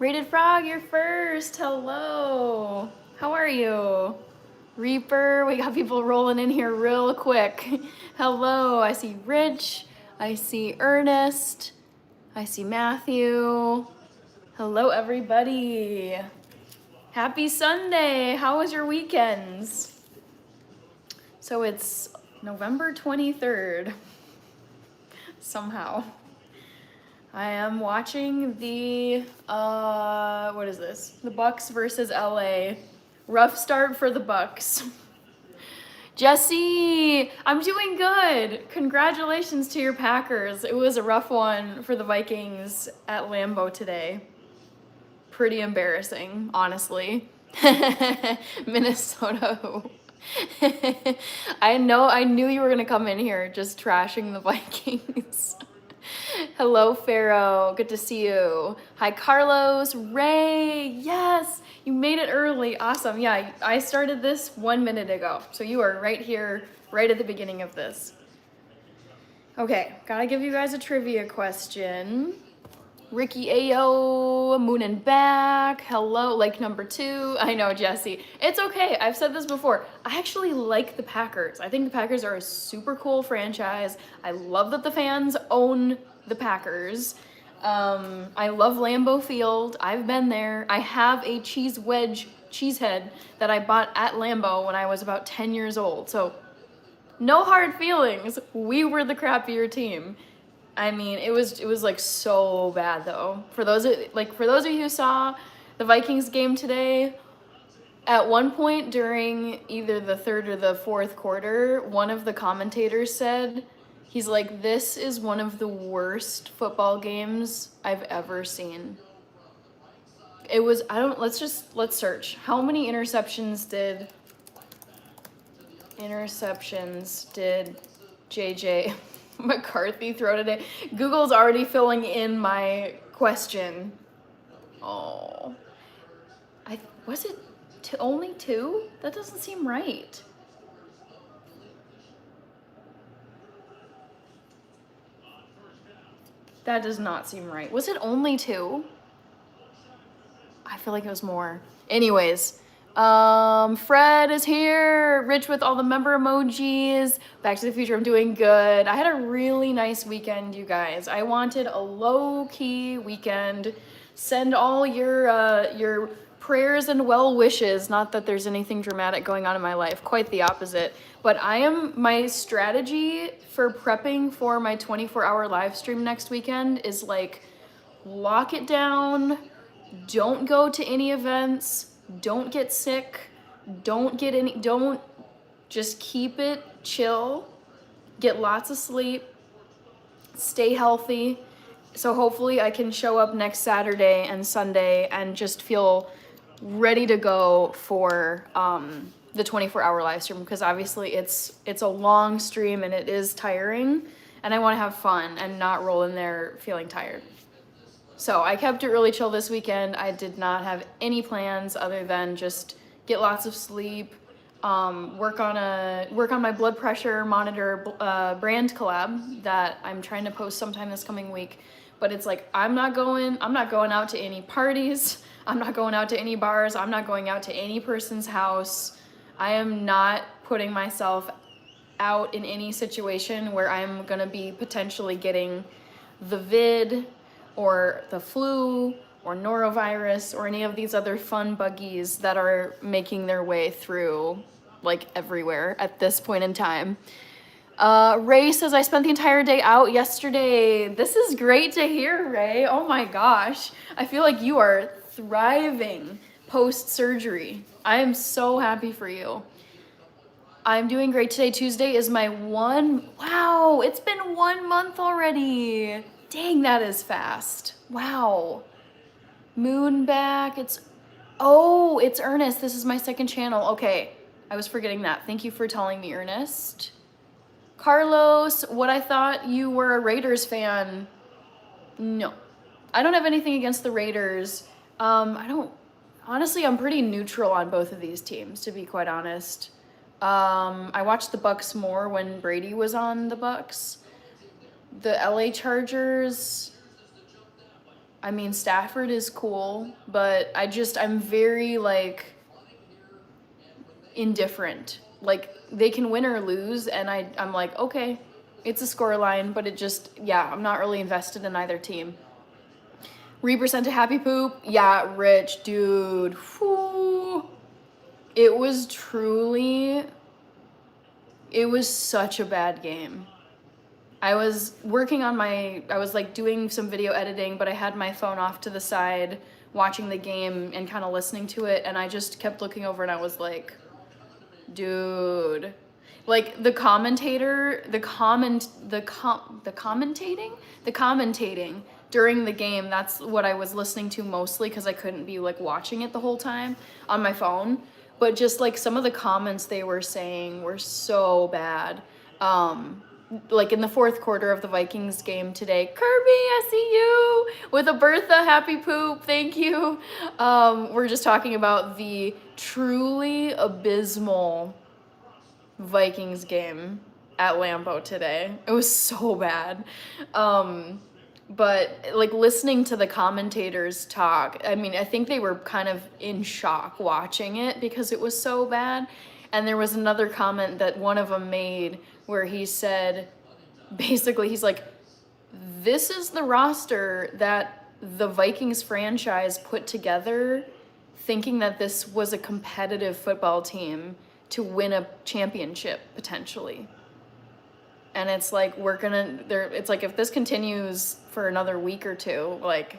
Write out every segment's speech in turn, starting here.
Rated Frog, you're first. Hello. How are you? Reaper, we got people rolling in here real quick. Hello, I see Rich. I see Ernest. I see Matthew. Hello, everybody. Happy Sunday. How was your weekends? So it's November 23rd. Somehow. I am watching the, what is this? The Bucks versus LA. Rough start for the Bucks. Jesse, I'm doing good. Congratulations to your Packers. It was a rough one for the Vikings at Lambeau today. Pretty embarrassing, honestly. Minnesota. I knew you were gonna come in here just trashing the Vikings. Hello, Pharaoh. Good to see you. Hi, Carlos. Ray. Yes, you made it early. Awesome. Yeah, I started this 1 minute ago. So you are right here, right at the beginning of this. Okay, gotta give you guys a trivia question. Ricky Ayo, Moon and Back. Hello, like number 2. I know, Jesse. It's okay. I've said this before. I actually like the Packers. I think the Packers are a super cool franchise. I love that the fans own the Packers. I love Lambeau Field. I've been there. I have a cheesehead that I bought at Lambeau when I was about 10 years old. So no hard feelings. We were the crappier team. I mean, it was like so bad though. For those of you who saw the Vikings game today, at one point during either the third or the fourth quarter, one of the commentators said, he's like, "This is one of the worst football games I've ever seen." It was, let's search. How many interceptions did JJ McCarthy throw today? Google's already filling in my question. Oh, was it only 2? That doesn't seem right. That does not seem right. Was it only 2? I feel like it was more. Anyways, Fred is here. Rich with all the member emojis. Back to the Future, I'm doing good. I had a really nice weekend, you guys. I wanted a low-key weekend. Send all your prayers and well wishes. Not that there's anything dramatic going on in my life. Quite the opposite. But my strategy for prepping for my 24-hour live stream next weekend is like, lock it down. Don't go to any events. Don't get sick. Don't just keep it chill. Get lots of sleep. Stay healthy. So hopefully I can show up next Saturday and Sunday and just feel ready to go for the 24-hour live stream, because obviously it's a long stream and it is tiring, and I want to have fun and not roll in there feeling tired. So I kept it really chill this weekend. I did not have any plans other than just get lots of sleep, work on my blood pressure monitor brand collab that I'm trying to post sometime this coming week. But it's like, I'm not going out to any parties. I'm not going out to any bars. I'm not going out to any person's house. I am not putting myself out in any situation where I'm gonna be potentially getting the vid or the flu or norovirus or any of these other fun buggies that are making their way through like everywhere at this point in time. Ray says, I spent the entire day out yesterday. This is great to hear, Ray. Oh my gosh. I feel like you are thriving post-surgery. I am so happy for you. I'm doing great today. Tuesday is my wow, it's been 1 month already. Dang, that is fast. Wow. Moon back, it's Ernest. This is my second channel. Okay, I was forgetting that. Thank you for telling me, Ernest. Carlos, what I thought you were a Raiders fan. No, I don't have anything against the Raiders. Honestly, I'm pretty neutral on both of these teams, to be quite honest. I watched the Bucks more when Brady was on the Bucks. The LA Chargers, I mean, Stafford is cool, but I'm very, like, indifferent. Like, they can win or lose, and I'm like, okay, it's a scoreline, but I'm not really invested in either team. Reaper sent a happy poop. Yeah, Rich, dude. Whew. It was such a bad game. I was like doing some video editing, but I had my phone off to the side, watching the game and kind of listening to it, and I just kept looking over and I was like, dude. Like the commentating during the game, that's what I was listening to mostly because I couldn't be like watching it the whole time on my phone. But just like some of the comments they were saying were so bad. Like in the fourth quarter of the Vikings game today, Kirby, I see you with a Bertha, happy poop, thank you. We're just talking about the truly abysmal Vikings game at Lambeau today. It was so bad. But like listening to the commentators talk, I mean, I think they were kind of in shock watching it because it was so bad. And there was another comment that one of them made where he said, basically, he's like, this is the roster that the Vikings franchise put together thinking that this was a competitive football team to win a championship, potentially. And it's like, it's like, if this continues for another week or two, like,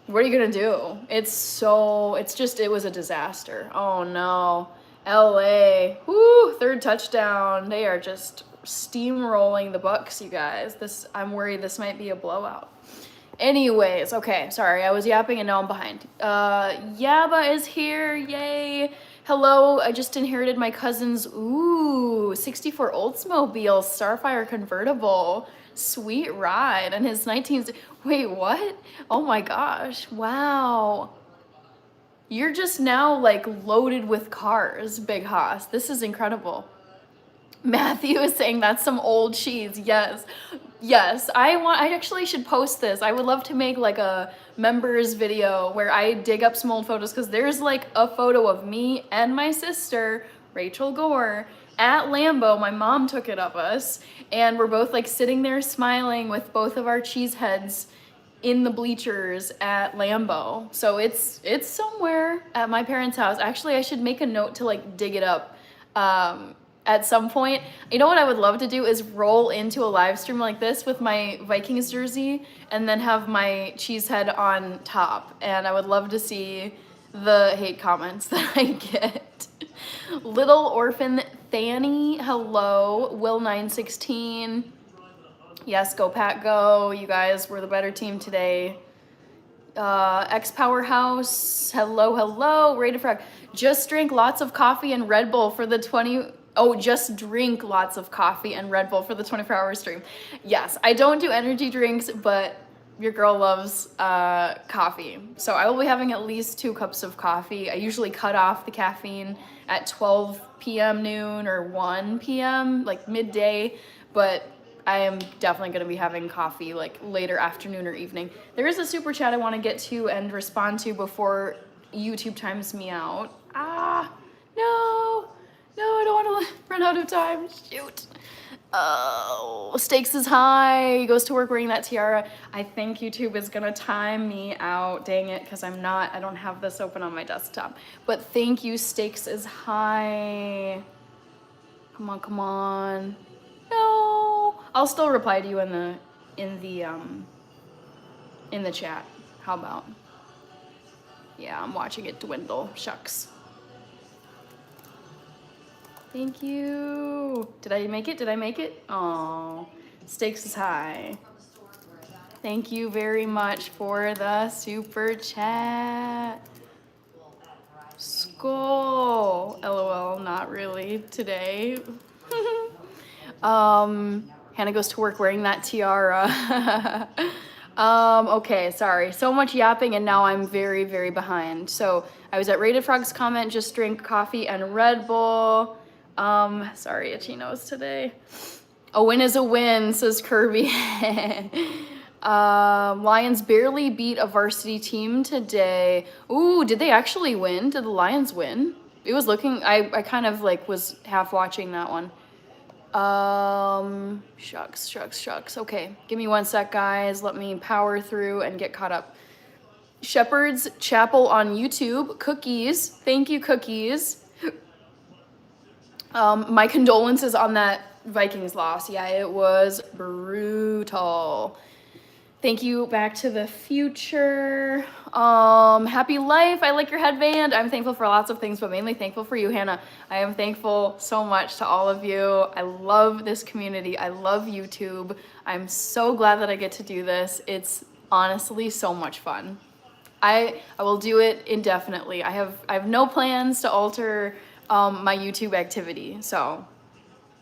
what are you gonna do? It was a disaster. Oh no. LA, whoo, third touchdown. They are just steamrolling the Bucks, you guys. I'm worried this might be a blowout. Anyways, okay, sorry, I was yapping and now I'm behind. Yaba is here, yay. Hello, I just inherited my cousin's, 64 Oldsmobile Starfire convertible. Sweet ride. And his 19s, wait, what? Oh my gosh, wow. You're just now like loaded with cars, Big Hoss. This is incredible. Matthew is saying that's some old cheese. Yes. I actually should post this. I would love to make like a members video where I dig up some old photos because there's like a photo of me and my sister, Rachel Gore, at Lambeau. My mom took it of us and we're both like sitting there smiling with both of our cheese heads in the bleachers at Lambeau. So it's somewhere at my parents' house. Actually, I should make a note to like dig it up at some point. You know what I would love to do is roll into a live stream like this with my Vikings jersey and then have my cheese head on top. And I would love to see the hate comments that I get. Little Orphan Fanny, hello. Will916. Yes, go Pat, go. You guys were the better team today. X Powerhouse, hello. Rated Frog. Just drink lots of coffee and Red Bull for the 20... Oh, just drink lots of coffee and Red Bull for the 24-hour stream. Yes, I don't do energy drinks, but your girl loves coffee. So I will be having at least 2 cups of coffee. I usually cut off the caffeine at 12 p.m. noon or 1 p.m., like midday, but I am definitely going to be having coffee like later afternoon or evening. There is a super chat I want to get to and respond to before YouTube times me out. No, I don't want to run out of time. Shoot. Oh, Stakes is high. He goes to work wearing that tiara. I think YouTube is going to time me out. Dang it, because I don't have this open on my desktop. But thank you, Stakes is high. Come on. No. I'll still reply to you in the chat. How about? Yeah, I'm watching it dwindle. Shucks. Thank you. Did I make it? Oh, Stakes is high. Thank you very much for the super chat. Skull. LOL, not really today. Hannah goes to work wearing that tiara. Okay, sorry. So much yapping and now I'm very, very behind. So I was at Rated Frog's comment, just drink coffee and Red Bull. Sorry, itchy nose today. A win is a win, says Kirby. Lions barely beat a varsity team today. Ooh, did they actually win? Did the Lions win? It was looking, I kind of like was half watching that one. Shucks. Okay, give me 1 sec, guys. Let me power through and get caught up. Shepherd's Chapel on YouTube. Cookies. Thank you, Cookies. My condolences on that Vikings loss. Yeah, it was brutal. Thank you, Back to the Future. Happy life. I like your headband. I'm thankful for lots of things, but mainly thankful for you, Hannah. I am thankful so much to all of you. I love this community. I love YouTube. I'm so glad that I get to do this. It's honestly so much fun. I will do it indefinitely. I have no plans to alter my YouTube activity. So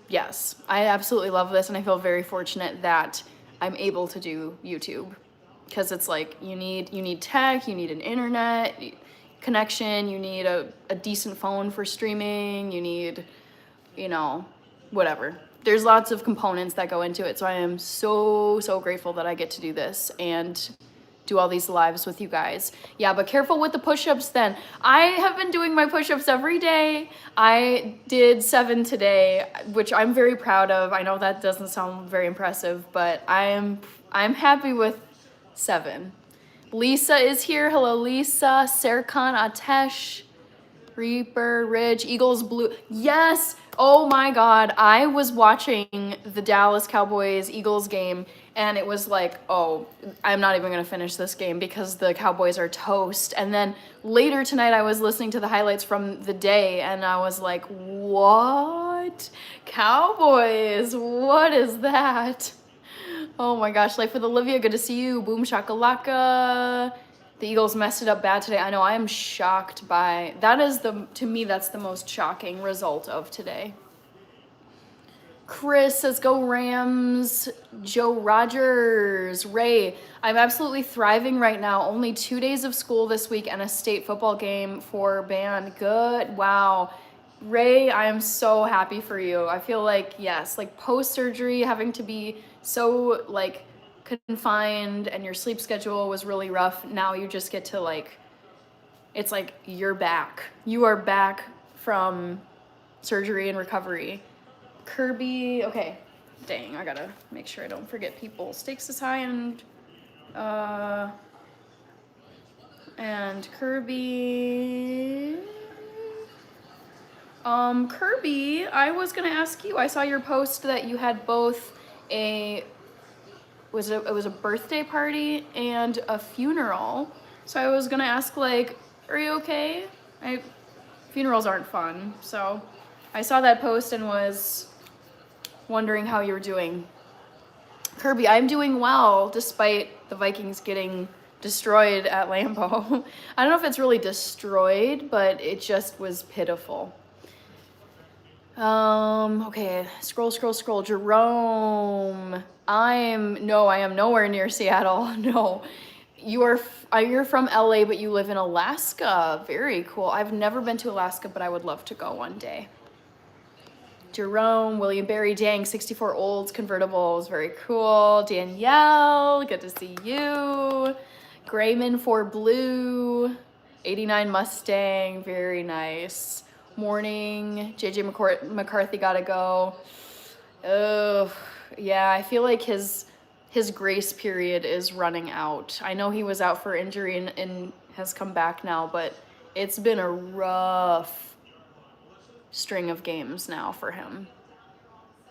yes, I absolutely love this, and I feel very fortunate that I'm able to do YouTube, because it's like you need tech, you need an internet connection, you need a decent phone for streaming, you need, whatever. There's lots of components that go into it. So I am so grateful that I get to do this and do all these lives with you guys. Yeah, but careful with the push-ups then. I have been doing my push-ups every day. I did 7 today, which I'm very proud of. I know that doesn't sound very impressive, but I'm happy with 7. Lisa is here. Hello, Lisa. Serkan Atesh, Reaper, Ridge, Eagles, Blue. Yes. Oh my God. I was watching the Dallas Cowboys Eagles game, and it was like, oh, I'm not even going to finish this game because the Cowboys are toast. And then later tonight, I was listening to the highlights from the day, and I was like, what? Cowboys? What is that? Oh my gosh. Life with Olivia, good to see you. Boom shakalaka. The Eagles messed it up bad today. I know, I am shocked by, to me, that's the most shocking result of today. Chris says, go Rams. Joe Rogers. Ray, I'm absolutely thriving right now. Only 2 days of school this week and a state football game for band. Good. Wow. Ray, I am so happy for you. I feel like, yes, like post-surgery, having to be so like confined and your sleep schedule was really rough. Now you just get to it's like you're back. You are back from surgery and recovery. Kirby, okay, dang, I gotta make sure I don't forget people. Stakes is high and Kirby. Kirby, I was gonna ask you, I saw your post that you had both it was a birthday party and a funeral. So I was gonna ask, are you okay? Funerals aren't fun, so I saw that post and was wondering how you were doing. Kirby, I'm doing well despite the Vikings getting destroyed at Lambeau. I don't know if it's really destroyed, but it just was pitiful. Okay, scroll. Jerome, I am nowhere near Seattle. No, you're from LA, but you live in Alaska. Very cool. I've never been to Alaska, but I would love to go one day. Jerome, William Barry, dang, 64 olds, convertibles, very cool. Danielle, good to see you. Grayman for Blue, 89 Mustang, very nice. Morning, JJ McCarthy gotta go. Oh, yeah, I feel like his grace period is running out. I know he was out for injury and has come back now, but it's been a rough string of games now for him.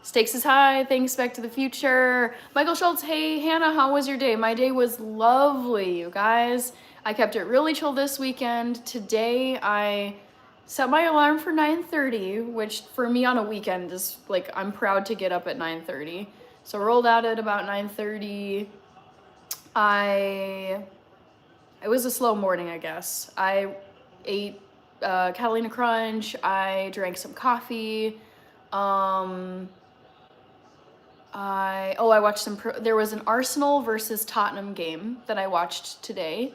Stakes is high, thanks, Back to the Future. Michael Schultz, hey, Hannah, how was your day? My day was lovely, you guys. I kept it really chill this weekend. Today, I set my alarm for 9:30, which for me on a weekend is I'm proud to get up at 9:30. So rolled out at about 9:30. It was a slow morning, I guess. I ate Catalina Crunch. I drank some coffee. I watched there was an Arsenal versus Tottenham game that I watched today.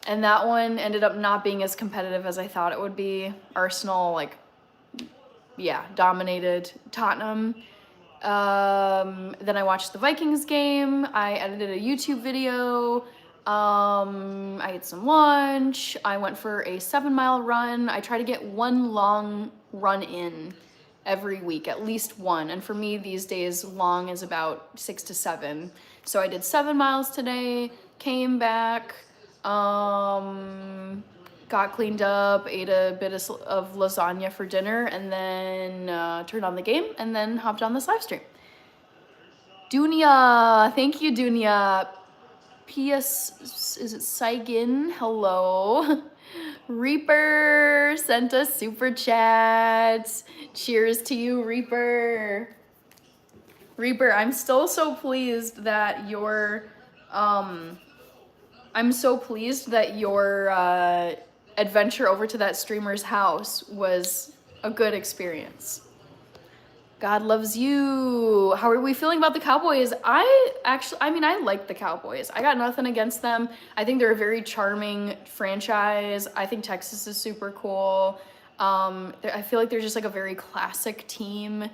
And that one ended up not being as competitive as I thought it would be. Arsenal, dominated Tottenham. Then I watched the Vikings game. I edited a YouTube video. I ate some lunch. I went for a 7-mile run. I try to get one long run in every week, at least one. And for me, these days, long is about 6 to 7. So I did 7 miles today, came back, got cleaned up, ate a bit of lasagna for dinner, and then turned on the game, and then hopped on this live stream. Dunya, thank you, Dunya. P.S. is it Saigin? Hello. Reaper sent us super chats. Cheers to you, Reaper. Reaper, I'm still so pleased that your adventure over to that streamer's house was a good experience. God loves you. How are we feeling about the Cowboys? I like the Cowboys. I got nothing against them. I think they're a very charming franchise. I think Texas is super cool. I feel like they're just like a very classic team.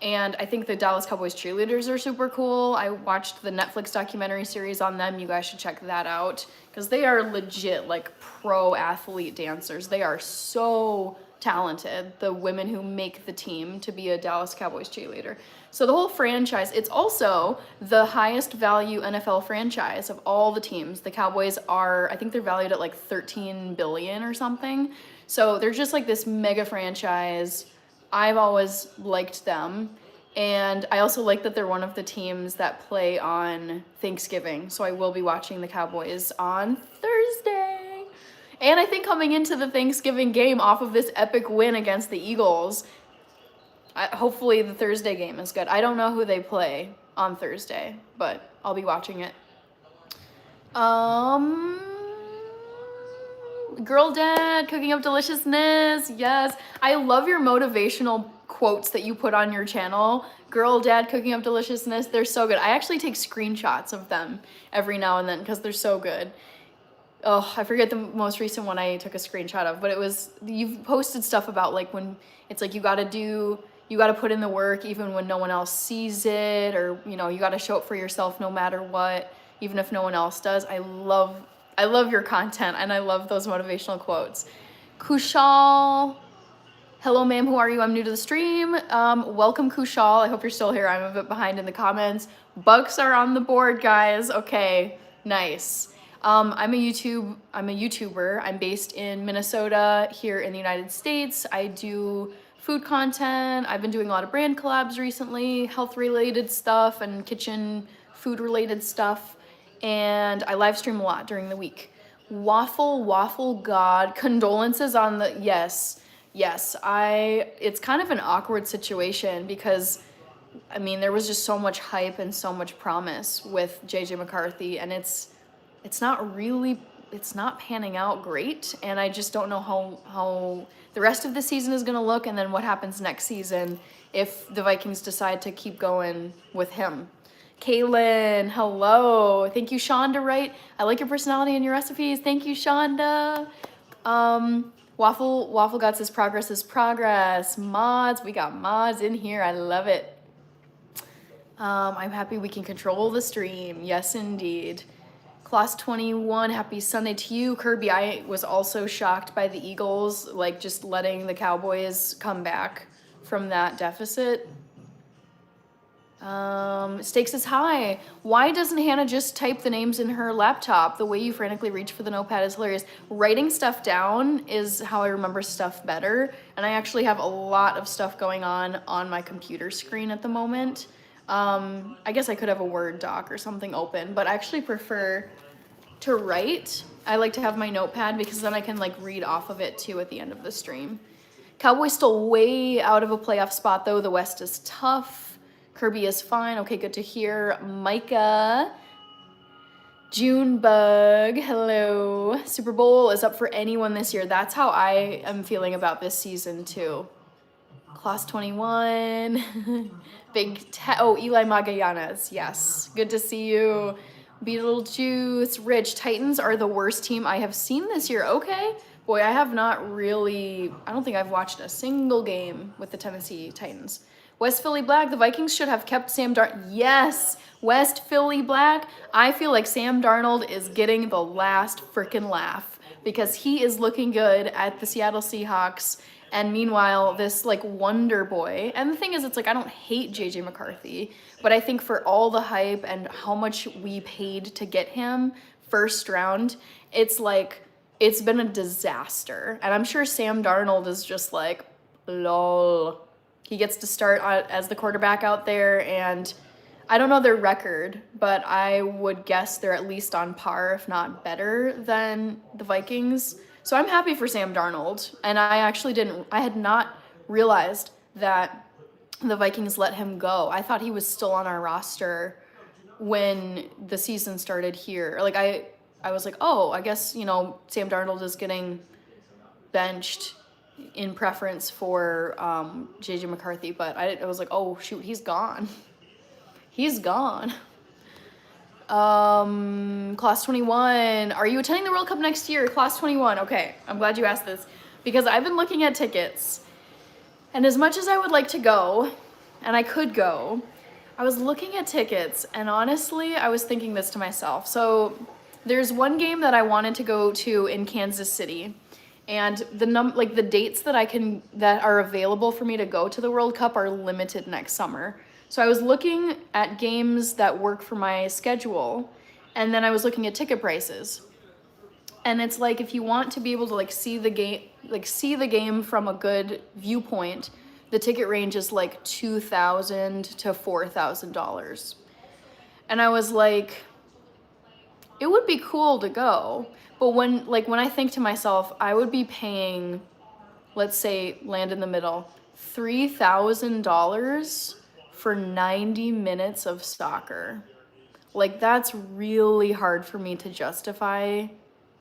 And I think the Dallas Cowboys cheerleaders are super cool. I watched the Netflix documentary series on them. You guys should check that out because they are legit like pro athlete dancers. They are so talented, the women who make the team to be a Dallas Cowboys cheerleader. So the whole franchise, it's also the highest value NFL franchise of all the teams. The Cowboys are, I think they're valued at like 13 billion or something. So they're just like this mega franchise. I've always liked them. And I also like that they're one of the teams that play on Thanksgiving. So I will be watching the Cowboys on Thursday. And I think coming into the Thanksgiving game off of this epic win against the Eagles, hopefully the Thursday game is good. I don't know who they play on Thursday, but I'll be watching it. Girl Dad, cooking up deliciousness. Yes. I love your motivational quotes that you put on your channel. Girl Dad, cooking up deliciousness. They're so good. I actually take screenshots of them every now and then because they're so good. Oh, I forget the most recent one I took a screenshot of, but it was, you've posted stuff about like when it's like you gotta put in the work even when no one else sees it, or you know, you gotta show up for yourself no matter what, even if no one else does. I love your content and I love those motivational quotes. Kushal, hello ma'am, who are you? I'm new to the stream. Welcome Kushal, I hope you're still here. I'm a bit behind in the comments. Bucks are on the board, guys. Okay, nice. I'm a YouTuber. I'm based in Minnesota here in the United States. I do food content. I've been doing a lot of brand collabs recently, health related stuff and kitchen food related stuff. And I live stream a lot during the week. Waffle God, condolences on the, yes. It's kind of an awkward situation because I mean, there was just so much hype and so much promise with JJ McCarthy, and it's not panning out great, and I just don't know how the rest of the season is going to look, and then what happens next season if the Vikings decide to keep going with him. Kaylin, hello. Thank you, Shonda Wright. I like your personality and your recipes. Thank you, Shonda. Waffle got his progress is progress. Mods, we got mods in here. I love it. I'm happy we can control the stream. Yes, indeed. Class 21, happy Sunday to you. Kirby, I was also shocked by the Eagles, like just letting the Cowboys come back from that deficit. Stakes is high. Why doesn't Hannah just type the names in her laptop? The way you frantically reach for the notepad is hilarious. Writing stuff down is how I remember stuff better. And I actually have a lot of stuff going on my computer screen at the moment. I guess I could have a Word doc or something open, but I actually prefer to write. I like to have my notepad because then I can like read off of it too at the end of the stream. Cowboys still way out of a playoff spot though. The West is tough. Kirby is fine. Okay, good to hear. Micah. Junebug, hello. Super Bowl is up for anyone this year. That's how I am feeling about this season too. Class 21. Eli Magallanes. Yes, good to see you. Beetlejuice, Rich. Titans are the worst team I have seen this year. Okay. Boy, I don't think I've watched a single game with the Tennessee Titans. West Philly Black, the Vikings should have kept Sam Darnold. Yes, West Philly Black. I feel like Sam Darnold is getting the last freaking laugh because he is looking good at the Seattle Seahawks. And meanwhile, this like wonder boy, and the thing is, it's like I don't hate JJ McCarthy, but I think for all the hype and how much we paid to get him first round, it's like it's been a disaster. And I'm sure Sam Darnold is just like, lol. He gets to start as the quarterback out there, and I don't know their record, but I would guess they're at least on par, if not better, than the Vikings. So I'm happy for Sam Darnold, and I had not realized that the Vikings let him go. I thought he was still on our roster when the season started here. Like I was like, oh, I guess, Sam Darnold is getting benched in preference for JJ McCarthy, but I was like, oh shoot, he's gone. He's gone. Class 21. Are you attending the World Cup next year? Class 21. Okay, I'm glad you asked this because I've been looking at tickets, and as much as I would like to go, and I could go, I was looking at tickets, and honestly, I was thinking this to myself. So there's one game that I wanted to go to in Kansas City, and the dates that are available for me to go to the World Cup are limited next summer. So I was looking at games that work for my schedule, and then I was looking at ticket prices. And it's like if you want to be able to see the game from a good viewpoint, the ticket range is like $2,000 to $4,000. And I was like, it would be cool to go, but when I think to myself, I would be paying, let's say, land in the middle, $3,000 for 90 minutes of soccer. Like, that's really hard for me to justify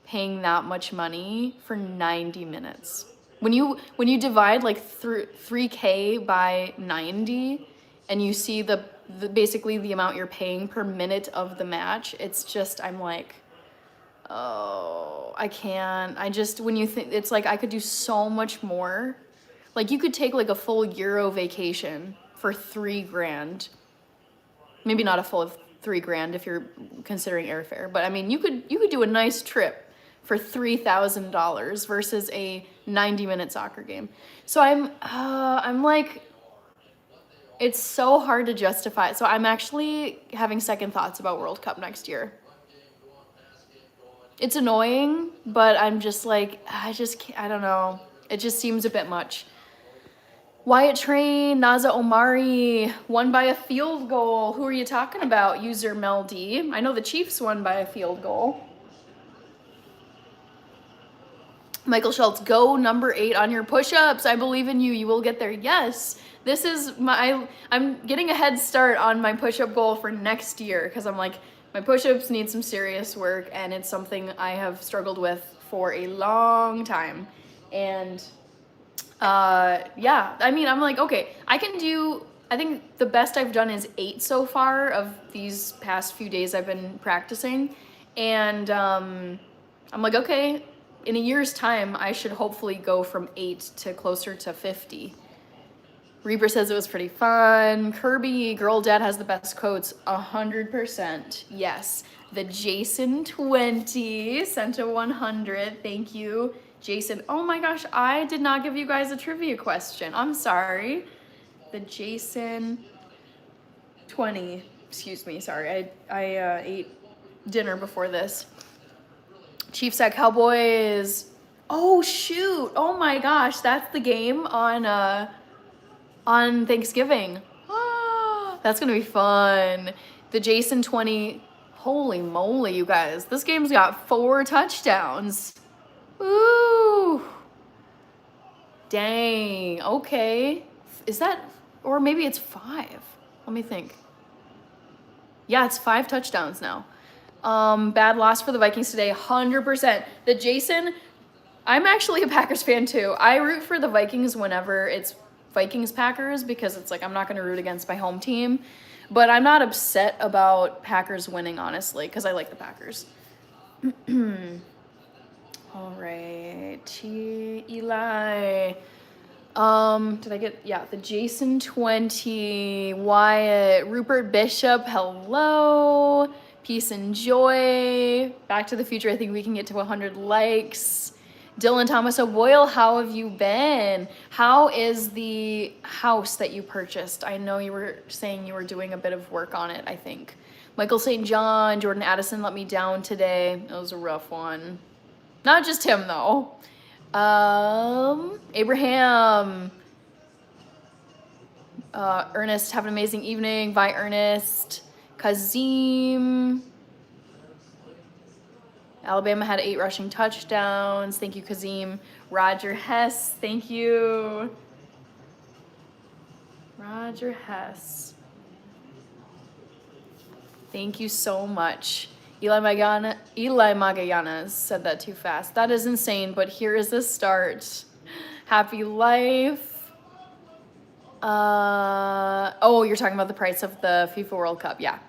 paying that much money for 90 minutes. When you divide like 3K by 90 and you see the basically the amount you're paying per minute of the match, it's just, I'm like, oh, I can't. When you think, it's like I could do so much more. Like, you could take like a full Euro vacation for $3,000. Maybe not a full $3,000 if you're considering airfare, but I mean, you could do a nice trip for $3,000 versus a 90-minute soccer game. So I'm like, it's so hard to justify. So I'm actually having second thoughts about World Cup next year. It's annoying, but I'm just like, I don't know. It just seems a bit much. Wyatt Train, Naza Omari won by a field goal. Who are you talking about? User Mel D. I know the Chiefs won by a field goal. Michael Schultz, go number 8 on your push-ups. I believe in you. You will get there. Yes. This is I'm getting a head start on my push-up goal for next year because I'm like, my push-ups need some serious work, and it's something I have struggled with for a long time. And yeah, I mean, I'm like, okay, I think the best I've done is 8 so far of these past few days I've been practicing. And I'm like, okay, in a year's time, I should hopefully go from 8 to closer to 50. Reaper says it was pretty fun. Kirby, girl dad has the best coats. 100%. Yes. The Jason 20 sent a 100. Thank you, Jason. Oh my gosh, I did not give you guys a trivia question. I'm sorry. The Jason 20. Excuse me. Sorry. I ate dinner before this. Chiefs at Cowboys. Oh shoot. Oh my gosh, that's the game on Thanksgiving. That's gonna be fun. The Jason 20. Holy moly, you guys. This game's got 4 touchdowns. Ooh. Dang. Okay. Is that, or maybe it's 5. Let me think. Yeah, it's 5 touchdowns now. Bad loss for the Vikings today. 100%. The Jason, I'm actually a Packers fan too. I root for the Vikings whenever it's Vikings Packers because it's like I'm not going to root against my home team, but I'm not upset about Packers winning, honestly, because I like the Packers. All right, Eli. Did I get, yeah, the Jason 20, Wyatt, Rupert Bishop, hello, peace and joy, Back to the Future, I think we can get to 100 likes. Dylan Thomas O'Boyle, how have you been? How is the house that you purchased? I know you were saying you were doing a bit of work on it, I think. Michael St. John, Jordan Addison let me down today. It was a rough one. Not just him though. Abraham, Ernest, have an amazing evening. Bye, Ernest. Kazim. Alabama had 8 rushing touchdowns. Thank you, Kazim. Roger Hess, thank you. Roger Hess. Thank you so much. Eli Magallanes said that too fast. That is insane, but here is the start. Happy life. Oh, you're talking about the price of the FIFA World Cup. Yeah.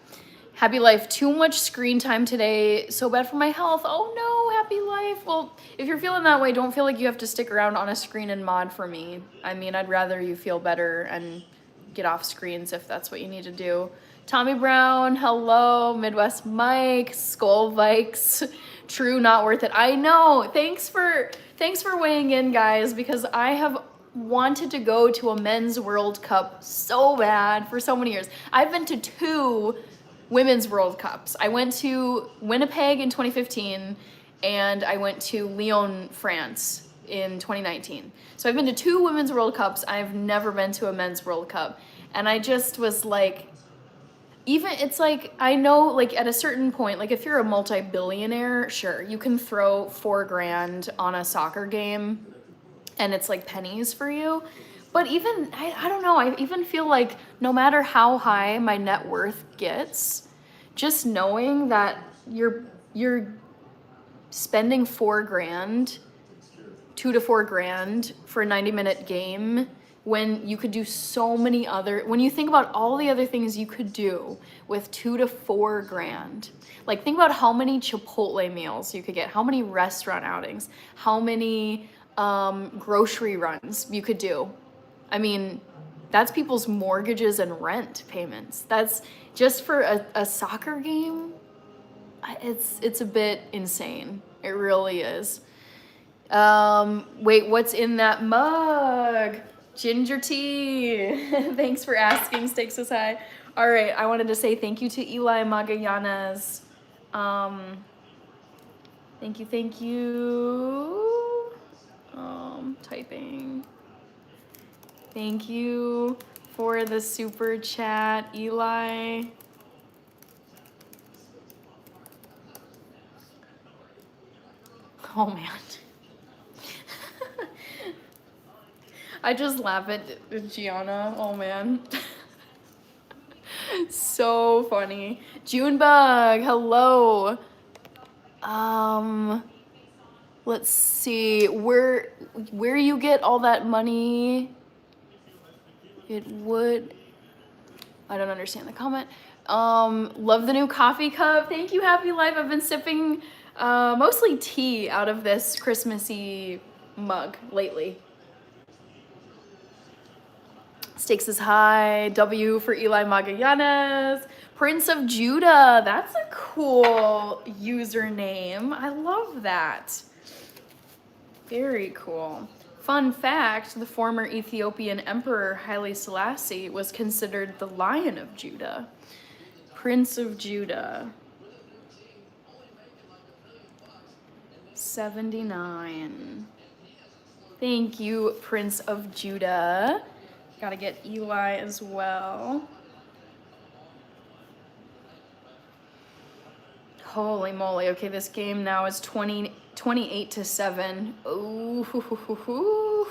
Happy life. Too much screen time today. So bad for my health. Oh no, happy life. Well, if you're feeling that way, don't feel like you have to stick around on a screen and mod for me. I mean, I'd rather you feel better and get off screens if that's what you need to do. Tommy Brown, hello. Midwest Mike, Skull Vikes. True, not worth it. I know. Thanks for weighing in, guys, because I have wanted to go to a men's World Cup so bad for so many years. I've been to 2 Women's World Cups. I went to Winnipeg in 2015 and I went to Lyon, France in 2019. So I've been to 2 Women's World Cups. I've never been to a Men's World Cup. And I just was like, even, it's like, I know, like, at a certain point, like, if you're a multi-billionaire, sure, you can throw $4,000 on a soccer game and it's like pennies for you. But even, I don't know, I even feel like no matter how high my net worth gets, just knowing that you're spending $4,000, $2,000 to $4,000 for a 90-minute game when you could do so many other, when you think about all the other things you could do with $2,000 to $4,000. Like, think about how many Chipotle meals you could get, how many restaurant outings, how many grocery runs you could do. I mean, that's people's mortgages and rent payments. That's just for a soccer game. It's a bit insane. It really is. Wait, what's in that mug? Ginger tea. Thanks for asking, Stakes is high. All right, I wanted to say thank you to Eli Magallanes. Thank you. Typing. Thank you for the super chat, Eli. Oh man. I just laugh at Gianna. Oh man. So funny. Junebug, hello. Let's see. Where you get all that money? It would, I don't understand the comment. Love the new coffee cup. Thank you, Happy Life. I've been sipping mostly tea out of this Christmassy mug lately. Stakes is high. W for Eli Magallanes. Prince of Judah. That's a cool username. I love that. Very cool. Fun fact, the former Ethiopian Emperor Haile Selassie was considered the Lion of Judah. Prince of Judah. 79. Thank you, Prince of Judah. Gotta get Eli as well. Holy moly. Okay, this game now is 28-7. Ooh.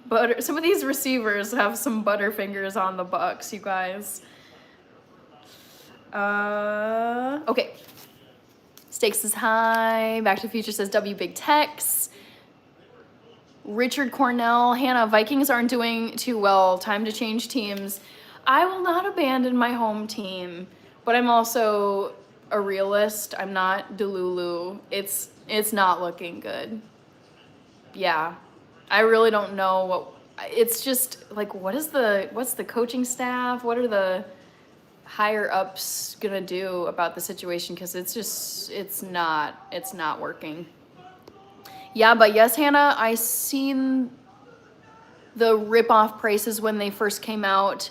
Butter. Some of these receivers have some butterfingers on the Bucks, you guys. Okay. Stakes is high. Back to the Future says W Big Tex. Richard Cornell, Hannah, Vikings aren't doing too well. Time to change teams. I will not abandon my home team, but I'm also a realist. I'm not Delulu. It's not looking good. Yeah. I really don't know what, it's just like, what's the coaching staff? What are the higher ups gonna do about the situation? Because it's not working. Yeah, but yes, Hannah, I seen the rip-off prices when they first came out.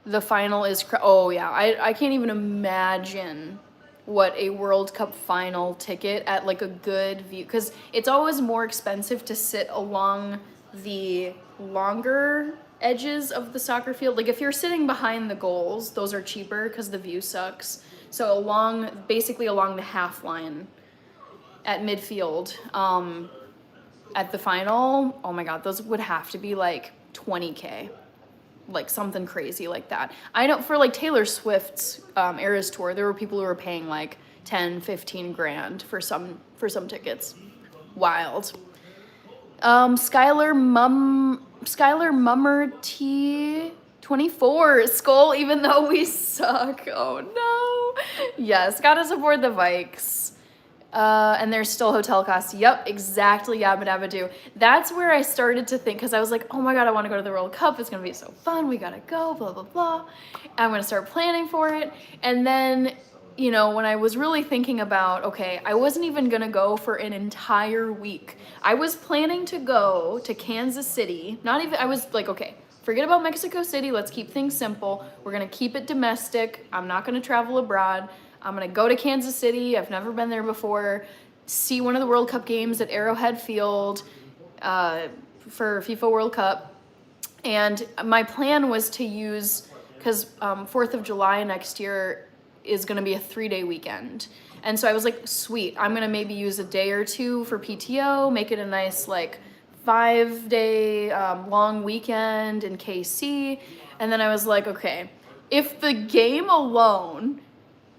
The final is, oh yeah, I can't even imagine what a World Cup final ticket at like a good view, because it's always more expensive to sit along the longer edges of the soccer field. Like if you're sitting behind the goals, those are cheaper because the view sucks. So basically along the half line at midfield, at the final, oh my God, those would have to be like 20K. Like something crazy like that. I know for like Taylor Swift's Eras Tour, there were people who were paying like 10, 15 grand for some tickets. Wild. Skylar Mummer T 24 Skull, even though we suck. Oh no. Yes, gotta support the Vikes. And there's still hotel costs. Yep, exactly, Yabba Dabba Doo. That's where I started to think, because I was like, oh my God, I want to go to the World Cup. It's going to be so fun. We got to go, blah, blah, blah. I'm going to start planning for it. And then, you know, when I was really thinking about, okay, I wasn't even going to go for an entire week. I was planning to go to Kansas City. I was like, okay, forget about Mexico City. Let's keep things simple. We're going to keep it domestic. I'm not going to travel abroad. I'm gonna go to Kansas City. I've never been there before. See one of the World Cup games at Arrowhead Field for FIFA World Cup. And my plan was to use, because 4th of July next year is gonna be a 3-day weekend. And so I was like, sweet, I'm gonna maybe use a day or two for PTO, make it a nice like 5-day long weekend in KC. And then I was like, okay, if the game alone,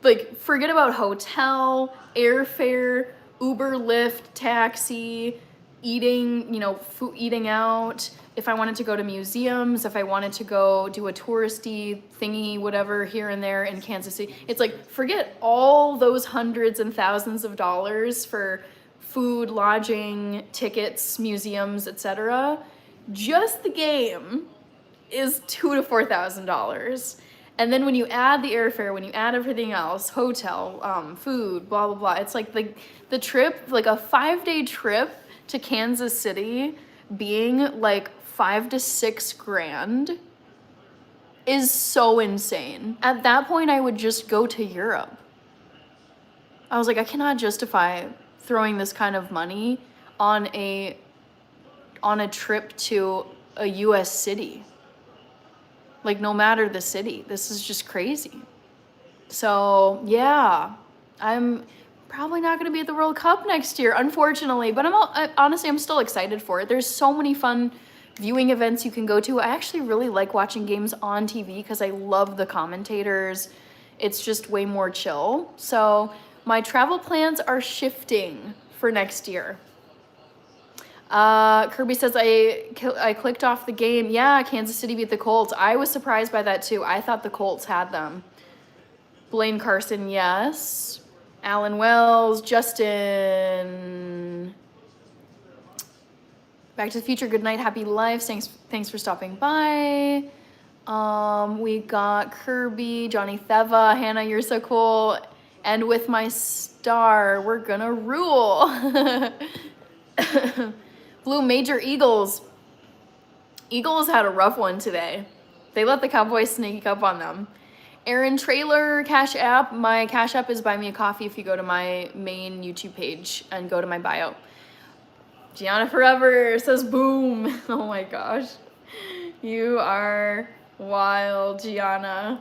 like, forget about hotel, airfare, Uber, Lyft, taxi, eating, you know, eating out. If I wanted to go to museums, if I wanted to go do a touristy thingy, whatever, here and there in Kansas City, it's like, forget all those hundreds and thousands of dollars for food, lodging, tickets, museums, etc. Just the game is $2,000 to $4,000. And then when you add the airfare, when you add everything else, hotel, food, blah, blah, blah, it's like the trip, like a 5-day trip to Kansas City being like $5,000 to $6,000 is so insane. At that point, I would just go to Europe. I was like, I cannot justify throwing this kind of money on a trip to a US city. Like, no matter the city, this is just crazy. So yeah, I'm probably not going to be at the World Cup next year, unfortunately, but honestly, I'm still excited for it. There's so many fun viewing events you can go to. I actually really like watching games on TV because I love the commentators. It's just way more chill. So my travel plans are shifting for next year. Kirby says, I clicked off the game. Yeah, Kansas City beat the Colts. I was surprised by that too. I thought the Colts had them. Blaine Carson, yes. Alan Wells, Justin. Back to the Future, good night, happy lives. Thanks for stopping by. We got Kirby, Johnny Theva, Hannah, you're so cool. And with my star, we're gonna rule. Blue Major Eagles. Eagles had a rough one today. They let the Cowboys sneak up on them. Aaron Trailer, Cash App. My Cash App is Buy Me a Coffee if you go to my main YouTube page and go to my bio. Gianna Forever says boom. Oh my gosh. You are wild, Gianna.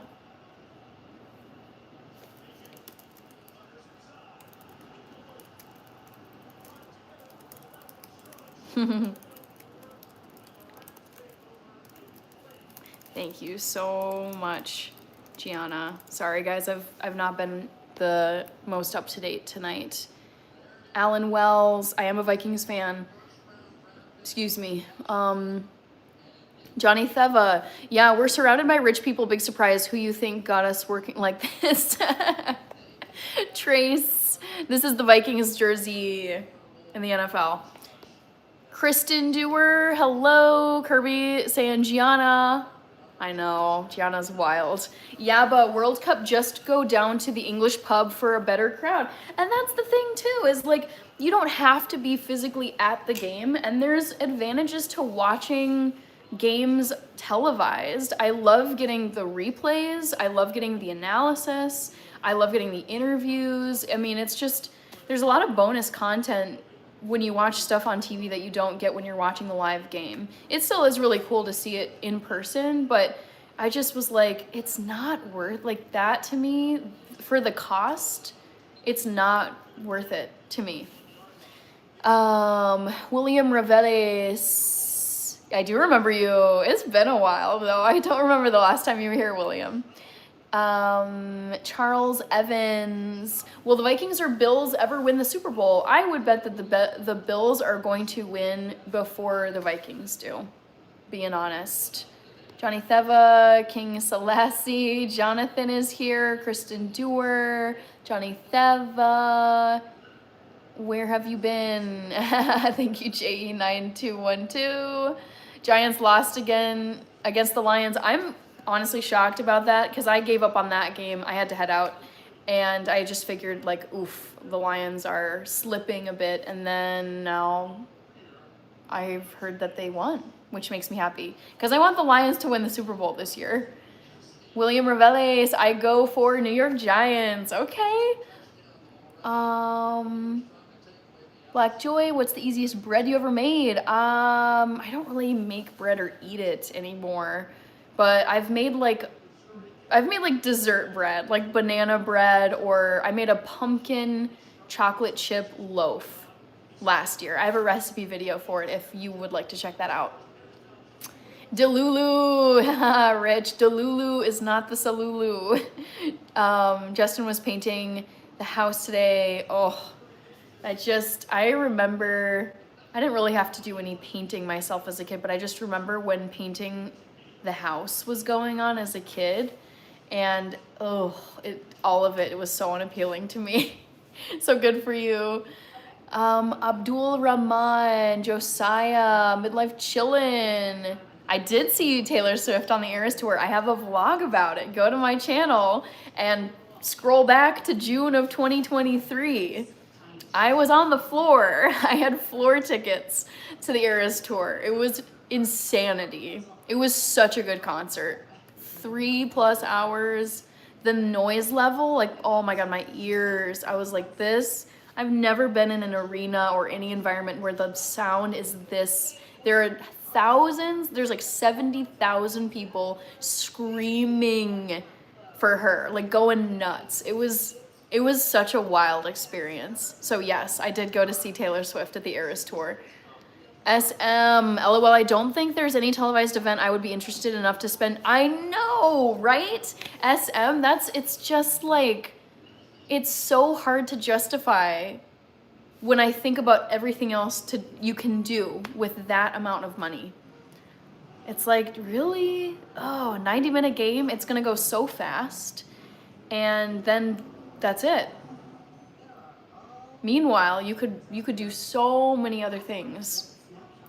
Thank you so much, Gianna. Sorry guys, I've not been the most up to date tonight. Alan Wells, I am a Vikings fan. Excuse me. Johnny Theva, yeah, we're surrounded by rich people. Big surprise. Who you think got us working like this? Trace, this is the Vikings jersey in the NFL. Kristen Dewar, hello. Kirby saying Gianna. I know, Gianna's wild. Yeah, but World Cup, just go down to the English pub for a better crowd. And that's the thing too, is like, you don't have to be physically at the game, and there's advantages to watching games televised. I love getting the replays, I love getting the analysis, I love getting the interviews. I mean, it's just, there's a lot of bonus content when you watch stuff on TV that you don't get when you're watching the live game. It still is really cool to see it in person, but I just was like, it's not worth, like, that to me, for the cost, it's not worth it to me. William Reveles, I do remember you. It's been a while though. I don't remember the last time you were here, William. Charles Evans, will the Vikings or Bills ever win the Super Bowl? I would bet that the Bills are going to win before the Vikings do, being honest. Johnny Theva, King Selassie, Jonathan is here, Kristen Dewar, Johnny Theva, where have you been? Thank you, JE9212. Giants lost again against the Lions. I'm honestly shocked about that because I gave up on that game. I had to head out and I just figured like, oof, the Lions are slipping a bit, and then now I've heard that they won, which makes me happy because I want the Lions to win the Super Bowl this year. William Reveles, I go for New York Giants. Okay. Black Joy, what's the easiest bread you ever made? I don't really make bread or eat it anymore, but I've made like dessert bread, like banana bread, or I made a pumpkin chocolate chip loaf last year. I have a recipe video for it if you would like to check that out. Delulu, Rich, Delulu is not the Salulu. Justin was painting the house today. Oh, I remember, I didn't really have to do any painting myself as a kid, but I just remember when painting the house was going on as a kid, and all of it was so unappealing to me. So good for you. Abdul Rahman, Josiah, Midlife Chillin'. I did see Taylor Swift on the Eras Tour. I have a vlog about it. Go to my channel and scroll back to June of 2023. I was on the floor. I had floor tickets to the Eras Tour. It was insanity. It was such a good concert. 3+ hours. The noise level, like, oh my God, my ears. I was like this. I've never been in an arena or any environment where the sound is this. There are thousands, there's like 70,000 people screaming for her, like going nuts. It was such a wild experience. So yes, I did go to see Taylor Swift at the Eras Tour. SM, LOL, I don't think there's any televised event I would be interested enough to spend. I know, right? SM, it's just like, it's so hard to justify when I think about everything else you can do with that amount of money. It's like, really? Oh, 90-minute game, it's gonna go so fast. And then that's it. Meanwhile, you could do so many other things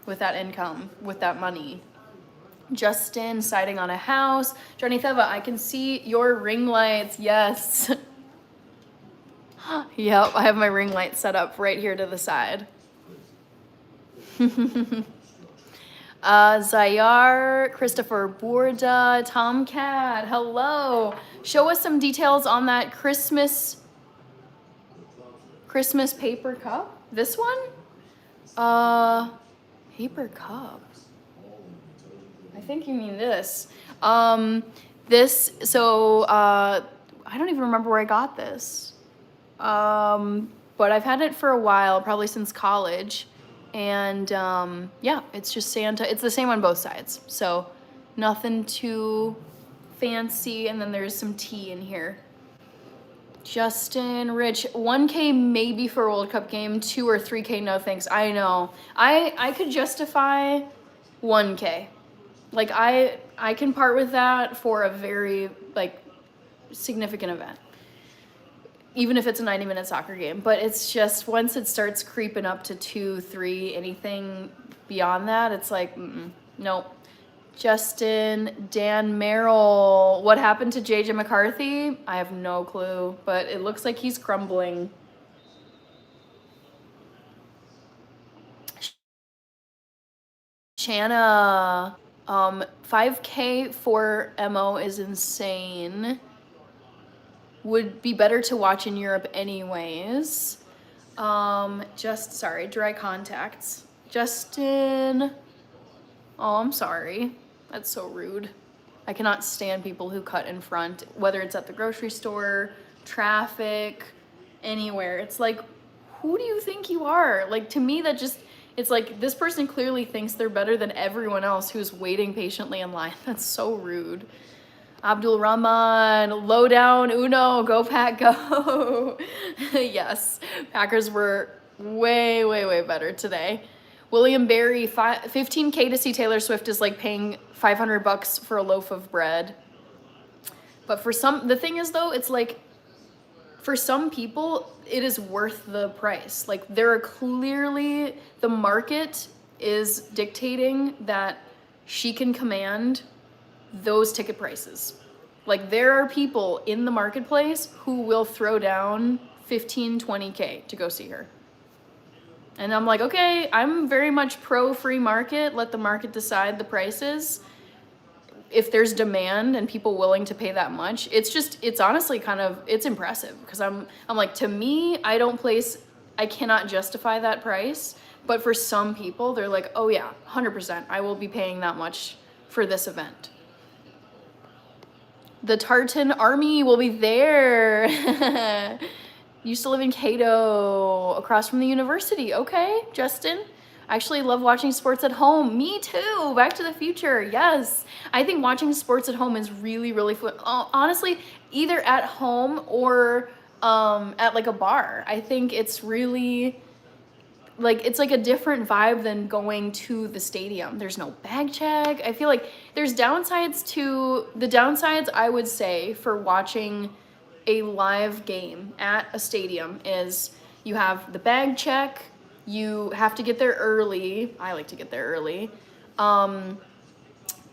with that income, with that money. Justin, siding on a house. Johnny Theva, I can see your ring lights. Yes. Yep, I have my ring light set up right here to the side. Zayar, Christopher Borda, Tomcat, hello. Show us some details on that Christmas paper cup. This one? Paper cup. I think you mean this. I don't even remember where I got this. But I've had it for a while, probably since college. And yeah, it's just Santa. It's the same on both sides. So nothing too fancy. And then there's some tea in here. Justin, Rich, 1K maybe for a World Cup game, 2 or 3K, no thanks. I know. I could justify 1K. Like I can part with that for a very like significant event. even if it's a 90-minute soccer game. But it's just once it starts creeping up to 2, 3, anything beyond that, it's like, nope. Justin, Dan Merrill. What happened to JJ McCarthy? I have no clue, but it looks like he's crumbling. Shanna, 5K for MO is insane. Would be better to watch in Europe anyways. Sorry, dry contacts. Justin, oh, I'm sorry. That's so rude. I cannot stand people who cut in front, whether it's at the grocery store, traffic, anywhere. It's like, who do you think you are? Like, to me, that just, it's like, this person clearly thinks they're better than everyone else who's waiting patiently in line. That's so rude. Abdul Rahman, low down, Uno, go Pack, go. Yes, Packers were way, way, way better today. William Berry, 15K to see Taylor Swift is like paying $500 for a loaf of bread. But for some, the thing is though, it's like, for some people, it is worth the price. Like, there are clearly, the market is dictating that she can command those ticket prices. Like, there are people in the marketplace who will throw down 15, 20K to go see her. And I'm like, okay, I'm very much pro free market. Let the market decide the prices. If there's demand and people willing to pay that much, it's honestly kind of, it's impressive, because I'm like, to me, I cannot justify that price. But for some people, they're like, oh yeah, 100%, I will be paying that much for this event. The Tartan Army will be there. Used to live in Cato, across from the university. Okay, Justin. I actually love watching sports at home. Me too. Back to the Future. Yes. I think watching sports at home is really, really fun. Honestly, either at home or at like a bar. I think it's really, like, it's like a different vibe than going to the stadium. There's no bag check. I feel like there's downsides to, the downsides I would say for watching a live game at a stadium is you have the bag check, you have to get there early. I like to get there early. There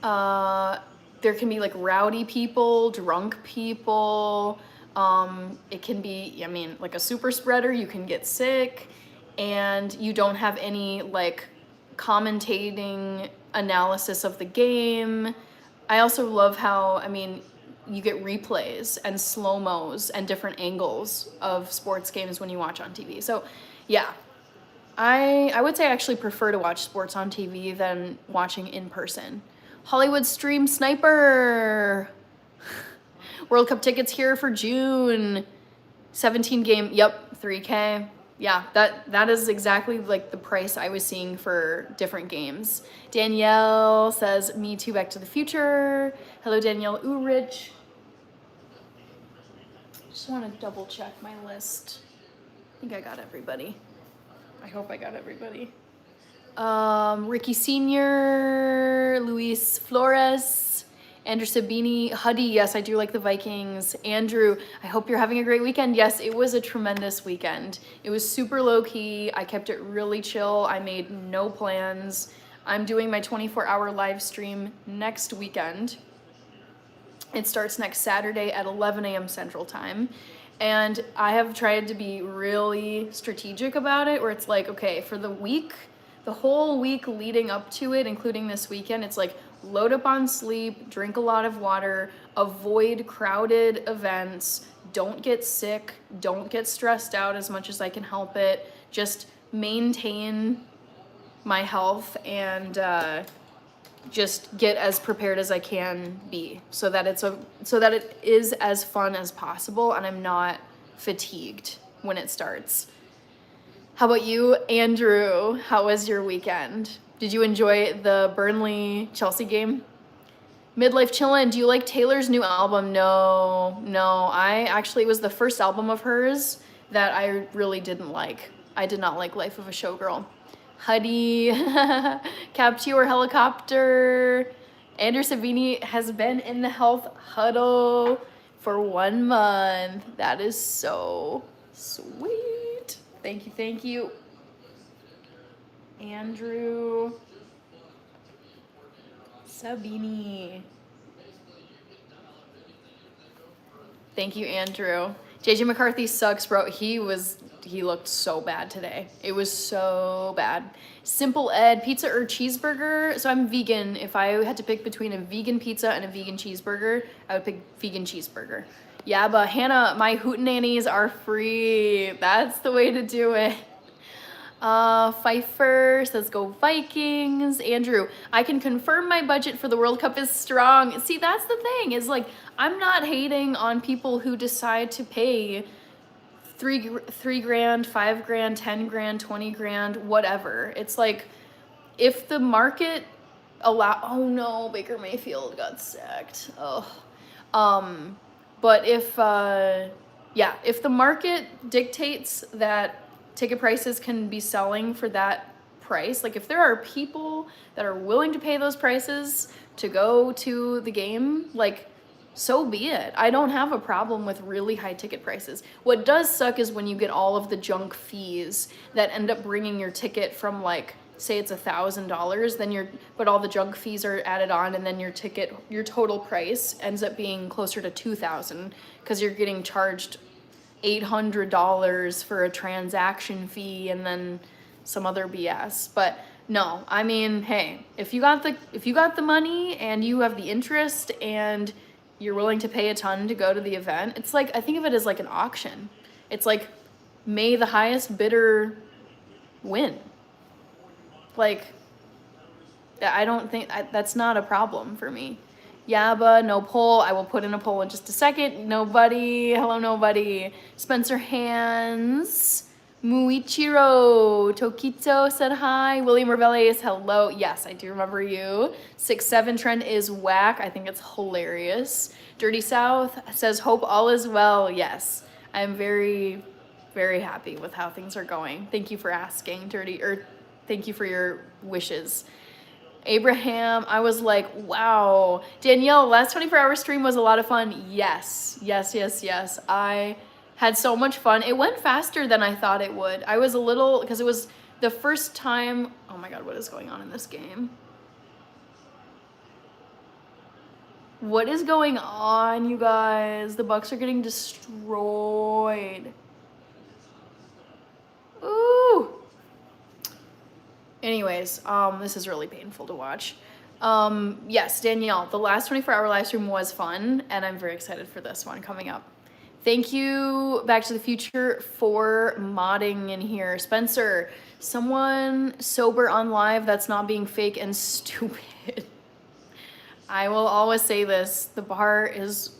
can be like rowdy people, drunk people. It can be, I mean, like a super spreader, you can get sick, and you don't have any like commentating analysis of the game. I also love how, I mean, you get replays and slow-mos and different angles of sports games when you watch on TV. So yeah, I would say I actually prefer to watch sports on TV than watching in person. Hollywood Stream Sniper. World Cup tickets here for June. 17 game, yep, 3K. Yeah, that is exactly like the price I was seeing for different games. Danielle says, me too, Back to the Future. Hello, Danielle Urich. Just want to double check my list. I think I got everybody. I hope I got everybody. Ricky Sr., Luis Flores, Andrew Sabini, Huddy, yes, I do like the Vikings. Andrew, I hope you're having a great weekend. Yes, it was a tremendous weekend. It was super low-key. I kept it really chill. I made no plans. I'm doing my 24-hour live stream next weekend. It starts next Saturday at 11 a.m. Central Time. And I have tried to be really strategic about it, where it's like, okay, for the week, the whole week leading up to it, including this weekend, it's like, load up on sleep, drink a lot of water, avoid crowded events, don't get sick, don't get stressed out as much as I can help it, just maintain my health and just get as prepared as I can be, so that it is as fun as possible and I'm not fatigued when it starts. How about you, Andrew? How was your weekend? Did you enjoy the Burnley-Chelsea game? Midlife Chillin', do you like Taylor's new album? No. It was the first album of hers that I really didn't like. I did not like Life of a Showgirl. Huddy, Capture Helicopter. Andrew Savini has been in the health huddle. for 1 month. That is so sweet. Thank you, thank you. Andrew. Sabini. Thank you, Andrew. JJ McCarthy sucks, bro. He looked so bad today. It was so bad. Simple Ed, pizza or cheeseburger? So I'm vegan. If I had to pick between a vegan pizza and a vegan cheeseburger, I would pick vegan cheeseburger. Yeah, but Hannah, my hootenannies are free. That's the way to do it. Pfeiffer says go Vikings. Andrew, I can confirm my budget for the World Cup is strong. See, that's the thing, is like, I'm not hating on people who decide to pay three grand, 5 grand, 10 grand, 20 grand, whatever. It's like, if the market oh no, Baker Mayfield got sacked. Oh. But if the market dictates that ticket prices can be selling for that price, like if there are people that are willing to pay those prices to go to the game, like, so be it. I don't have a problem with really high ticket prices. What does suck is when you get all of the junk fees that end up bringing your ticket from, like, say it's $1,000, but all the junk fees are added on, and then your total price ends up being closer to $2,000 because you're getting charged $800 for a transaction fee and then some other BS. But no, I mean, hey, if you got the money and you have the interest and you're willing to pay a ton to go to the event, it's like, I think of it as like an auction. It's like, may the highest bidder win. Like, I don't think that's not a problem for me. Yaba, no poll. I will put in a poll in just a second. Nobody. Hello, nobody. Spencer Hands. Muichiro. Tokito said hi. William Reveles, hello. Yes, I do remember you. 6'7" trend is whack. I think it's hilarious. Dirty South says, hope all is well. Yes, I'm very, very happy with how things are going. Thank you for asking, thank you for your wishes. Abraham, I was like, wow. Danielle, last 24-hour stream was a lot of fun. Yes. I had so much fun. It went faster than I thought it would. I was a little, because it was the first time. Oh my God, what is going on in this game? What is going on, you guys? The Bucks are getting destroyed. Ooh. Anyways, this is really painful to watch. Yes, Danielle, the last 24-hour live stream was fun, and I'm very excited for this one coming up. Thank you, Back to the Future, for modding in here. Spencer, someone sober on live that's not being fake and stupid. I will always say this, the bar is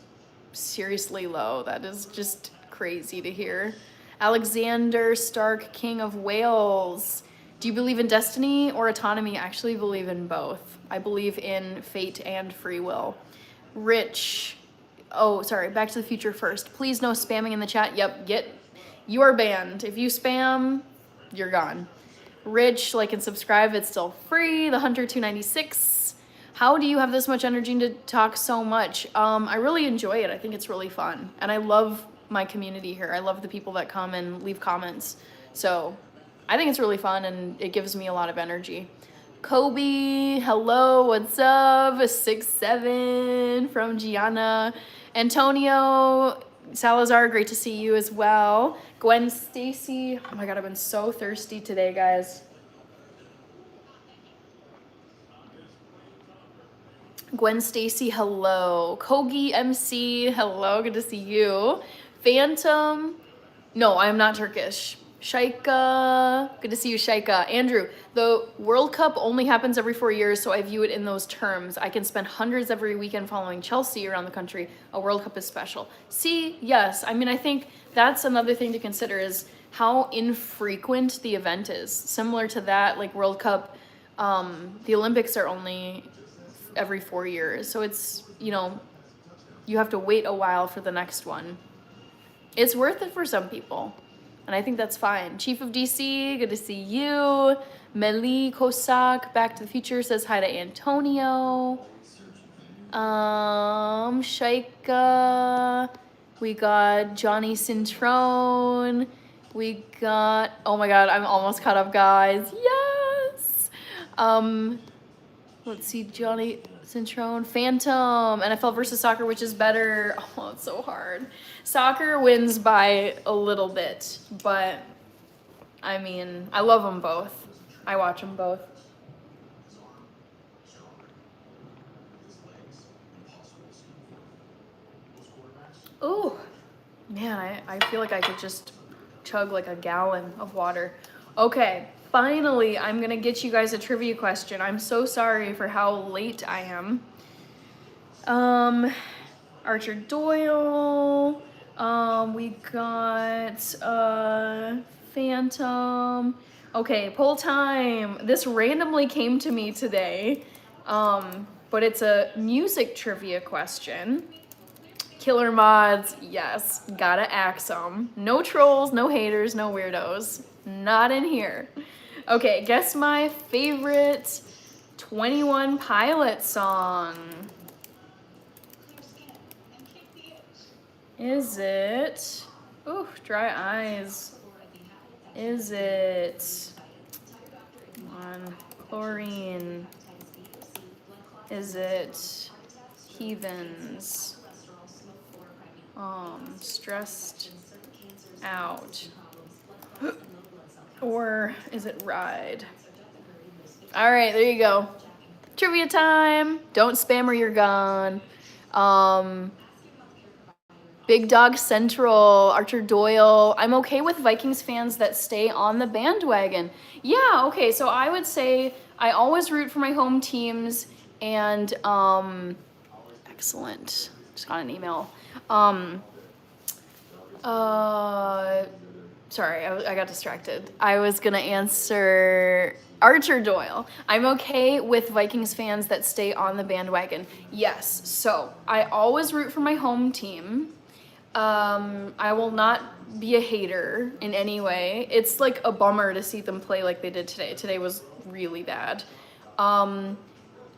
seriously low. That is just crazy to hear. Alexander Stark, King of Wales. Do you believe in destiny or autonomy? I actually believe in both. I believe in fate and free will. Rich. Oh, sorry. Back to the Future first. Please no spamming in the chat. Yep, you are banned. If you spam, you're gone. Rich, like and subscribe. It's still free. The Hunter 296. How do you have this much energy to talk so much? I really enjoy it. I think it's really fun. And I love my community here. I love the people that come and leave comments. So I think it's really fun, and it gives me a lot of energy. Kobe, hello, what's up? 6'7" from Gianna. Antonio Salazar, great to see you as well. Gwen Stacy, oh my God, I've been so thirsty today, guys. Gwen Stacy, hello. Kogi MC, hello, good to see you. Phantom, no, I am not Turkish. Shaika, good to see you, Shaika. Andrew, the World Cup only happens every 4 years, so I view it in those terms. I can spend hundreds every weekend following Chelsea around the country. A World Cup is special. See, yes, I mean, I think that's another thing to consider is how infrequent the event is. Similar to that, like World Cup, the Olympics are only every 4 years, so it's, you have to wait a while for the next one. It's worth it for some people. And I think that's fine. Chief of DC, good to see you. Meli Kosak, Back to the Future, says hi to Antonio. Shaika. We got Johnny Cintrone. We got, oh my god, I'm almost caught up, guys. Yes! Let's see, Johnny Cintrone. Phantom. NFL versus soccer, which is better? Oh, it's so hard. Soccer wins by a little bit, but I mean, I love them both. I watch them both. Ooh, man, I feel like I could just chug like a gallon of water. Okay, finally, I'm gonna get you guys a trivia question. I'm so sorry for how late I am. Archer Doyle. We got Phantom. Okay, poll time. This randomly came to me today. But it's a music trivia question. Killer mods, yes, gotta axe them. No trolls, no haters, no weirdos. Not in here. Okay, guess my favorite 21 Pilot song. Is it? Ooh, dry eyes. Is it? Come on, Chlorine. Is it Heathens? Stressed out. Or is it Ride? All right, there you go. Trivia time. Don't spam or you're gone. Big Dog Central, Archer Doyle. I'm okay with Vikings fans that stay on the bandwagon. Yeah, okay, so I would say I always root for my home teams and excellent. Just got an email. Sorry, I got distracted. I was gonna answer Archer Doyle. I'm okay with Vikings fans that stay on the bandwagon. Yes, so I always root for my home team. I will not be a hater in any way. It's like a bummer to see them play like they did today. Today was really bad.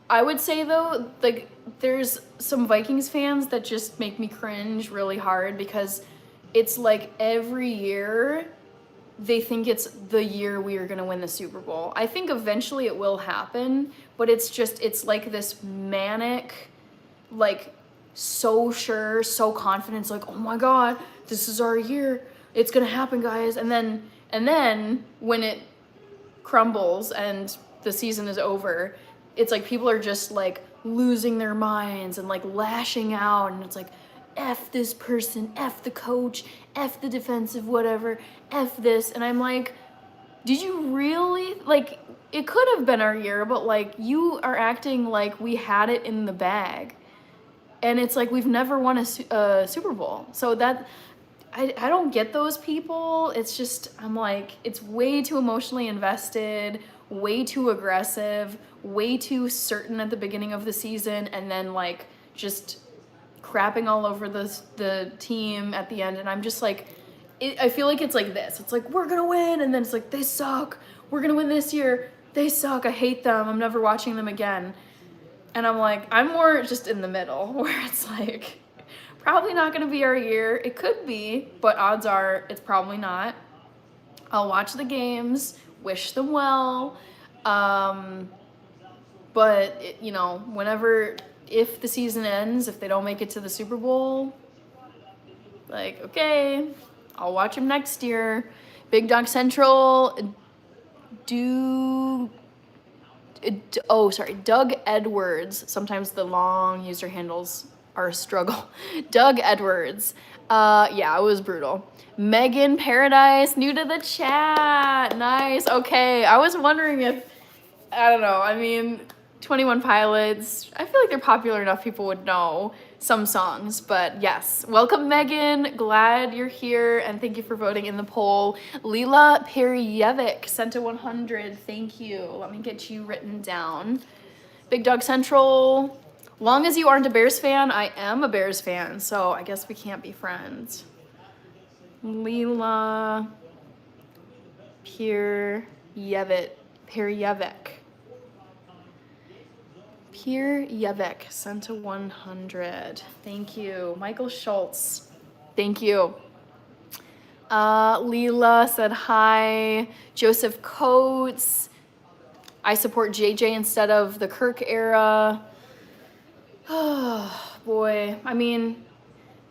I would say though, like there's some Vikings fans that just make me cringe really hard because it's like every year they think it's the year we are going to win the Super Bowl. I think eventually it will happen, but it's like this manic, like so sure, so confident. It's like, oh my God, this is our year. It's going to happen, guys. And then when it crumbles and the season is over, it's like people are just like losing their minds and like lashing out, and it's like, F this person, F the coach, F the defensive whatever, F this. And I'm like, did you really? Like, it could have been our year, but like you are acting like we had it in the bag. And it's like we've never won a Super Bowl. So that, I don't get those people. It's just, I'm like, it's way too emotionally invested, way too aggressive, way too certain at the beginning of the season, and then like just crapping all over the team at the end. And I'm just like, I feel like it's like this. It's like, we're gonna win, and then it's like, they suck. We're gonna win this year. They suck. I hate them. I'm never watching them again. And I'm like, I'm more just in the middle, where it's like, probably not gonna be our year. It could be, but odds are it's probably not. I'll watch the games, wish them well. But you know, if the season ends, if they don't make it to the Super Bowl, like, okay, I'll watch them next year. Big Dog Central, Doug Edwards. Sometimes the long user handles are a struggle. Doug Edwards. Yeah, it was brutal. Megan Paradise, new to the chat. Nice. Okay, I was wondering if, I don't know, I mean, 21 Pilots, I feel like they're popular enough people would know some songs, but yes. Welcome, Megan. Glad you're here, and thank you for voting in the poll. Lila Peryevic sent a 100. Thank you. Let me get you written down. Big Dog Central. Long as you aren't a Bears fan, I am a Bears fan, so I guess we can't be friends. Lila Peryevic. Yevek sent a 100. Thank you. Michael Schultz. Thank you. Leela said hi. Joseph Coates. I support JJ instead of the Kirk era. Oh, boy. I mean,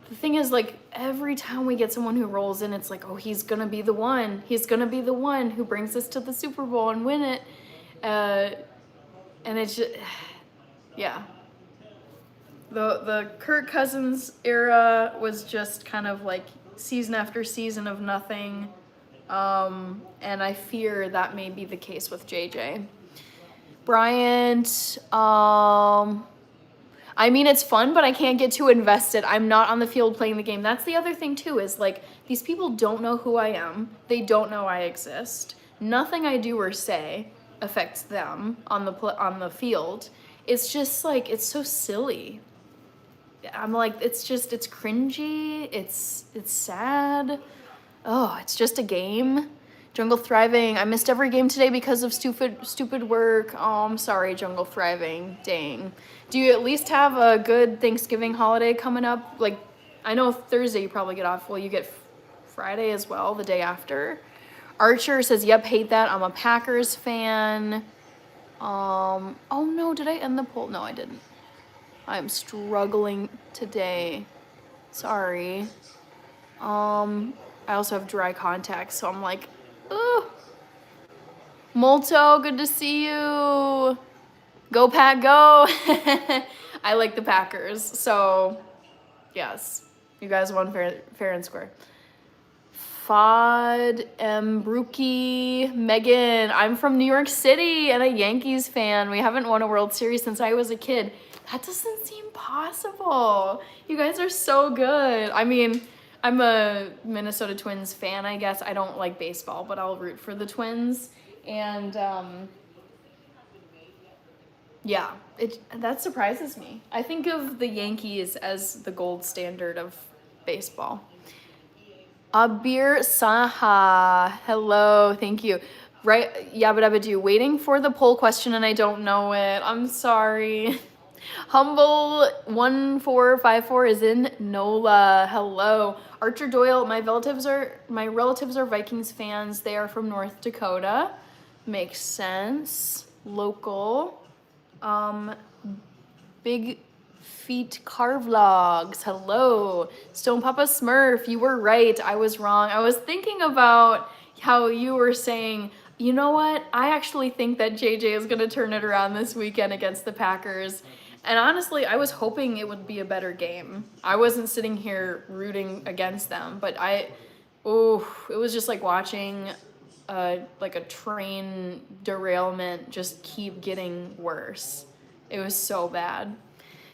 the thing is, like, every time we get someone who rolls in, it's like, oh, he's going to be the one. He's going to be the one who brings us to the Super Bowl and win it. And it's just, yeah. The Kirk Cousins era was just kind of like season after season of nothing. And I fear that may be the case with JJ. Bryant, I mean, it's fun, but I can't get too invested. I'm not on the field playing the game. That's the other thing too, is like, these people don't know who I am. They don't know I exist. Nothing I do or say affects them on the field. It's just like, it's so silly. I'm like, it's cringy. It's sad. Oh, it's just a game. Jungle Thriving. I missed every game today because of stupid work. Oh, I'm sorry, Jungle Thriving. Dang. Do you at least have a good Thanksgiving holiday coming up? Like, I know Thursday you probably get off. Will you get Friday as well, the day after? Archer says, yep, hate that. I'm a Packers fan. Oh no, did I end the poll? No, I didn't. I'm struggling today. Sorry. I also have dry contacts, so I'm like, ugh. Molto, good to see you. Go Pack, go. I like the Packers, so yes, you guys won fair and square. Fod Mbruki, Megan, I'm from New York City and a Yankees fan. We haven't won a World Series since I was a kid. That doesn't seem possible. You guys are so good. I mean, I'm a Minnesota Twins fan, I guess. I don't like baseball, but I'll root for the Twins. And yeah, that surprises me. I think of the Yankees as the gold standard of baseball. Abir Saha, hello, thank you. Right, Yabba Dabba Doo, waiting for the poll question and I don't know it. I'm sorry. Humble 1454 is in NOLA. Hello. Archer Doyle, my relatives are Vikings fans. They are from North Dakota. Makes sense. Local. Big Feet Car Vlogs. Hello. Stone Papa Smurf, you were right. I was wrong. I was thinking about how you were saying, you know what? I actually think that JJ is going to turn it around this weekend against the Packers. And honestly, I was hoping it would be a better game. I wasn't sitting here rooting against them, but it was just like watching like a train derailment just keep getting worse. It was so bad.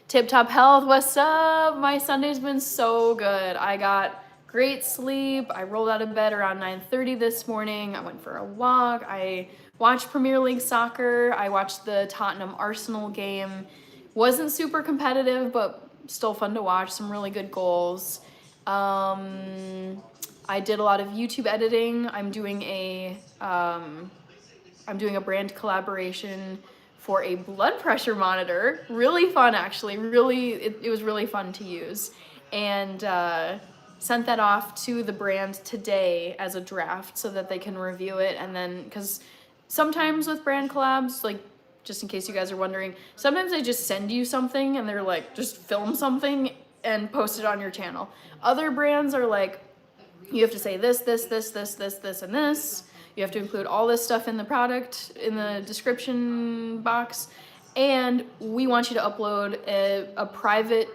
Tip Top Health, what's up? My Sunday's been so good. I got great sleep. I rolled out of bed around 9:30 this morning. I went for a walk. I watched Premier League soccer. I watched the Tottenham Arsenal game. Wasn't super competitive, but still fun to watch. Some really good goals. I did a lot of YouTube editing. I'm doing a brand collaboration for a blood pressure monitor. Really fun, actually. It was really fun to use. And sent that off to the brand today as a draft so that they can review it. And then, because sometimes with brand collabs, like, just in case you guys are wondering, sometimes they just send you something and they're like, just film something and post it on your channel. Other brands are like, you have to say this, and this. You have to include all this stuff in the product, in the description box. And we want you to upload a private,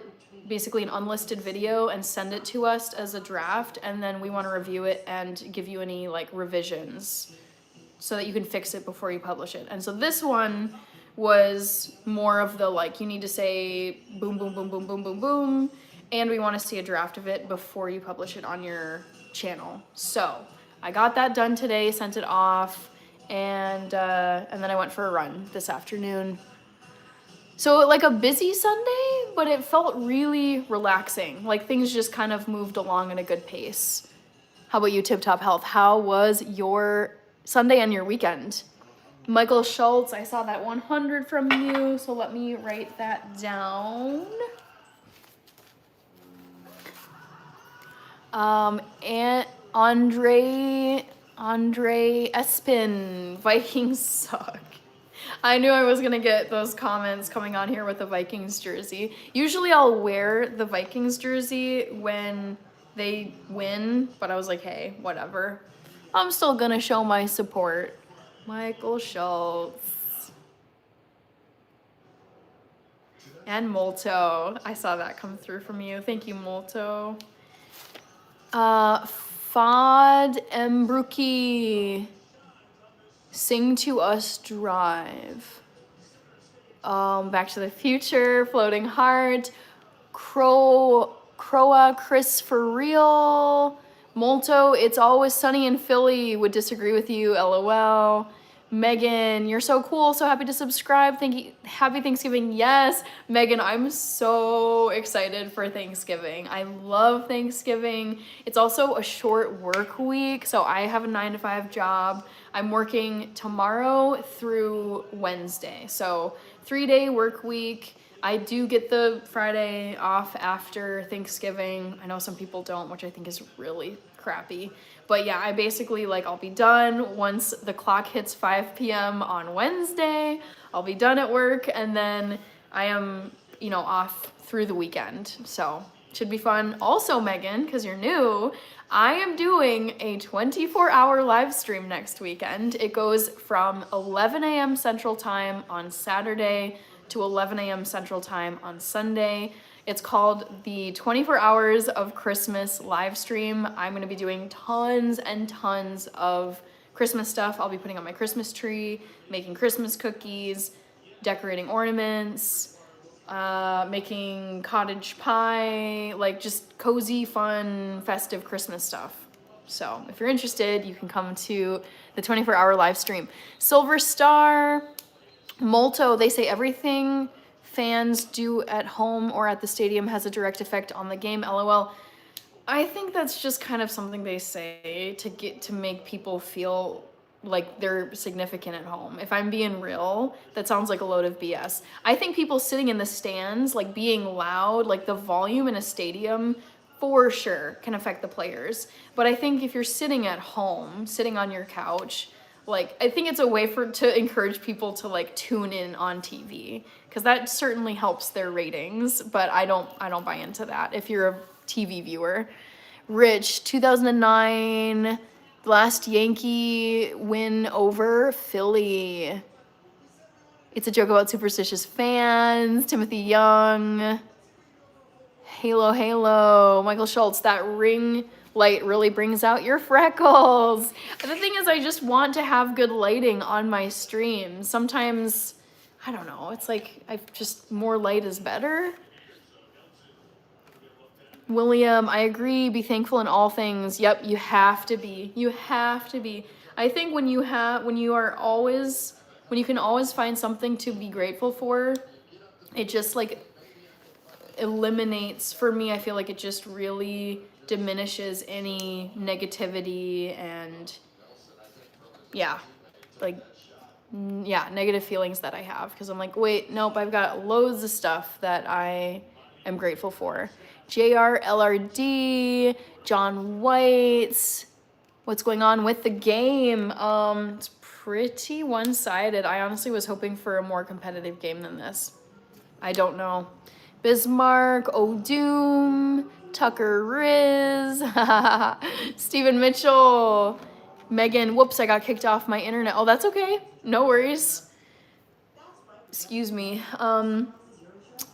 basically an unlisted video and send it to us as a draft. And then we want to review it and give you any like revisions so that you can fix it before you publish it. And so this one was more of the like, you need to say boom, boom, boom, boom, boom, boom, boom. And we want to see a draft of it before you publish it on your channel. So I got that done today, sent it off, and then I went for a run this afternoon. So like a busy Sunday, but it felt really relaxing. Like things just kind of moved along at a good pace. How about you, Tip Top Health? How was your Sunday and your weekend? Michael Schultz, I saw that 100 from you, so let me write that down. And Andre Espin, Vikings suck. I knew I was gonna get those comments coming on here with the Vikings jersey. Usually I'll wear the Vikings jersey when they win, but I was like, hey, whatever. I'm still gonna show my support. Michael Schultz. And Molto. I saw that come through from you. Thank you, Molto. Fod Mbruki. Sing to Us Drive. Back to the Future. Floating Heart. Croa Chris for real. Molto, It's Always Sunny in Philly. Would disagree with you, LOL. Megan, you're so cool. So happy to subscribe. Thank you. Happy Thanksgiving. Yes, Megan, I'm so excited for Thanksgiving. I love Thanksgiving. It's also a short work week. So I have a 9-to-5 job. I'm working tomorrow through Wednesday. So 3-day work week. I do get the Friday off after Thanksgiving. I know some people don't, which I think is really crappy. But yeah, I basically I'll be done once the clock hits 5 p.m. on Wednesday. I'll be done at work, and then I am, off through the weekend. So should be fun. Also, Megan, because you're new, I am doing a 24-hour live stream next weekend. It goes from 11 a.m. Central Time on Saturday to 11 a.m. Central Time on Sunday. It's called the 24 Hours of Christmas live stream. I'm gonna be doing tons and tons of Christmas stuff. I'll be putting up my Christmas tree, making Christmas cookies, decorating ornaments, making cottage pie, just cozy, fun, festive Christmas stuff. So if you're interested, you can come to the 24-hour live stream. Silver Star, Molto, they say everything fans do at home or at the stadium has a direct effect on the game, LOL. I think that's just kind of something they say to make people feel like they're significant at home. If I'm being real, that sounds like a load of BS. I think people sitting in the stands, being loud, the volume in a stadium for sure can affect the players. But I think if you're sitting at home, sitting on your couch, I think it's a way to encourage people to tune in on TV, because that certainly helps their ratings, but I don't buy into that if you're a TV viewer. Rich, 2009, last Yankee win over Philly. It's a joke about superstitious fans. Timothy Young. Halo. Michael Schultz, that ring light really brings out your freckles. The thing is, I just want to have good lighting on my stream. Sometimes, I don't know, it's more light is better. William, I agree, be thankful in all things. Yep, you have to be. I think when you can always find something to be grateful for, it just eliminates, for me, I feel like it just really diminishes any negativity and negative feelings that I have, because I'm wait, nope, I've got loads of stuff that I am grateful for. JR LRD, John White, what's going on with the game? It's pretty one-sided. I honestly was hoping for a more competitive game than this. I don't know. Bismarck, O'Doom, Tucker Riz, Stephen Mitchell, Megan, whoops, I got kicked off my internet. Oh, that's okay. No worries. Excuse me.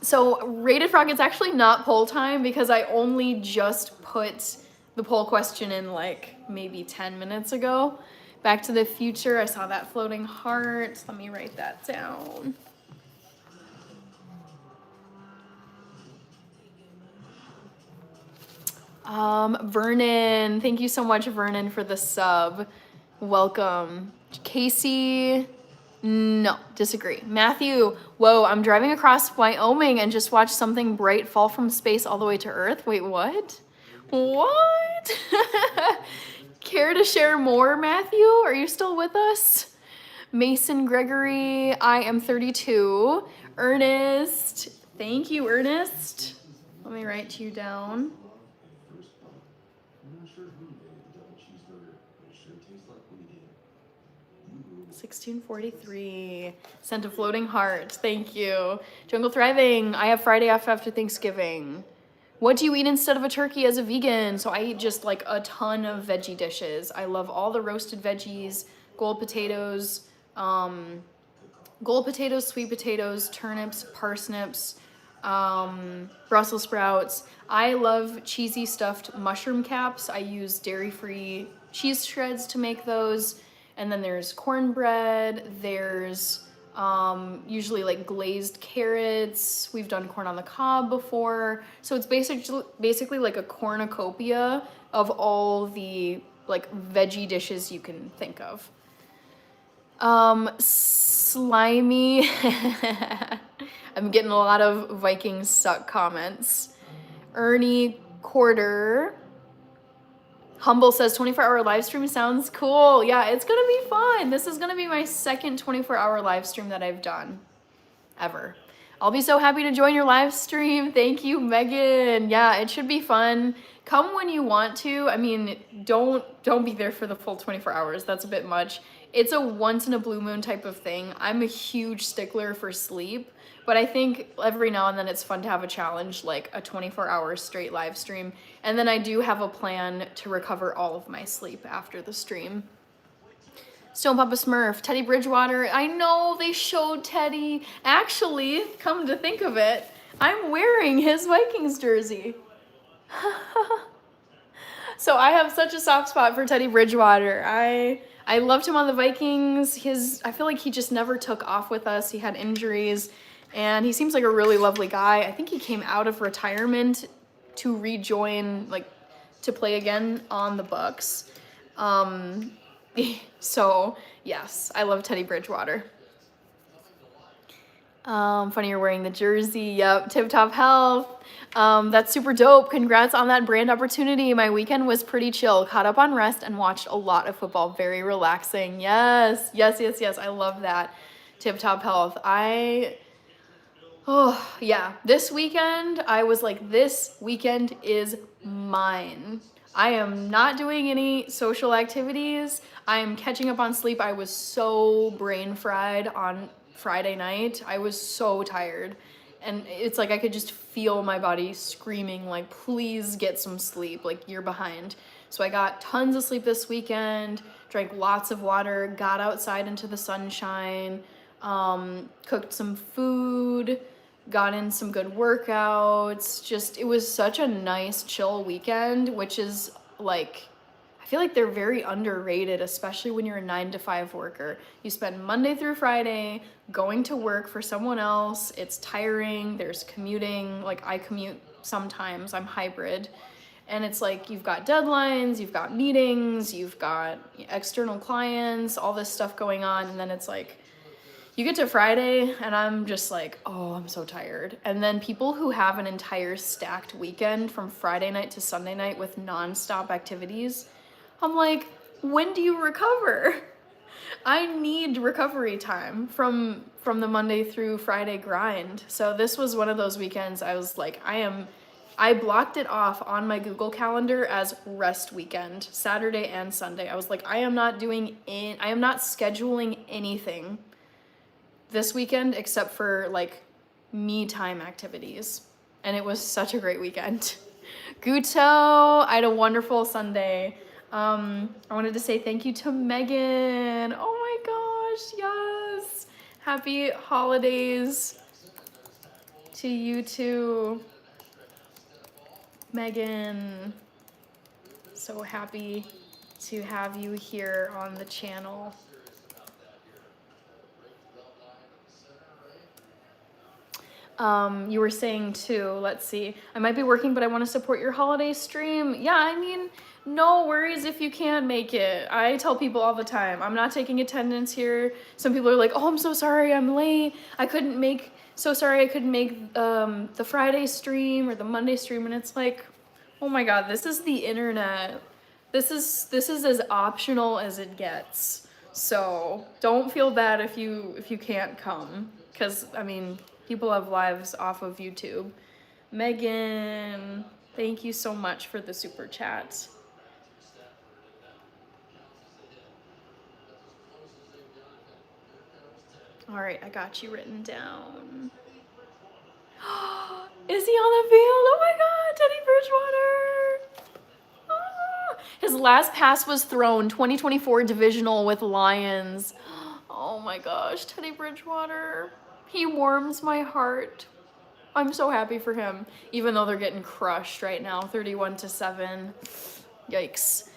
So Rated Frog, it's actually not poll time because I only just put the poll question in maybe 10 minutes ago. Back to the Future, I saw that floating heart. Let me write that down. Vernon, thank you so much, Vernon, for the sub. Welcome. Casey, no, disagree. Matthew, whoa, I'm driving across Wyoming and just watched something bright fall from space all the way to Earth. Wait, what? Care to share more, Matthew? Are you still with us? Mason Gregory, I am 32. Ernest, thank you, Ernest. Let me write you down. 1643. Sent a floating heart. Thank you. Jungle Thriving. I have Friday off after Thanksgiving. What do you eat instead of a turkey as a vegan? So I eat just like a ton of veggie dishes. I love all the roasted veggies, gold potatoes, sweet potatoes, turnips, parsnips, Brussels sprouts. I love cheesy stuffed mushroom caps. I use dairy-free cheese shreds to make those. And then there's cornbread, there's usually like glazed carrots. We've done corn on the cob before. So it's basically like a cornucopia of all the like veggie dishes you can think of. Slimy. I'm getting a lot of Vikings suck comments. Ernie Quarter. Humble says 24-hour live stream sounds cool. Yeah, it's gonna be fun. This is gonna be my second 24-hour live stream that I've done ever. I'll be so happy to join your live stream. Thank you, Megan. Yeah, it should be fun. Come when you want to. I mean, don't be there for the full 24 hours. That's a bit much. It's a once in a blue moon type of thing. I'm a huge stickler for sleep, but I think every now and then it's fun to have a challenge, like a 24-hour straight live stream. And then I do have a plan to recover all of my sleep after the stream. Stone Papa Smurf, Teddy Bridgewater. I know they showed Teddy. Actually, come to think of it, I'm wearing his Vikings jersey. So I have such a soft spot for Teddy Bridgewater. I loved him on the Vikings. I feel like he just never took off with us. He had injuries, and he seems like a really lovely guy. I think he came out of retirement to rejoin, like, to play again on the Bucks. So, yes, I love Teddy Bridgewater. Funny you're wearing the jersey. Yep, Tip Top Health. That's super dope. Congrats on that brand opportunity. My weekend was pretty chill. Caught up on rest and watched a lot of football. Very relaxing. Yes. I love that. Tip Top Health. This weekend, I was like, this weekend is mine. I am not doing any social activities. I am catching up on sleep. I was so brain fried on Friday night. I was so tired. And it's like I could just feel my body screaming, like, please get some sleep. Like, you're behind. So I got tons of sleep this weekend, drank lots of water, got outside into the sunshine, cooked some food, got in some good workouts. It was such a nice, chill weekend, which is like, I feel like they're very underrated, especially when you're a 9-to-5 worker. You spend Monday through Friday going to work for someone else. It's tiring. There's commuting. Like, I commute sometimes. I'm hybrid. And it's like, you've got deadlines, you've got meetings, you've got external clients, all this stuff going on. And then it's like, you get to Friday and I'm just like, oh, I'm so tired. And then people who have an entire stacked weekend from Friday night to Sunday night with nonstop activities, I'm like, when do you recover? I need recovery time from the Monday through Friday grind. So this was one of those weekends I was like, I blocked it off on my Google Calendar as rest weekend, Saturday and Sunday. I was like, I am not scheduling anything this weekend except for like me time activities. And it was such a great weekend. Guto, I had a wonderful Sunday. I wanted to say thank you to Megan. Oh my gosh, yes. Happy holidays to you too, Megan. So happy to have you here on the channel. You were saying too, let's see, I might be working, but I want to support your holiday stream. Yeah, I mean, no worries if you can't make it. I tell people all the time, I'm not taking attendance here. Some people are like, oh, I'm so sorry, I'm late. So sorry I couldn't make the Friday stream or the Monday stream. And it's like, oh my God, this is the internet. This is as optional as it gets. So don't feel bad if you can't come, because I mean, people have lives off of YouTube. Megan, thank you so much for the super chat. All right, I got you written down. Is he on the field? Oh my God, Teddy Bridgewater. Ah. His last pass was thrown 2024 divisional with Lions. Oh my gosh, Teddy Bridgewater. He warms my heart. I'm so happy for him, even though they're getting crushed right now, 31-7. Yikes.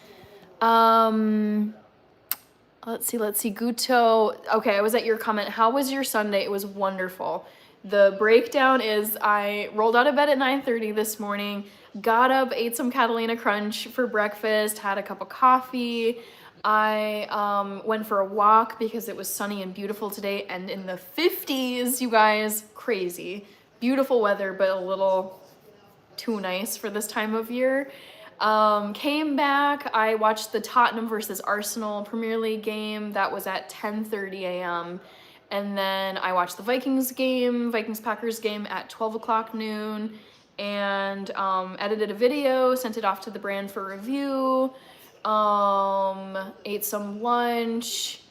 Let's see. Guto. Okay, I was at your comment. How was your Sunday? It was wonderful. The breakdown is I rolled out of bed at 9:30 this morning, got up, ate some Catalina Crunch for breakfast, had a cup of coffee. I went for a walk because it was sunny and beautiful today and in the 50s, you guys. Crazy. Beautiful weather, but a little too nice for this time of year. Came back, I watched the Tottenham versus Arsenal Premier League game. That was at 10:30 a.m. And then I watched the Vikings-Packers game at 12 o'clock noon, and edited a video, sent it off to the brand for review, ate some lunch,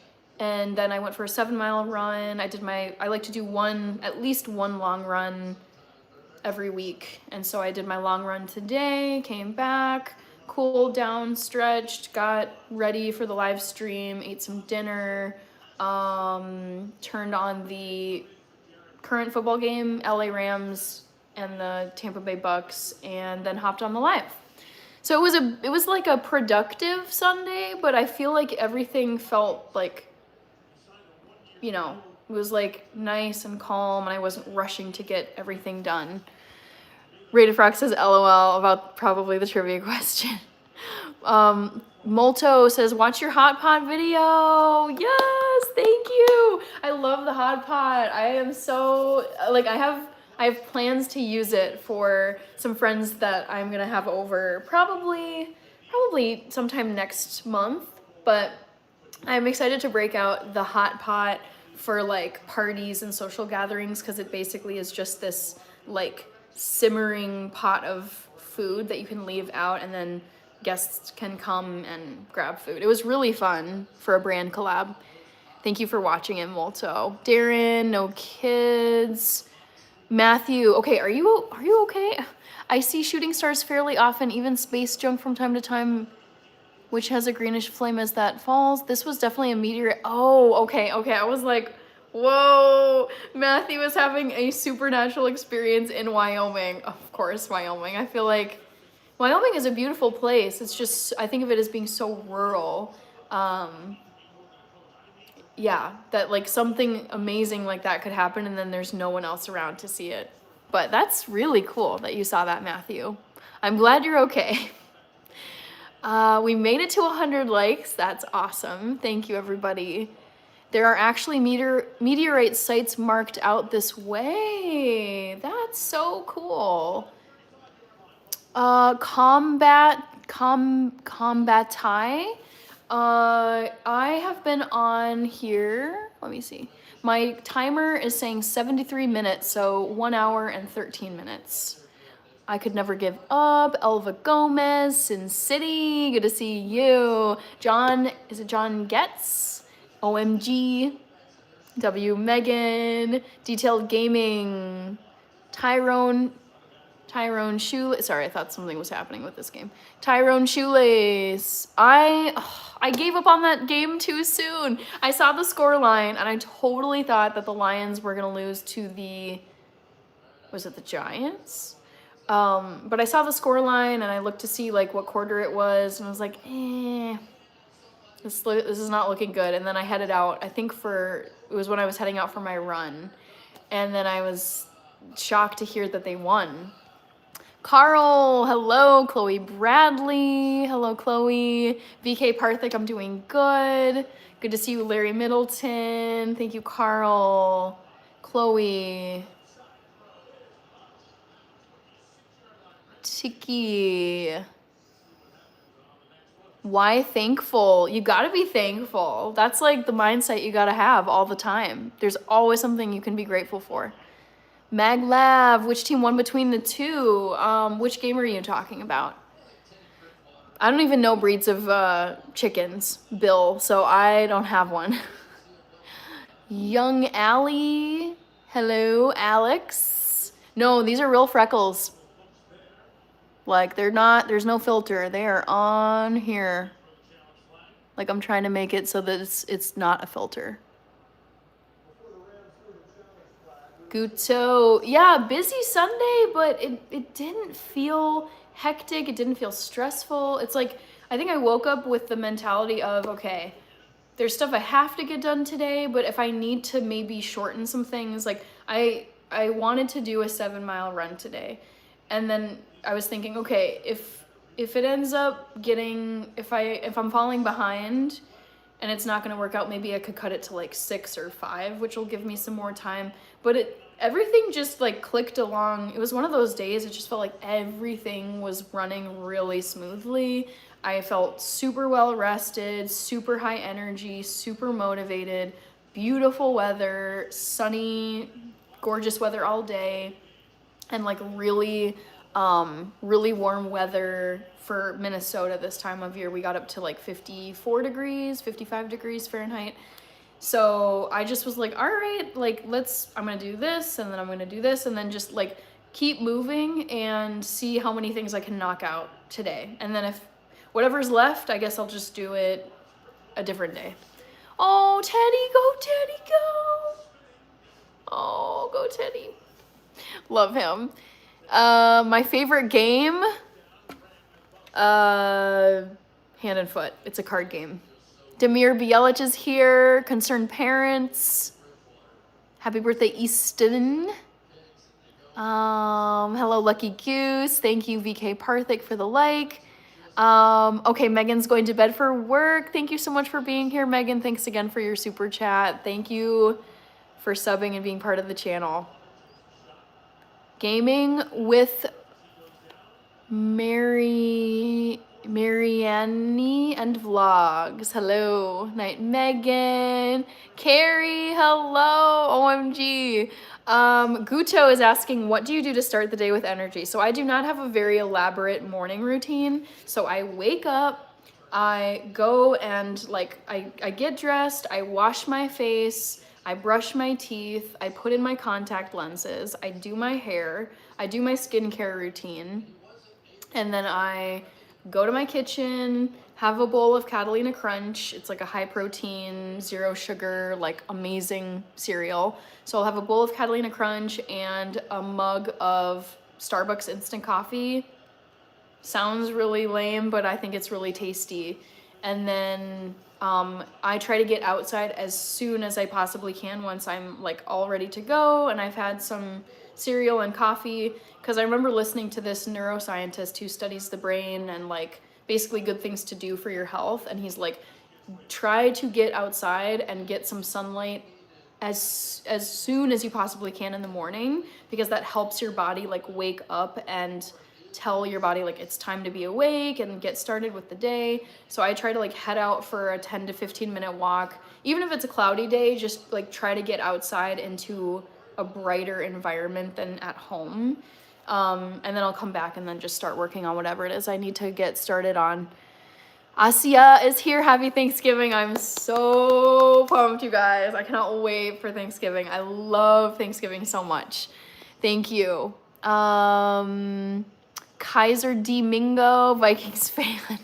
and then I went for a 7-mile run. I like to do at least one long run every week. And so I did my long run today, came back, cooled down, stretched, got ready for the live stream, ate some dinner, turned on the current football game, LA Rams and the Tampa Bay Bucks, and then hopped on the live. So it was like a productive Sunday, but I feel like everything felt like, it was like nice and calm, and I wasn't rushing to get everything done. Rated Frog says LOL about probably the trivia question. Molto says, watch your hot pot video. Yes, thank you. I love the hot pot. I am so, I have plans to use it for some friends that I'm gonna have over probably sometime next month, but I'm excited to break out the hot pot for like parties and social gatherings, because it basically is just this like simmering pot of food that you can leave out, and then guests can come and grab food. It was really fun for a brand collab. Thank you for watching it, Molto. Darren, no kids. Matthew, okay, are you okay? I see shooting stars fairly often, even space junk from time to time, which has a greenish flame as that falls. This was definitely a meteor. Oh, okay. I was like, whoa, Matthew is having a supernatural experience in Wyoming. Of course, Wyoming. I feel like Wyoming is a beautiful place. It's just, I think of it as being so rural. Yeah, that like something amazing like that could happen, and then there's no one else around to see it. But that's really cool that you saw that, Matthew. I'm glad you're okay. We made it to 100 likes. That's awesome. Thank you, everybody. There are actually meteorite sites marked out this way. That's so cool. Combatai. I have been on here. Let me see. My timer is saying 73 minutes, so 1 hour and 13 minutes. I could never give up. Elva Gomez, Sin City, good to see you. John, is it John Getz? OMG. W Megan, Detailed Gaming, Tyrone Shoelace. Sorry, I thought something was happening with this game. Tyrone Shoelace. I gave up on that game too soon. I saw the score line and I totally thought that the Lions were gonna lose to was it the Giants? But I saw the score line and I looked to see like what quarter it was, and I was like, this is not looking good. And then I headed out, I think it was when I was heading out for my run, and then I was shocked to hear that they won. Carl, hello. Chloe Bradley, hello Chloe. VK Parthik, I'm doing good. Good to see you, Larry Middleton. Thank you, Carl. Chloe. Tiki. Why thankful? You gotta be thankful. That's like the mindset you gotta have all the time. There's always something you can be grateful for. Maglav, which team won between the two? Which game are you talking about? I don't even know breeds of chickens, Bill, so I don't have one. Young Allie. Hello, Alex. No, these are real freckles. Like, they're not, there's no filter. They are on here. Like, I'm trying to make it so that it's not a filter. Guto. Yeah, busy Sunday, but it didn't feel hectic. It didn't feel stressful. It's like, I think I woke up with the mentality of, okay, there's stuff I have to get done today, but if I need to maybe shorten some things, like I wanted to do a 7-mile run today. And then I was thinking, okay, if it ends up getting, if I'm falling behind and it's not gonna work out, maybe I could cut it to like 6 or 5, which will give me some more time. But everything just like clicked along. It was one of those days, it just felt like everything was running really smoothly. I felt super well rested, super high energy, super motivated, beautiful weather, sunny, gorgeous weather all day, and like really warm weather for Minnesota this time of year. We got up to like 54 degrees, 55 degrees Fahrenheit. So I just was like, all right, like I'm gonna do this, and then I'm gonna do this, and then just like keep moving and see how many things I can knock out today. And then if whatever's left, I guess I'll just do it a different day. Oh, Teddy, go, Teddy, go. Oh, go, Teddy. Love him. My favorite game, Hand and Foot. It's a card game. Demir Bielich is here. Concerned Parents. Happy birthday, Easton. Hello, Lucky Goose. Thank you, VK Parthic, for the like. Okay, Megan's going to bed for work. Thank you so much for being here, Megan. Thanks again for your super chat. Thank you for subbing and being part of the channel. Gaming with Marianne and Vlogs. Hello. Night Megan. Carrie, hello. OMG. Guto is asking, what do you do to start the day with energy? So I do not have a very elaborate morning routine. So I wake up, I go and like, I get dressed, I wash my face, I brush my teeth, I put in my contact lenses, I do my hair, I do my skincare routine, and then I go to my kitchen, have a bowl of Catalina Crunch. It's like a high protein, 0 sugar, like amazing cereal. So I'll have a bowl of Catalina Crunch and a mug of Starbucks instant coffee. Sounds really lame, but I think it's really tasty. And then I try to get outside as soon as I possibly can once I'm like all ready to go and I've had some cereal and coffee, because I remember listening to this neuroscientist who studies the brain and like basically good things to do for your health, and he's like, try to get outside and get some sunlight as soon as you possibly can in the morning, because that helps your body like wake up and tell your body like it's time to be awake and get started with the day. So I try to like head out for a 10 to 15 minute walk, even if it's a cloudy day, just like try to get outside into a brighter environment than at home. And then I'll come back and then just start working on whatever it is I need to get started on. Asia is here. Happy Thanksgiving. I'm so pumped, you guys. I cannot wait for Thanksgiving. I love Thanksgiving so much. Thank you. Kaiser D. Mingo, Vikings fan.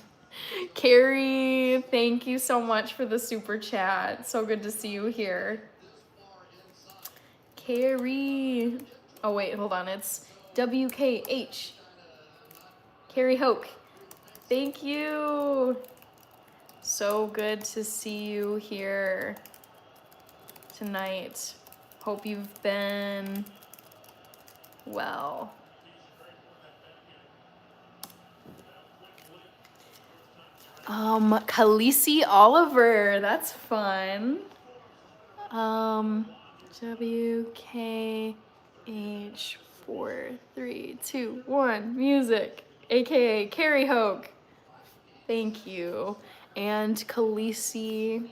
Carrie, thank you so much for the super chat. So good to see you here. Carrie. Oh, wait, hold on. It's WKH. Carrie Hoke. Thank you. So good to see you here tonight. Hope you've been well. Khaleesi Oliver, that's fun. WKH432 1 music, aka Carrie Hoke. Thank you. And Khaleesi.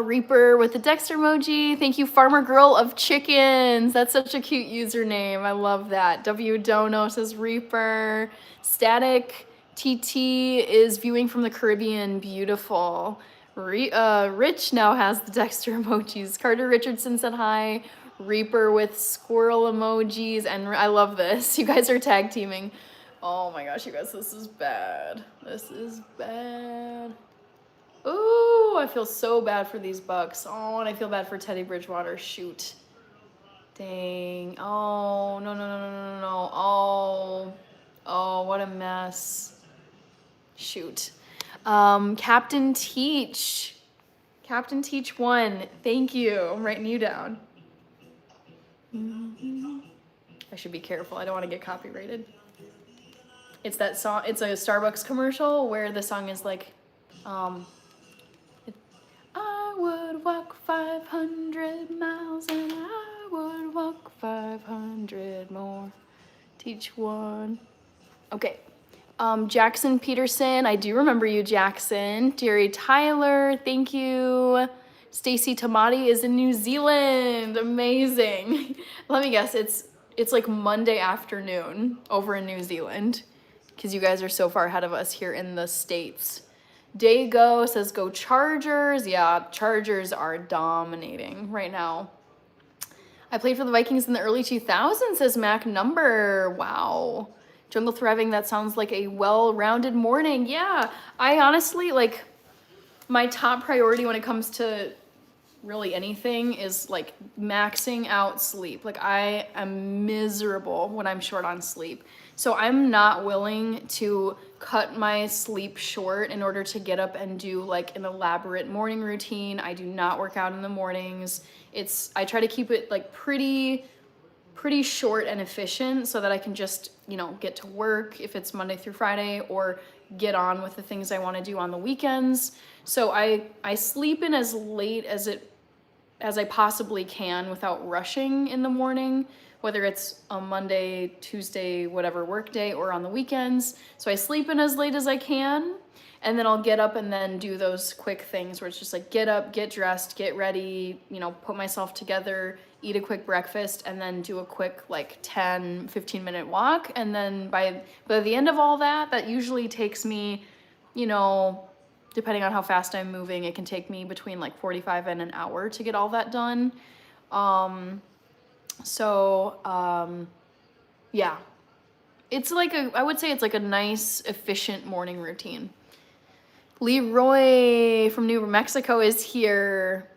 Reaper with the Dexter emoji. Thank you, Farmer Girl of Chickens. That's such a cute username. I love that. W Dono says Reaper. Static TT is viewing from the Caribbean. Beautiful. Rich now has the Dexter emojis. Carter Richardson said hi. Reaper with squirrel emojis. And I love this. You guys are tag teaming. Oh my gosh, you guys, this is bad. This is bad. Ooh, I feel so bad for these Bucks. Oh, and I feel bad for Teddy Bridgewater. Shoot. Dang. Oh, no, no, no, no, no, no, no. Oh. Oh, what a mess. Shoot. Captain Teach. Captain Teach 1. Thank you. I'm writing you down. I should be careful. I don't want to get copyrighted. It's that song. It's a Starbucks commercial where the song is like, I would walk 500 miles and I would walk 500 more. Teach 1. Okay. Jackson Peterson. I do remember you, Jackson. Jerry Tyler. Thank you. Stacy Tamati is in New Zealand. Amazing. Let me guess. It's like Monday afternoon over in New Zealand because you guys are so far ahead of us here in the States. Dago says, go Chargers. Yeah, Chargers are dominating right now. I played for the Vikings in the early 2000s, says Mac Number. Wow. Jungle Thriving, that sounds like a well-rounded morning. Yeah, I honestly, like, my top priority when it comes to really anything is, like, maxing out sleep. Like, I am miserable when I'm short on sleep. So I'm not willing to cut my sleep short in order to get up and do like an elaborate morning routine. I do not work out in the mornings. I try to keep it like pretty short and efficient so that I can just, you know, get to work if it's Monday through Friday or get on with the things I want to do on the weekends. So I sleep in as late as I possibly can without rushing in the morning, whether it's a Monday, Tuesday, whatever work day or on the weekends. So I sleep in as late as I can, and then I'll get up and then do those quick things where it's just like get up, get dressed, get ready, you know, put myself together, eat a quick breakfast, and then do a quick like 10, 15-minute walk. And then by the end of all that, that usually takes me, you know, depending on how fast I'm moving, it can take me between like 45 and an hour to get all that done. Yeah, it's like I would say it's like a nice, efficient morning routine. Leroy from New Mexico is here.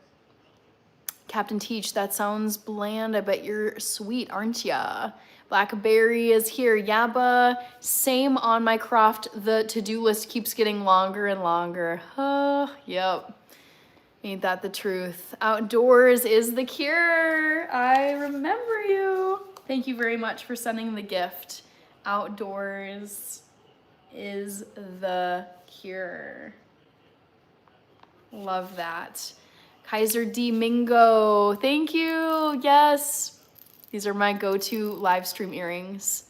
Captain Teach, that sounds bland. I bet you're sweet, aren't ya? Blackberry is here. Yaba, same on my craft. The to-do list keeps getting longer and longer. Yep. Ain't that the truth? Outdoors is the cure. I remember you. Thank you very much for sending the gift. Outdoors is the cure. Love that. Kaiser D. Mingo, thank you. Yes. These are my go-to live stream earrings.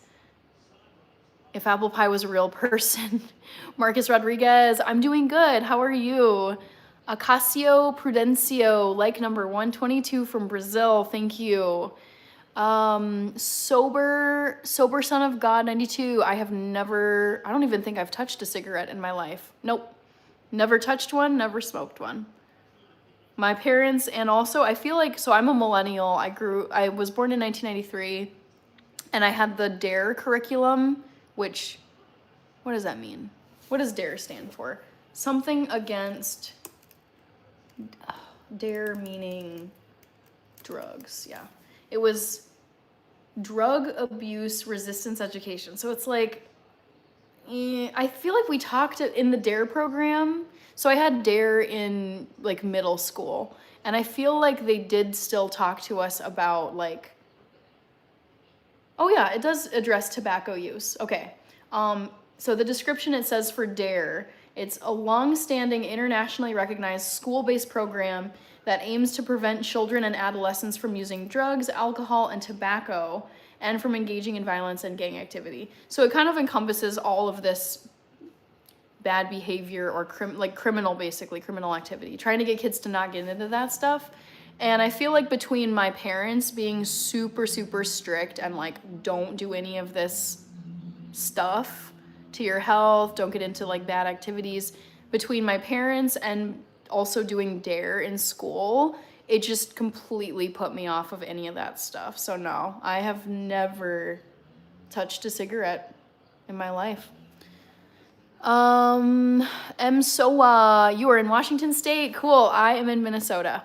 If apple pie was a real person. Marcus Rodriguez, I'm doing good. How are you? Acacio Prudencio, like number 122 from Brazil. Thank you. Sober Son of God 92. I don't even think I've touched a cigarette in my life. Nope. Never touched one, never smoked one. My parents, and also I feel like, so I'm a millennial. I was born in 1993 and I had the DARE curriculum, which, what does that mean? What does DARE stand for? Something against, DARE meaning drugs, yeah. It was drug abuse resistance education. So it's like, I feel like we talked in the DARE program. So I had DARE in like middle school, and I feel like they did still talk to us about like, oh yeah, it does address tobacco use. Okay. So the description, it says for DARE, it's a long-standing internationally recognized school-based program that aims to prevent children and adolescents from using drugs, alcohol, and tobacco, and from engaging in violence and gang activity. So it kind of encompasses all of this bad behavior or criminal activity, trying to get kids to not get into that stuff. And I feel like between my parents being super, super strict and like, don't do any of this stuff to your health, don't get into like bad activities, between my parents and also doing DARE in school, it just completely put me off of any of that stuff. So no, I have never touched a cigarette in my life. Soa, you are in Washington State. Cool. I am in Minnesota.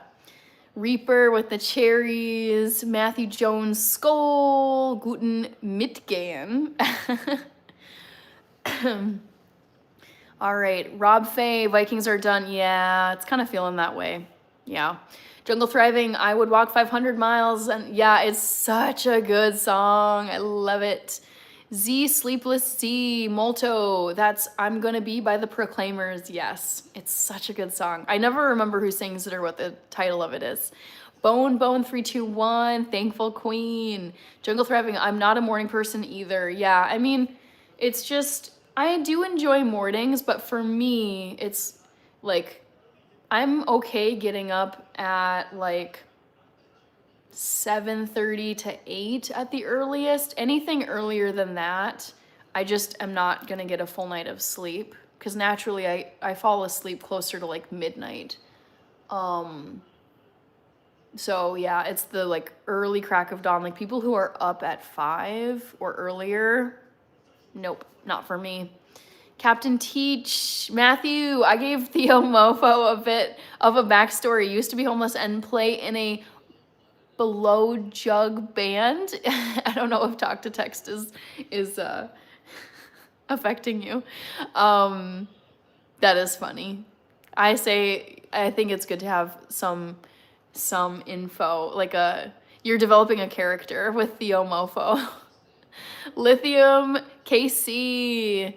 Reaper with the cherries. Matthew Jones Skull. Guten Mittgen. All right. Rob Fay, Vikings are done. Yeah, it's kind of feeling that way. Yeah. Jungle Thriving, I would walk 500 miles. And yeah, it's such a good song. I love it. Z, Sleepless Z, Molto, that's I'm Gonna Be by the Proclaimers. Yes, it's such a good song. I never remember who sings it or what the title of it is. Bone 321, Thankful Queen. Jungle Thriving, I'm not a morning person either. Yeah, I mean, it's just, I do enjoy mornings, but for me, it's like, I'm okay getting up at like 7:30 to 8 at the earliest. Anything earlier than that, I just am not gonna get a full night of sleep, because naturally I fall asleep closer to like midnight. So yeah, it's the like early crack of dawn, like people who are up at 5 or earlier, nope, not for me. Captain Teach, Matthew, I gave Theo Mofo a bit of a backstory. He used to be homeless and play in a below jug band. I don't know if talk to text is affecting you. That is funny. I think it's good to have some info, like you're developing a character with Theo Mofo. Lithium KC.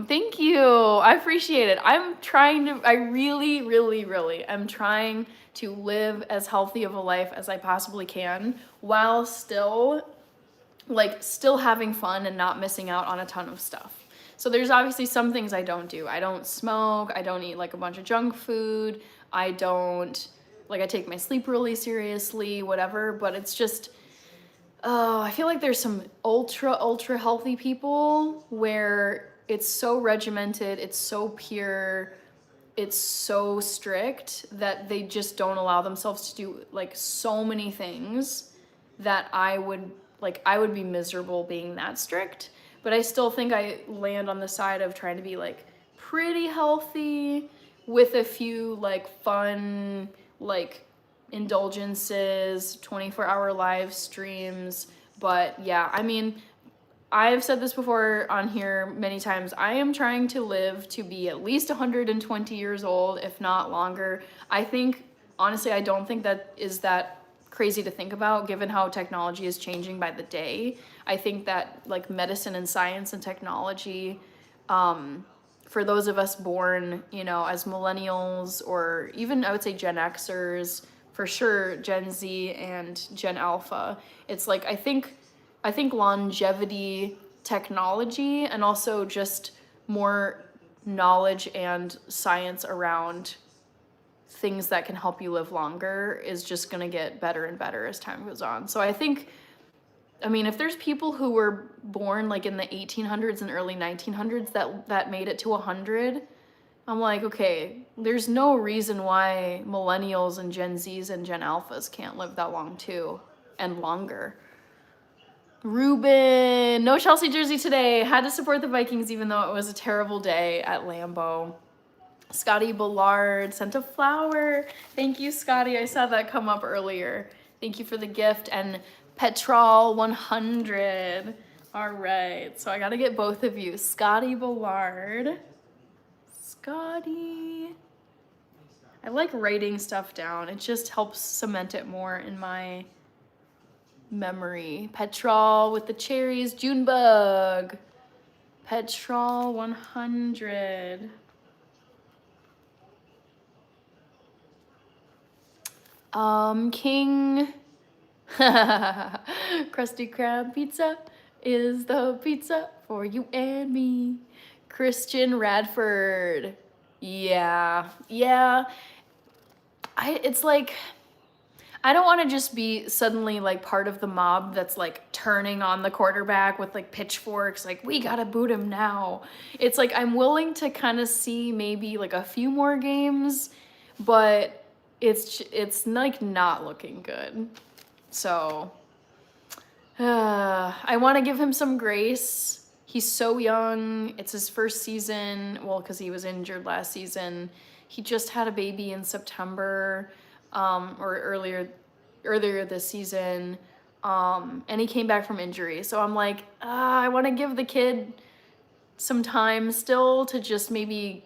Thank you. I appreciate it. I really, really, really am trying to live as healthy of a life as I possibly can, while still having fun and not missing out on a ton of stuff. So there's obviously some things I don't do. I don't smoke. I don't eat like a bunch of junk food. I take my sleep really seriously, whatever, but it's just, I feel like there's some ultra healthy people where it's so regimented, it's so pure, it's so strict that they just don't allow themselves to do like so many things that I would be miserable being that strict. But I still think I land on the side of trying to be like pretty healthy with a few like fun like indulgences, 24-hour live streams. But yeah, I mean, I've said this before on here many times. I am trying to live to be at least 120 years old, if not longer. Honestly, I don't think that is that crazy to think about, given how technology is changing by the day. I think that like medicine and science and technology, for those of us born, as millennials, or even I would say Gen Xers, for sure Gen Z and Gen Alpha, it's like I think longevity, technology, and also just more knowledge and science around things that can help you live longer is just going to get better and better as time goes on. So if there's people who were born like in the 1800s and early 1900s that made it to 100, I'm like, okay, there's no reason why millennials and Gen Zs and Gen Alphas can't live that long too, and longer. Ruben, no Chelsea jersey today. Had to support the Vikings even though it was a terrible day at Lambeau. Scotty Ballard sent a flower. Thank you, Scotty. I saw that come up earlier. Thank you for the gift. And Petrol 100. All right. So I got to get both of you. Scotty Ballard. Scotty. I like writing stuff down. It just helps cement it more in my memory. Petrol with the cherries. Junebug. Petrol 100. King. Krusty Krab pizza is the pizza for you and me. Christian Radford. Yeah. It's like, I don't want to just be suddenly like part of the mob that's like turning on the quarterback with like pitchforks, like we gotta boot him now. It's like I'm willing to kind of see maybe like a few more games, but it's like not looking good. So I want to give him some grace. He's so young. It's his first season. Well, because he was injured last season. He just had a baby in September, or earlier this season, and he came back from injury. So I'm like, I want to give the kid some time still to just maybe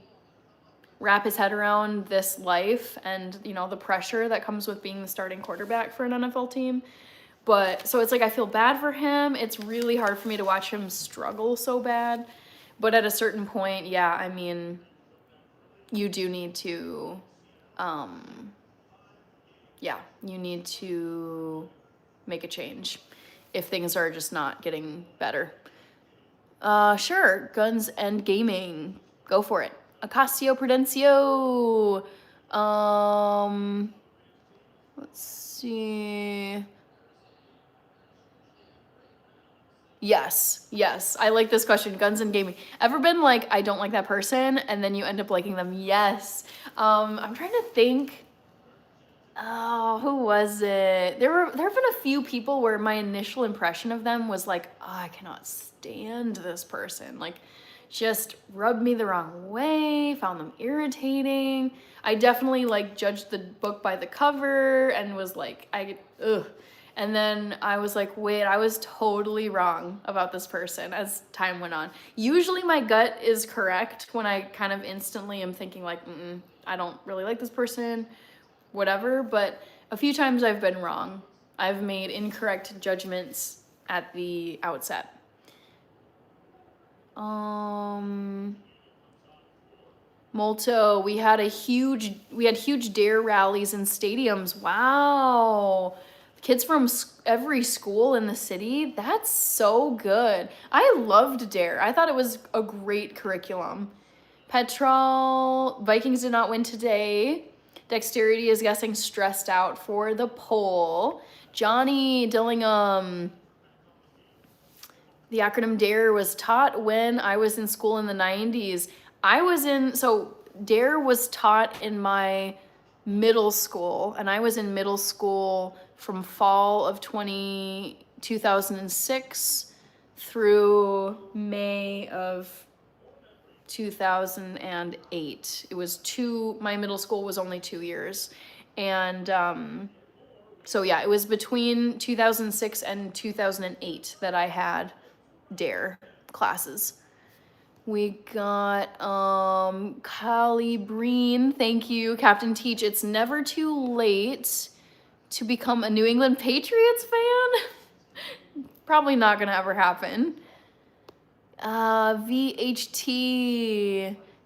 wrap his head around this life and, you know, the pressure that comes with being the starting quarterback for an NFL team. But so it's like I feel bad for him. It's really hard for me to watch him struggle so bad. But at a certain point, yeah, I mean, you do need to, you need to make a change if things are just not getting better. Sure, guns and gaming. Go for it. Ocasio Prudencio. Let's see. Yes. I like this question. Guns and gaming. Ever been like, I don't like that person, and then you end up liking them? Yes. I'm trying to think. Oh, who was it? There have been a few people where my initial impression of them was like, oh, I cannot stand this person. Like, just rubbed me the wrong way, found them irritating. I definitely like judged the book by the cover and was like, ugh. And then I was like, wait, I was totally wrong about this person as time went on. Usually my gut is correct when I kind of instantly am thinking like, I don't really like this person, whatever. But a few times I've been wrong. I've made incorrect judgments at the outset. Molto, we had huge dare rallies in stadiums. Wow. Kids from every school in the city. That's so good. I loved dare. I thought it was a great curriculum. Petrol, Vikings did not win today. Dexterity is guessing stressed out for the poll. Johnny Dillingham. The acronym DARE was taught when I was in school in the 90s. So DARE was taught in my middle school, and I was in middle school from fall of 2006 through May of 2008. My middle school was only 2 years. And so yeah, it was between 2006 and 2008 that I had DARE classes. We got Kali Breen, thank you. Captain Teach, it's never too late to become a New England Patriots fan. Probably not gonna ever happen. VHT,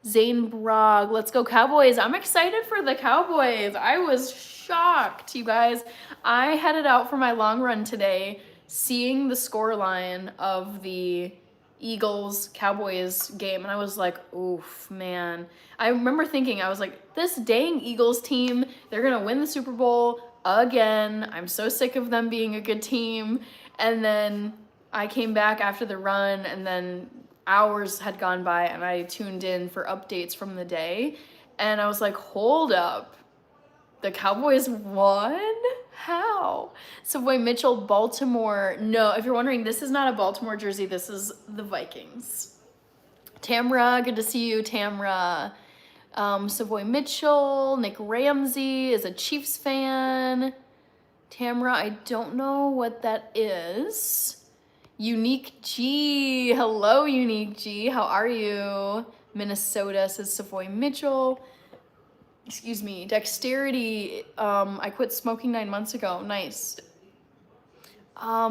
Zane Brog, let's go Cowboys. I'm excited for the Cowboys. I was shocked, you guys. I headed out for my long run today, seeing the scoreline of the Eagles-Cowboys game, and I was like, oof, man. I remember thinking, I was like, this dang Eagles team, they're gonna win the Super Bowl again. I'm so sick of them being a good team. And then I came back after the run, and then hours had gone by, and I tuned in for updates from the day, and I was like, hold up. The Cowboys won? How? Savoy Mitchell, Baltimore. No, if you're wondering, this is not a Baltimore jersey. This is the Vikings. Tamra, good to see you, Tamra. Savoy Mitchell, Nick Ramsey is a Chiefs fan. Tamra, I don't know what that is. Unique G. Hello, Unique G. How are you? Minnesota says Savoy Mitchell. Excuse me, Dexterity, I quit smoking 9 months ago. Nice.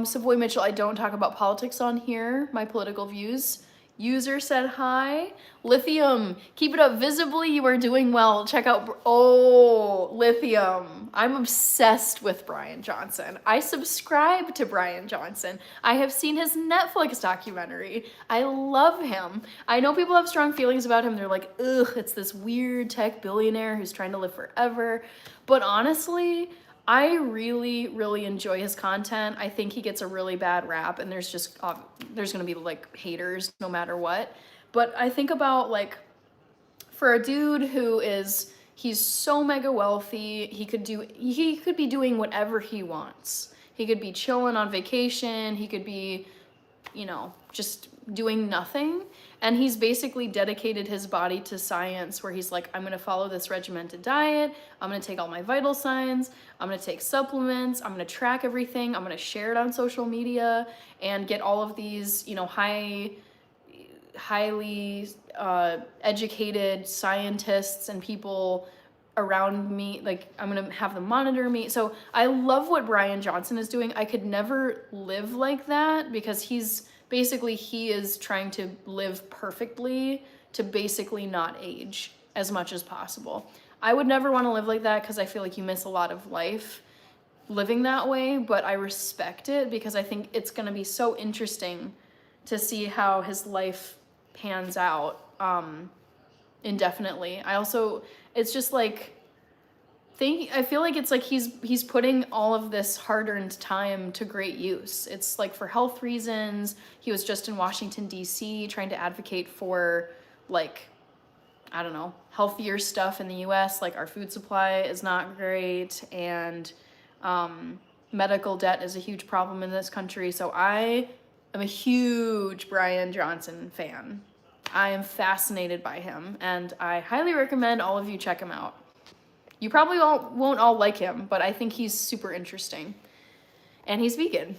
Savoy Mitchell, I don't talk about politics on here, my political views. User said hi. Lithium, keep it up. Visibly, you are doing well. Check out, oh, Lithium. I'm obsessed with Brian Johnson. I subscribe to Brian Johnson. I have seen his Netflix documentary. I love him. I know people have strong feelings about him. They're like, ugh, it's this weird tech billionaire who's trying to live forever. But honestly, I really, really enjoy his content. I think he gets a really bad rap, and there's just, there's gonna be like haters no matter what. But I think about like, for a dude who is, he's so mega wealthy, he could be doing whatever he wants. He could be chilling on vacation, he could be, you know, just doing nothing. And he's basically dedicated his body to science, where he's like, I'm gonna follow this regimented diet, I'm gonna take all my vital signs, I'm gonna take supplements, I'm gonna track everything, I'm gonna share it on social media and get all of these, you know, highly educated scientists and people around me, like I'm gonna have them monitor me. So I love what Brian Johnson is doing. I could never live like that, because he is trying to live perfectly to basically not age as much as possible. I would never want to live like that, because I feel like you miss a lot of life living that way, but I respect it because I think it's going to be so interesting to see how his life pans out indefinitely. It's just like, I feel like it's like he's putting all of this hard-earned time to great use. It's like for health reasons. He was just in Washington, D.C. trying to advocate for, like, I don't know, healthier stuff in the U.S. Like, our food supply is not great, and medical debt is a huge problem in this country. So I am a huge Brian Johnson fan. I am fascinated by him, and I highly recommend all of you check him out. You probably won't all like him, but I think he's super interesting. And he's vegan.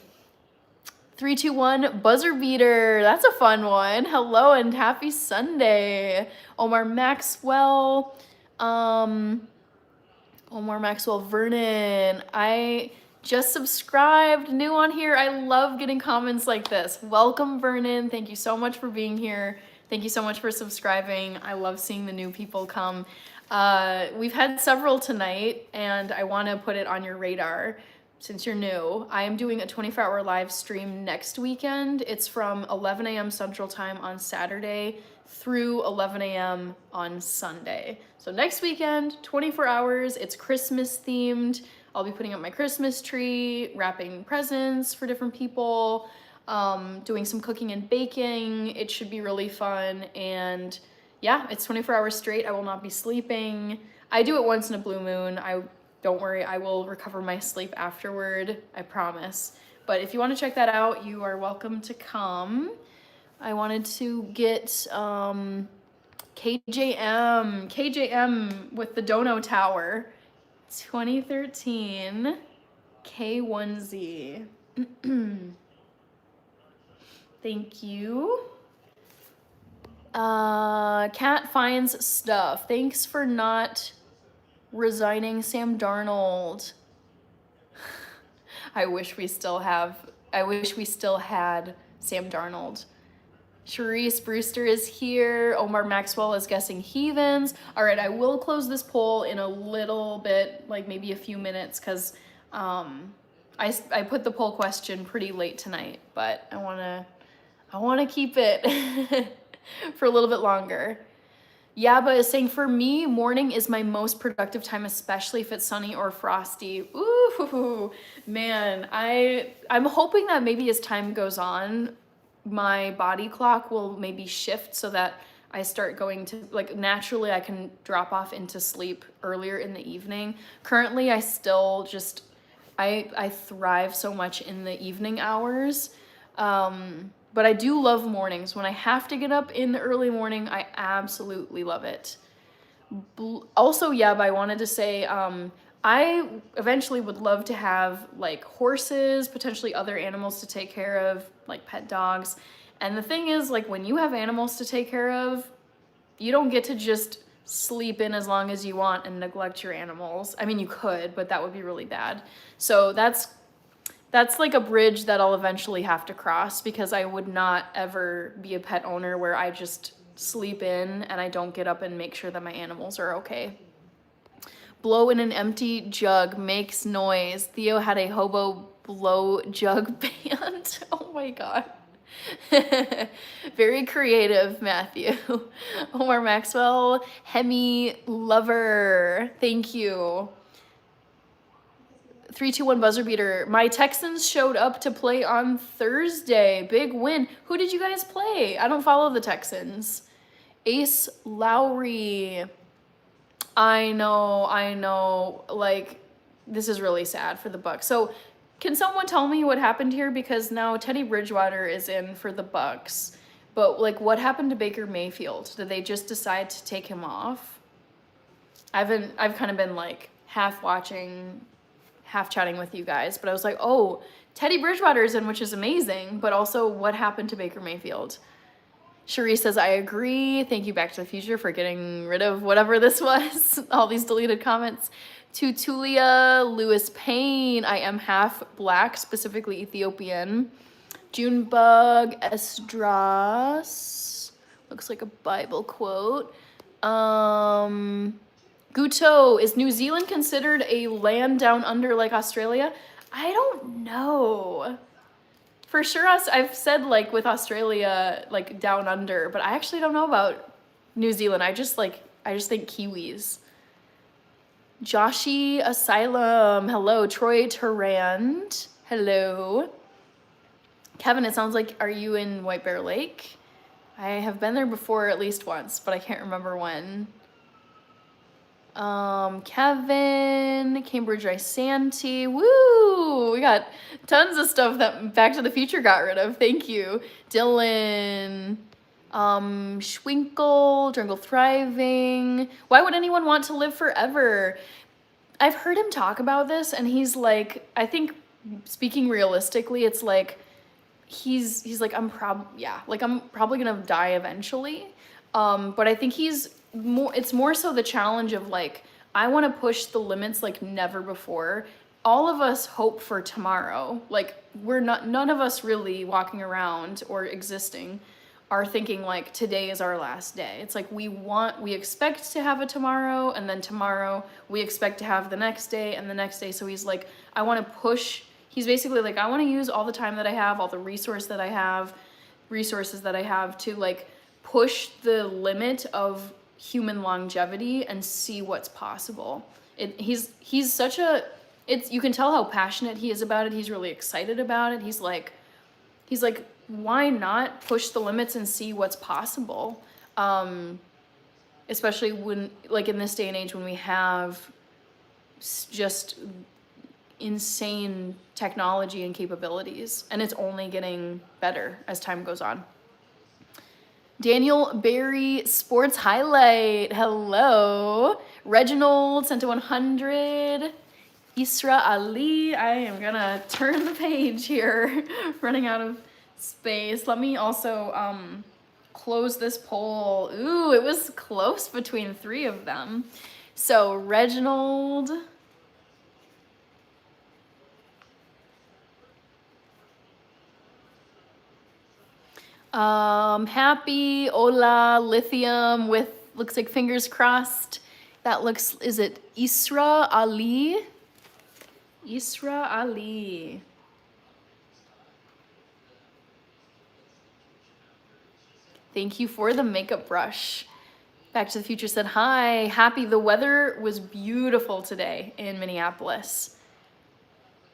321 buzzer beater. That's a fun one. Hello and happy Sunday. Omar Maxwell. Vernon. I just subscribed, new on here. I love getting comments like this. Welcome, Vernon. Thank you so much for being here. Thank you so much for subscribing. I love seeing the new people come. We've had several tonight, and I want to put it on your radar since you're new. I am doing a 24-hour live stream next weekend. It's from 11 a.m. Central Time on Saturday through 11 a.m. on Sunday. So next weekend, 24 hours, it's Christmas themed. I'll be putting up my Christmas tree, wrapping presents for different people, doing some cooking and baking. It should be really fun, and yeah, it's 24 hours straight. I will not be sleeping. I do it once in a blue moon. Don't worry, I will recover my sleep afterward, I promise. But if you want to check that out, you are welcome to come. I wanted to get KJM with the Dono Tower, 2013 K1Z. Thank you. Cat finds stuff. Thanks for not resigning Sam Darnold. I wish we still had Sam Darnold. Charisse Brewster is here. Omar Maxwell is guessing heathens. All right, I will close this poll in a little bit, like maybe a few minutes, because I put the poll question pretty late tonight, but I wanna keep it for a little bit longer. Yaba is saying, for me, morning is my most productive time, especially if it's sunny or frosty. Ooh, man, I'm hoping that maybe as time goes on, my body clock will maybe shift so that I start going to, like, naturally I can drop off into sleep earlier in the evening. Currently, I still just, I thrive so much in the evening hours. But I do love mornings. When I have to get up in the early morning, I absolutely love it. Also, yeah, but I wanted to say, I eventually would love to have like horses, potentially other animals to take care of, like pet dogs. And the thing is, like, when you have animals to take care of, you don't get to just sleep in as long as you want and neglect your animals. I mean, you could, but that would be really bad. So that's That's like a bridge that I'll eventually have to cross, because I would not ever be a pet owner where I just sleep in and I don't get up and make sure that my animals are okay. Blow in an empty jug makes noise. Theo had a hobo blow jug band. Oh my god. Very creative, Matthew. Omar Maxwell, Hemi Lover. Thank you. 3-2-1 buzzer beater. My Texans showed up to play on Thursday. Big win. Who did you guys play? I don't follow the Texans. Ace Lowry. I know. Like, this is really sad for the Bucks. So, can someone tell me what happened here? Because now Teddy Bridgewater is in for the Bucks. But, like, what happened to Baker Mayfield? Did they just decide to take him off? I've kind of been, like, half watching, half chatting with you guys. But I was like, oh, Teddy Bridgewater is in, which is amazing. But also, what happened to Baker Mayfield? Cherie says, I agree. Thank you, Back to the Future, for getting rid of whatever this was. All these deleted comments. Tutulia Lewis Payne. I am half black, specifically Ethiopian. Junebug Esdras. Looks like a Bible quote. Guto, is New Zealand considered a land down under like Australia? I don't know. For sure, I've said, like, with Australia, like, down under, but I actually don't know about New Zealand. I just think Kiwis. Joshi Asylum, hello. Troy Tarand, hello. Kevin, it sounds like, are you in White Bear Lake? I have been there before at least once, but I can't remember when. Kevin, Cambridge Isanti, woo! We got tons of stuff that Back to the Future got rid of. Thank you. Dylan, Schwinkle, Jungle Thriving. Why would anyone want to live forever? I've heard him talk about this, and he's like, I think, speaking realistically, it's like, he's like, I'm probably gonna die eventually. But I think it's more so the challenge of, like, I want to push the limits like never before. All of us hope for tomorrow. Like, none of us really walking around or existing are thinking like today is our last day. It's like we expect to have a tomorrow, and then tomorrow we expect to have the next day and the next day. So he's like, he's basically like, I want to use all the time that I have, all the resources that I have to, like, push the limit of human longevity and see what's possible. You can tell how passionate he is about it. He's really excited about it. He's like, why not push the limits and see what's possible? Especially when, like, in this day and age when we have just insane technology and capabilities, and it's only getting better as time goes on. Daniel Berry Sports Highlight, hello. Reginald sent to 100. Isra Ali, I am gonna turn the page here, running out of space. Let me also close this poll. Ooh, it was close between 3 of them. So Reginald, Happy, Ola, Lithium with, looks like fingers crossed. Is it Isra Ali? Isra Ali. Thank you for the makeup brush. Back to the Future said, hi, Happy, the weather was beautiful today in Minneapolis.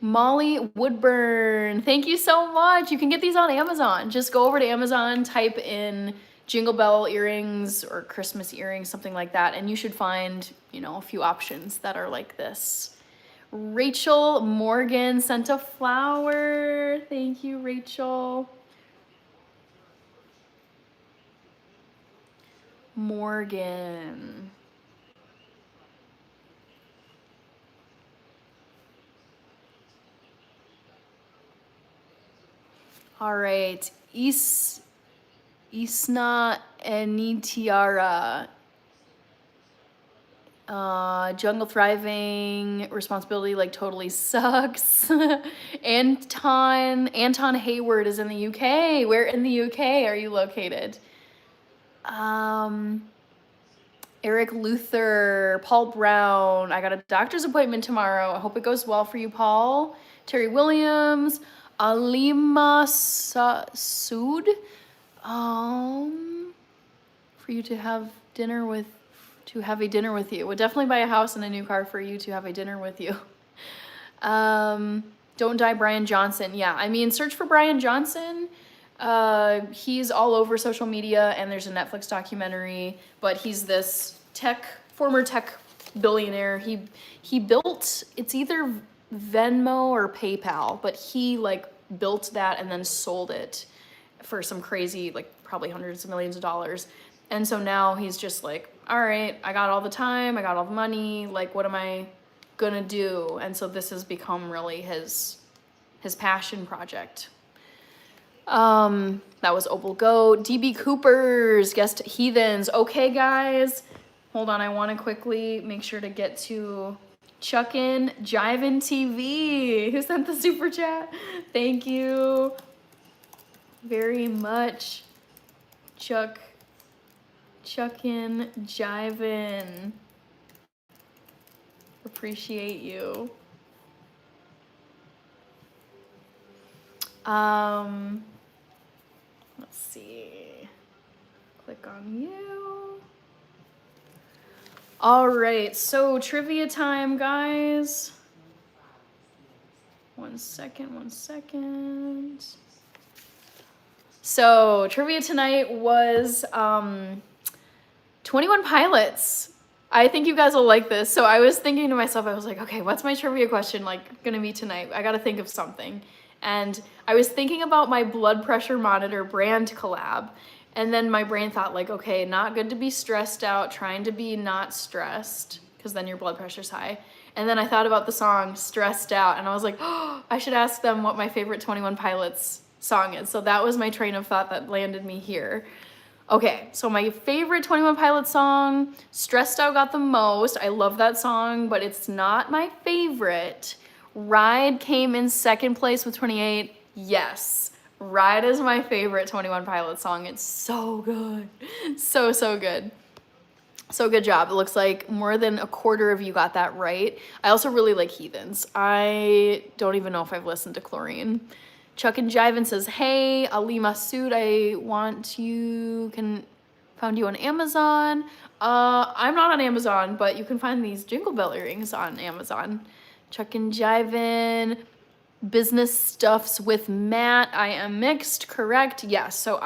Molly Woodburn, thank you so much. You can get these on Amazon. Just go over to Amazon, type in Jingle Bell earrings or Christmas earrings, something like that, and you should find, a few options that are like this. Rachel Morgan sent a flower. Thank you, Rachel. Morgan. All right, Isna Enitiara. Jungle Thriving, Responsibility like totally sucks. Anton Hayward is in the UK. Where in the UK are you located? Eric Luther, Paul Brown. I got a doctor's appointment tomorrow. I hope it goes well for you, Paul. Terry Williams, Alima Sood. For you to have dinner with, to have a dinner with you. Would definitely buy a house and a new car for you to have a dinner with you. Don't Die Brian Johnson. Yeah, I mean, search for Brian Johnson. He's all over social media, and there's a Netflix documentary, but he's this former tech billionaire. He built, it's either Venmo or PayPal, but he like built that and then sold it for some crazy, like probably hundreds of millions of dollars. And so now he's just like, all right, I got all the time, I got all the money, like what am I gonna do? And so this has become really his passion project. That was Opal Goat. DB Cooper's guest Heathens. Okay, guys, hold on. I want to quickly make sure to get to Chuckin' Jivin' TV, who sent the super chat. Thank you very much, Chuckin' Jivin'. Appreciate you. Let's see. Click on you. All right, so trivia time, guys. One second. So trivia tonight was 21 Pilots. I think you guys will like this. So I was thinking to myself, I was like, okay, what's my trivia question like gonna be tonight? I gotta think of something. And I was thinking about my blood pressure monitor brand collab. And then my brain thought like, okay, not good to be stressed out, trying to be not stressed, because then your blood pressure's high. And then I thought about the song Stressed Out, and I was like, oh, I should ask them what my favorite 21 Pilots song is. So that was my train of thought that landed me here. Okay, so my favorite 21 Pilots song, Stressed Out got the most. I love that song, but it's not my favorite. Ride came in second place with 28. Yes, Ride is my favorite 21 Pilots song. It's so good. So good. So good job. It looks like more than a quarter of you got that right. I also really like Heathens. I don't even know if I've listened to Chlorine. Chuck and Jivin says, hey, Ali Masood, found you on Amazon. I'm not on Amazon, but you can find these Jingle Bell earrings on Amazon. Chuck and Jivin, Business Stuffs with Matt. I am mixed, correct? Yes. So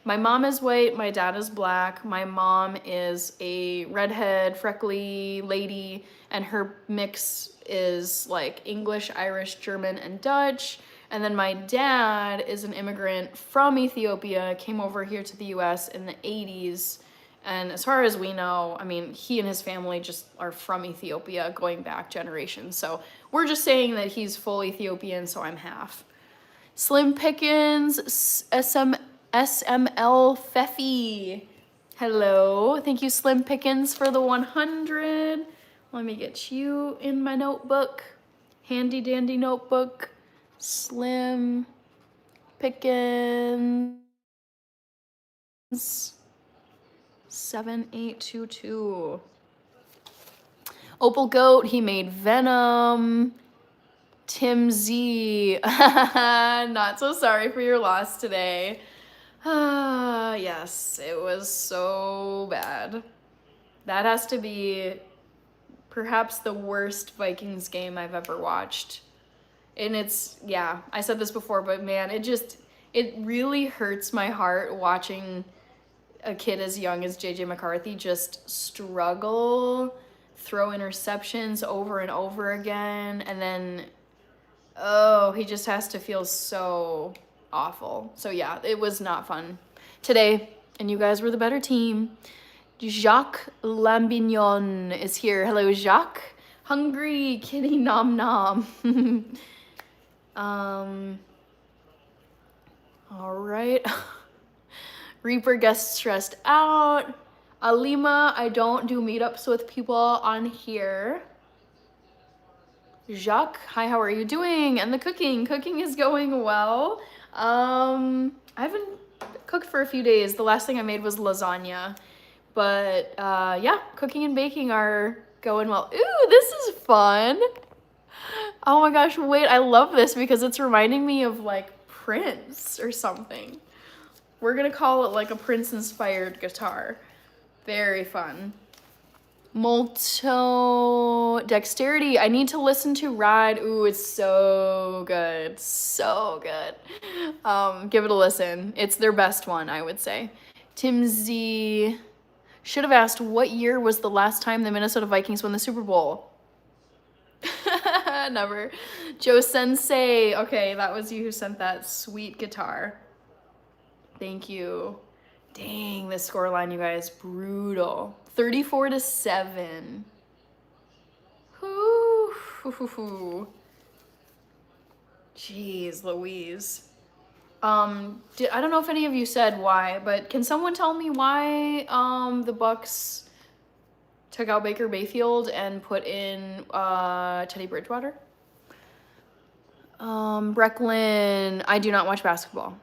my mom is white, my dad is black. My mom is a redhead, freckly lady, and her mix is like English, Irish, German, and Dutch. And then my dad is an immigrant from Ethiopia, came over here to the US in the 80s. And as far as we know, I mean, he and his family just are from Ethiopia going back generations. So we're just saying that he's full Ethiopian, so I'm half. Slim Pickens, SML Feffy. Hello. Thank you, Slim Pickens, for the 100. Let me get you in my notebook. Handy dandy notebook. Slim Pickens 7822. Opal Goat, he made Venom. Tim Z, not so sorry for your loss today. Yes, it was so bad. That has to be perhaps the worst Vikings game I've ever watched. And it's, yeah, I said this before, but man, it really hurts my heart watching a kid as young as JJ McCarthy just struggle, throw interceptions over and over again, and then, oh, he just has to feel so awful. So yeah, it was not fun today, and you guys were the better team. Jacques Lambignon is here. Hello, Jacques. Hungry kitty nom nom. All right. Reaper gets stressed out. Alima, I don't do meetups with people on here. Jacques, hi, how are you doing? And the cooking is going well. I haven't cooked for a few days. The last thing I made was lasagna. But yeah, cooking and baking are going well. Ooh, this is fun. Oh my gosh, wait, I love this because it's reminding me of like Prince or something. We're gonna call it like a Prince-inspired guitar. Very fun. Molto Dexterity. I need to listen to Ride. Ooh, it's so good. So good. Give it a listen. It's their best one, I would say. Tim Z should have asked, what year was the last time the Minnesota Vikings won the Super Bowl? Never. Joe Sensei. Okay, that was you who sent that sweet guitar. Thank you. Dang, this scoreline, you guys, brutal. 34-7. Whoo. Jeez Louise. I don't know if any of you said why, but can someone tell me why the Bucks took out Baker Mayfield and put in Teddy Bridgewater? Brecklin, I do not watch basketball.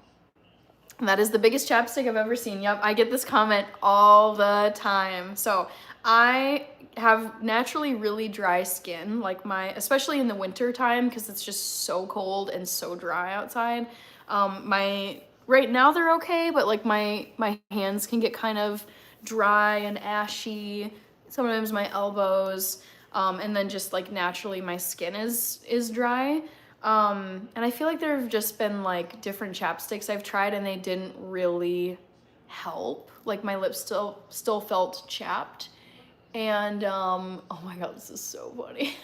That is the biggest chapstick I've ever seen. Yep, I get this comment all the time. So I have naturally really dry skin, like especially in the winter time, because it's just so cold and so dry outside. Right now they're okay, but like my hands can get kind of dry and ashy. Sometimes my elbows, and then just like naturally my skin is dry. And I feel like there have just been like different chapsticks I've tried and they didn't really help. Like my lips still felt chapped. And oh my god, this is so funny.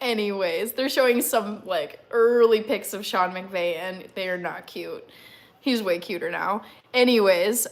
Anyways, they're showing some like early pics of Sean McVay and they are not cute. He's way cuter now. Anyways,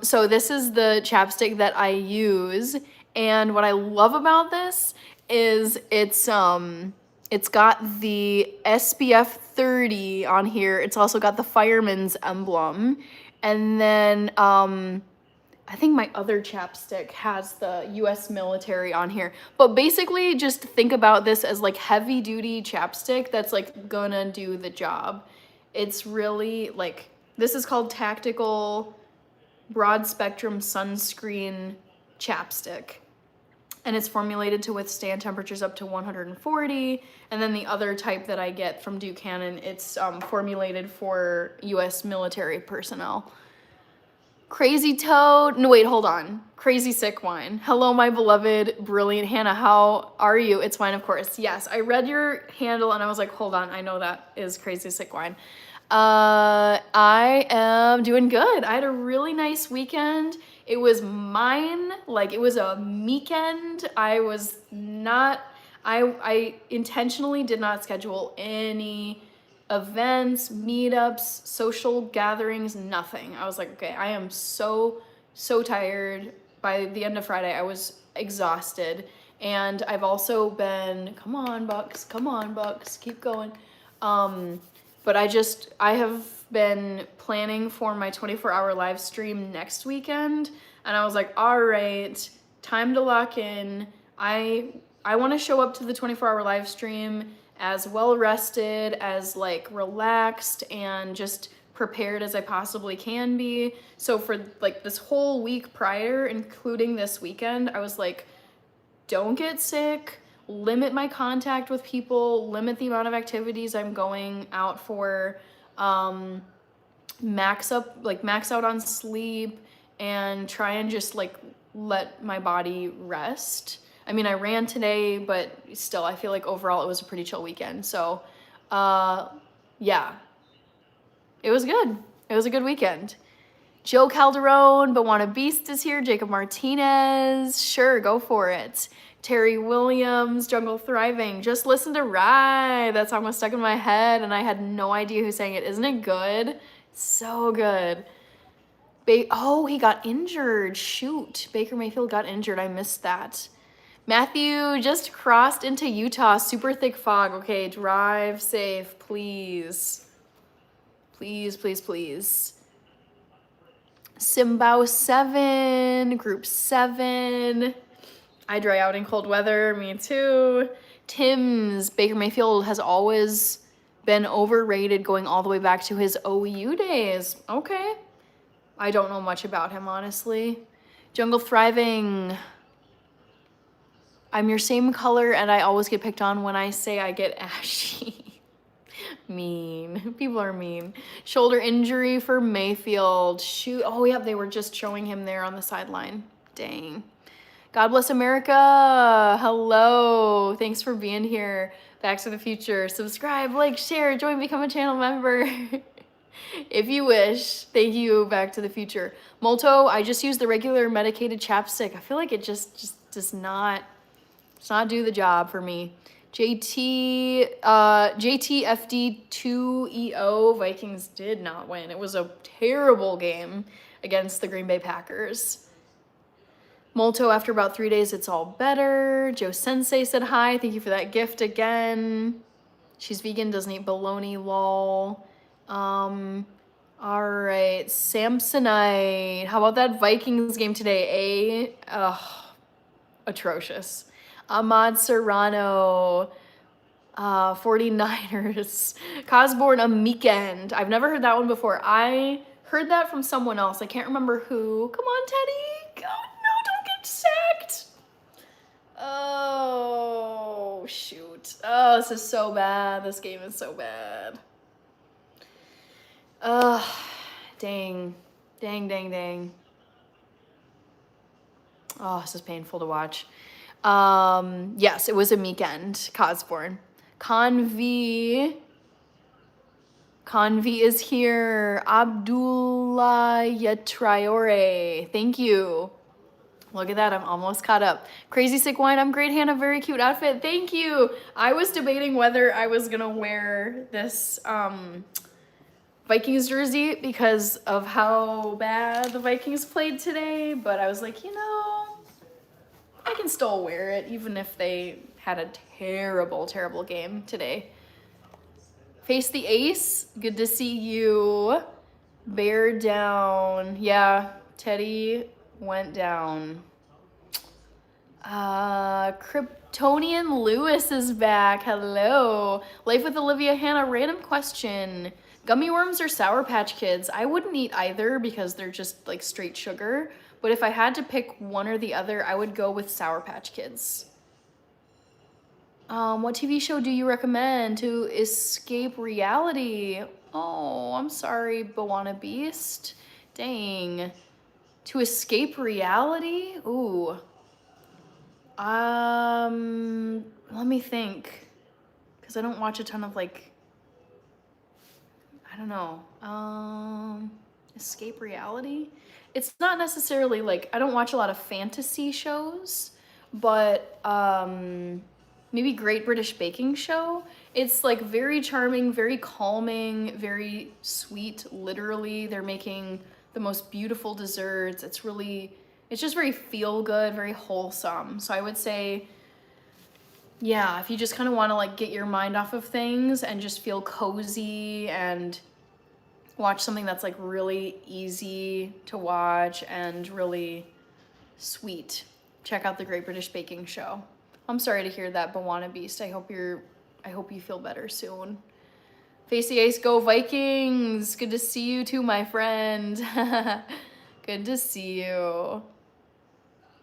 so this is the chapstick that I use, and what I love about this is it's got the SPF 30 on here. It's also got the fireman's emblem. And then I think my other chapstick has the US military on here. But basically just think about this as like heavy duty chapstick that's like gonna do the job. It's really like, this is called Tactical Broad Spectrum Sunscreen Chapstick. And it's formulated to withstand temperatures up to 140. And then the other type that I get from Buchanan, it's formulated for US military personnel. Crazy Toad, no wait, hold on. Crazy Sick Wine. Hello, my beloved, brilliant Hannah, how are you? It's fine, of course. Yes, I read your handle and I was like, hold on, I know that is Crazy Sick Wine. I am doing good. I had a really nice weekend. It was mine, like it was a meekend. I intentionally did not schedule any events, meetups, social gatherings, nothing. I was like, okay, I am so tired. By the end of Friday, I was exhausted. And I've also been, come on, Bucks, keep going. But I have been planning for my 24-hour live stream next weekend. And I was like, all right, time to lock in. I want to show up to the 24-hour live stream as well rested, as like relaxed and just prepared as I possibly can be. So for like this whole week prior, including this weekend, I was like, don't get sick, limit my contact with people, limit the amount of activities I'm going out for, max out on sleep, and try and just like let my body rest. I mean, I ran today, but still, I feel like overall it was a pretty chill weekend. So, yeah, it was good. It was a good weekend. Joe Calderon, Bawana Beast is here. Jacob Martinez, sure, go for it. Terry Williams, Jungle Thriving. Just listen to Ride. That song was stuck in my head, and I had no idea who sang it. Isn't it good? So good. Oh, he got injured. Shoot, Baker Mayfield got injured. I missed that. Matthew just crossed into Utah. Super thick fog. Okay, drive safe, please. Please, please, please. Simbao 7, Group 7. I dry out in cold weather, me too. Tim's, Baker Mayfield has always been overrated going all the way back to his OU days. Okay. I don't know much about him, honestly. Jungle Thriving. I'm your same color and I always get picked on when I say I get ashy. Mean. People are mean. Shoulder injury for Mayfield. Shoot. Oh, yeah, they were just showing him there on the sideline. Dang. God bless America. Hello. Thanks for being here. Back to the Future. Subscribe, like, share, join, become a channel member. If you wish. Thank you, Back to the Future. Molto, I just use the regular medicated chapstick. I feel like it just does not do the job for me. JTFD2EO, Vikings did not win. It was a terrible game against the Green Bay Packers. Molto, after about 3 days, it's all better. Joe Sensei said hi. Thank you for that gift again. She's vegan, doesn't eat bologna, lol. All right, Samsonite. How about that Vikings game today, atrocious. Ahmad Serrano, 49ers. Cosborn, a weekend. I've never heard that one before. I heard that from someone else. I can't remember who. Come on, Teddy. Oh, no, don't get sacked. Oh, shoot. Oh, this is so bad. This game is so bad. Dang. Dang. Oh, this is painful to watch. Yes, it was a weekend. Cosborn. Convi is here. Abdullah Traore. Thank you. Look at that, I'm almost caught up. Crazy Sick Wine, I'm great, Hannah. Very cute outfit. Thank you. I was debating whether I was gonna wear this Vikings jersey because of how bad the Vikings played today, but I was like, you know, I can still wear it even if they had a terrible game today. Face the Ace, good to see you. Bear down. Yeah, Teddy went down. Kryptonian Lewis is back. Hello. Life with Olivia Hannah, random question. Gummy worms or Sour Patch Kids? I wouldn't eat either because they're just like straight sugar. But if I had to pick one or the other, I would go with Sour Patch Kids. What TV show do you recommend to escape reality? Oh, I'm sorry, Bawana Beast. Dang. To escape reality? Ooh. Let me think. Because I don't watch a ton of like, I don't know. Escape reality? It's not necessarily like, I don't watch a lot of fantasy shows, but maybe Great British Baking Show. It's like very charming, very calming, very sweet, literally. They're making the most beautiful desserts. It's just very feel good, very wholesome. So I would say, yeah, if you just kind of want to like get your mind off of things and just feel cozy and watch something that's like really easy to watch and really sweet, check out the Great British Baking Show. I'm sorry to hear that, Bawana Beast. I hope you feel better soon. Face the Ace, go Vikings! Good to see you too, my friend. Good to see you.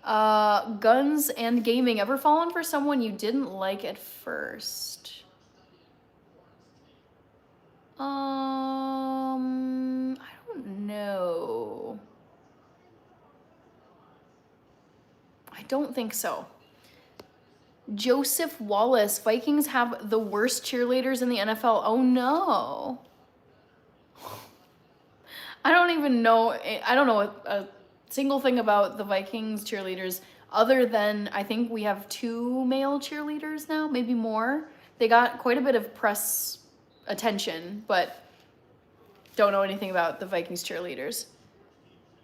Guns and gaming. Ever fallen for someone you didn't like at first? I don't know. I don't think so. Joseph Wallace, Vikings have the worst cheerleaders in the NFL. Oh no. I don't even know. I don't know a single thing about the Vikings cheerleaders other than I think we have 2 male cheerleaders now, maybe more. They got quite a bit of press attention, but don't know anything about the Vikings cheerleaders.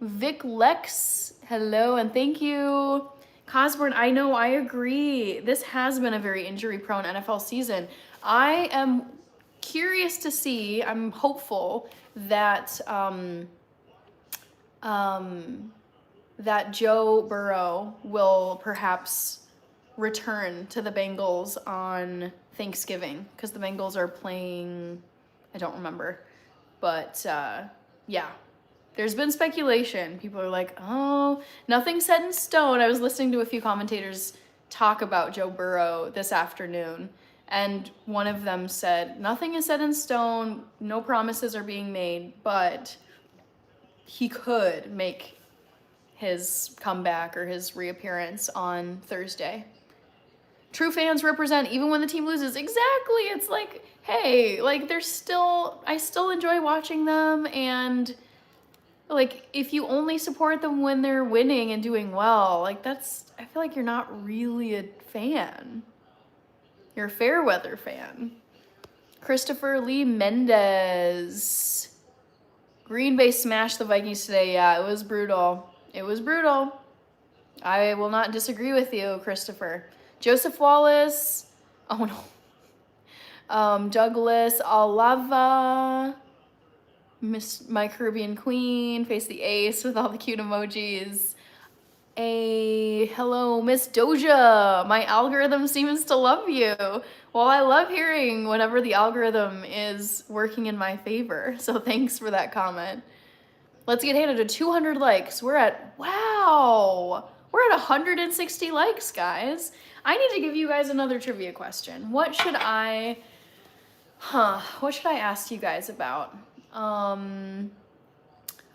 Vic Lex, hello and thank you. Cosborn, I know, I agree. This has been a very injury-prone NFL season. I am curious to see, I'm hopeful that that Joe Burrow will perhaps return to the Bengals on Thanksgiving, because the Bengals are playing, I don't remember, but yeah, there's been speculation. People are like, oh, nothing's set in stone. I was listening to a few commentators talk about Joe Burrow this afternoon, and one of them said, nothing is set in stone, no promises are being made, but he could make his comeback or his reappearance on Thursday. True fans represent even when the team loses. Exactly. It's like, hey, like I still enjoy watching them, and like if you only support them when they're winning and doing well, like I feel like you're not really a fan. You're a fair weather fan. Christopher Lee Mendez. Green Bay smashed the Vikings today. Yeah, it was brutal. It was brutal. I will not disagree with you, Christopher. Joseph Wallace. Oh no. Douglas Alava. Miss My Caribbean Queen. Face the Ace with all the cute emojis. Hello, Miss Doja. My algorithm seems to love you. Well, I love hearing whenever the algorithm is working in my favor. So thanks for that comment. Let's get handed to 200 likes. We're at 160 likes, guys. I need to give you guys another trivia question. What should I ask you guys about? I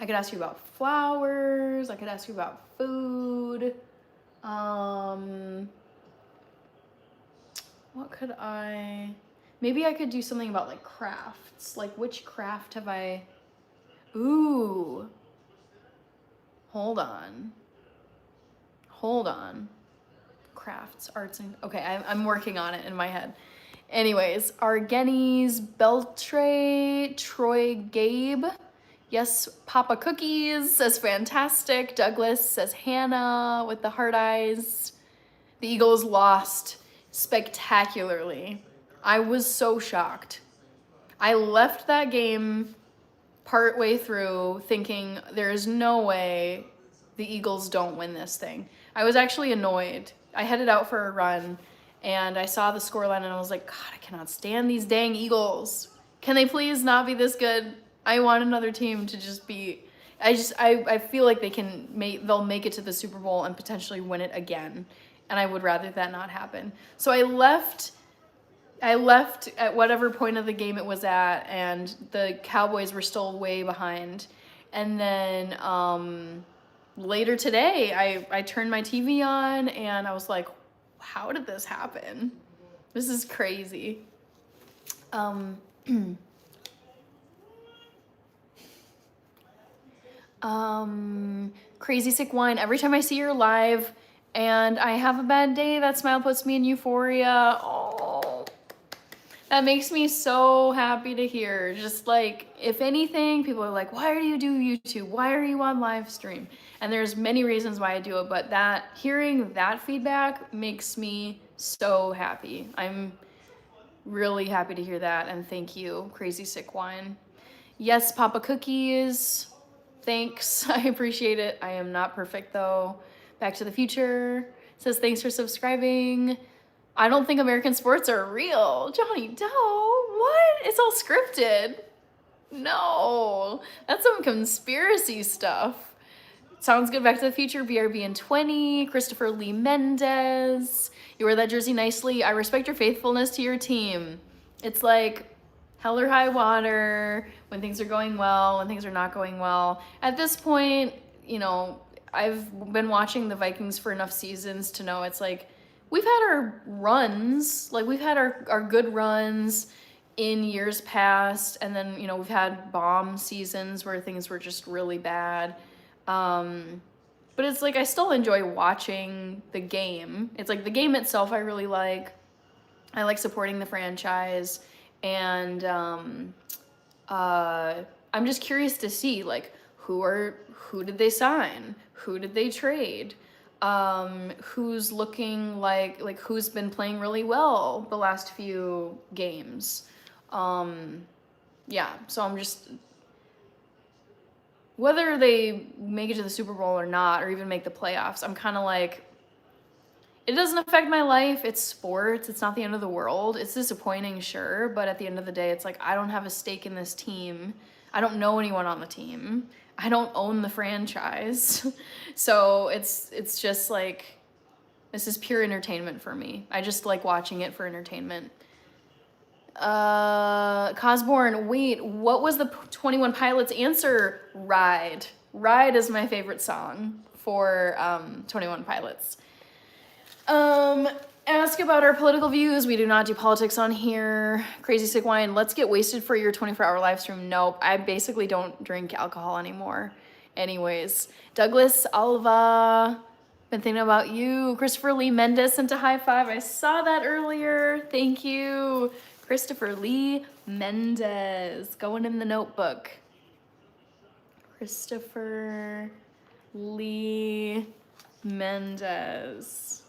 could ask you about flowers. I could ask you about food. What could maybe I could do something about like crafts. Like which craft have I, ooh, hold on. Crafts, arts, and, okay, I'm working on it in my head. Anyways, Argenis, Beltre, Troy Gabe. Yes, Papa Cookies says fantastic. Douglas says Hannah with the heart eyes. The Eagles lost spectacularly. I was so shocked. I left that game partway through thinking there is no way the Eagles don't win this thing. I was actually annoyed. I headed out for a run and I saw the scoreline and I was like, God, I cannot stand these dang Eagles. Can they please not be this good? I want another team to just be, I feel like they'll make it to the Super Bowl and potentially win it again. And I would rather that not happen. So I left at whatever point of the game it was at, and the Cowboys were still way behind. And then later today, I turned my TV on and I was like, how did this happen? This is crazy. Crazy Sick Wine. Every time I see her live and I have a bad day, that smile puts me in euphoria. Oh, that makes me so happy to hear. Just like, if anything, people are like, why do you do YouTube? Why are you on live stream? And there's many reasons why I do it, but hearing that feedback makes me so happy. I'm really happy to hear that, and thank you, Crazy Sick Wine. Yes, Papa Cookies. Thanks, I appreciate it. I am not perfect though. Back to the Future says thanks for subscribing. I don't think American sports are real. Johnny Doe, what? It's all scripted. No, that's some conspiracy stuff. Sounds good. Back to the Future, BRB in 20. Christopher Lee Mendez. You wear that jersey nicely. I respect your faithfulness to your team. It's like hell or high water, when things are going well, when things are not going well. At this point, you know, I've been watching the Vikings for enough seasons to know it's like, we've had our runs, like we've had our good runs in years past, and then, you know, we've had bomb seasons where things were just really bad. But it's like, I still enjoy watching the game. It's like the game itself I really like. I like supporting the franchise. And I'm just curious to see, like, who did they sign? Who did they trade? Who's looking like who's been playing really well the last few games? Yeah, so whether they make it to the Super Bowl or not, or even make the playoffs, I'm kind of like, it doesn't affect my life. It's sports. It's not the end of the world. It's disappointing, sure, but at the end of the day, it's like I don't have a stake in this team. I don't know anyone on the team. I don't own the franchise. So it's just like, this is pure entertainment for me. I just like watching it for entertainment. Cosborn, wait, what was the 21 Pilots answer? Ride. Ride is my favorite song for 21 Pilots. Ask about our political views. We do not do politics on here. Crazy Sick Wine, let's get wasted for your 24-hour live stream. Nope, I basically don't drink alcohol anymore. Anyways, Douglas Alva, been thinking about you. Christopher Lee Mendez sent a high five. I saw that earlier. Thank you. Christopher Lee Mendez, going in the notebook. Christopher Lee Mendez.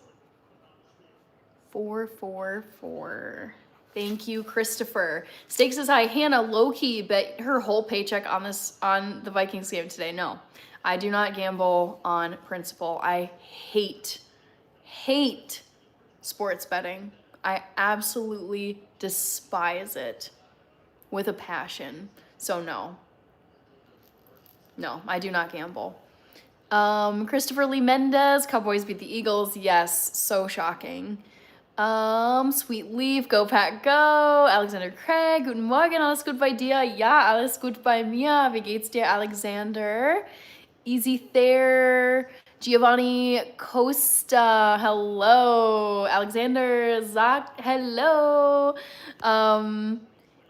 444. Thank you, Christopher. Stakes is high. Hannah low-key bet her whole paycheck on the Vikings game today. No, I do not gamble on principle. I hate sports betting. I absolutely despise it with a passion. So no, I do not gamble. Christopher Lee Mendez, Cowboys beat the Eagles. Yes, so shocking. Sweet Leaf, go Pack go. Alexander Craig, guten Morgen, alles gut bei dir? Ja, alles gut bei mir. Wie geht's dir, Alexander? Easy there. Giovanni Costa, hello. Alexander Zach, hello.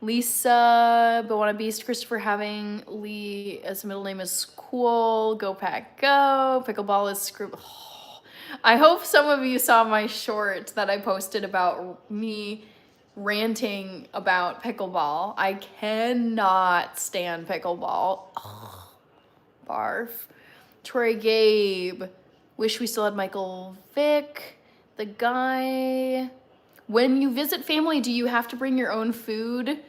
Lisa, Bawana Beast, Christopher having Lee as a middle name is cool. Go Pack go. Pickleball is screw. Oh, I hope some of you saw my short that I posted about me ranting about pickleball. I cannot stand pickleball. Ugh. Barf. Troy Gabe. Wish we still had Michael Vick. The guy. When you visit family, do you have to bring your own food?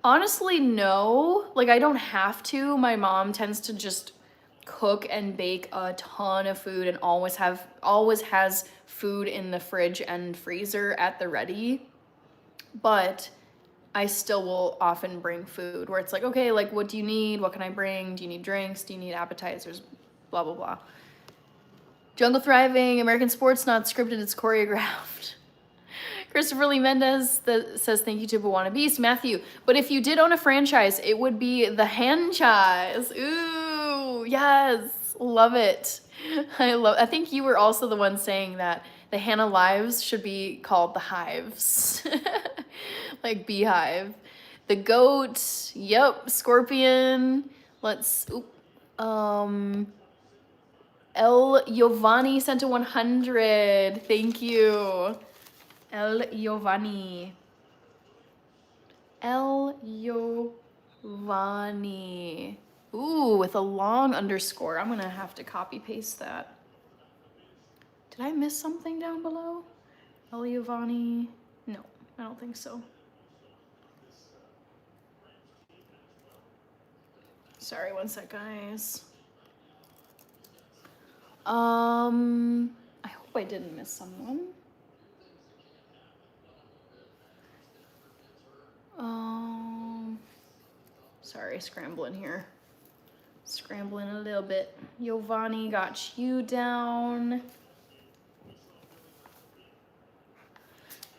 Honestly, no. Like, I don't have to. My mom tends to just cook and bake a ton of food and always has food in the fridge and freezer at the ready. But I still will often bring food where it's like, okay, like, what do you need? What can I bring? Do you need drinks? Do you need appetizers? Blah, blah, blah. Jungle Thriving, American sports not scripted, it's choreographed. Christopher Lee Mendez says thank you to Bawana Beast. Matthew, but if you did own a franchise, it would be the Hanchise. Ooh, yes, love it. I think you were also the one saying that the Hannah Lives should be called the Hives. Like beehive. The goat, yep, Scorpion. Let's, El Giovanni sent a 100. Thank you. El Giovanni. El Giovanni. Ooh, with a long underscore. I'm gonna have to copy paste that. Did I miss something down below? El Giovanni. No, I don't think so. Sorry, one sec, guys. I hope I didn't miss someone. Sorry, scrambling here. Scrambling a little bit. Giovanni got you down.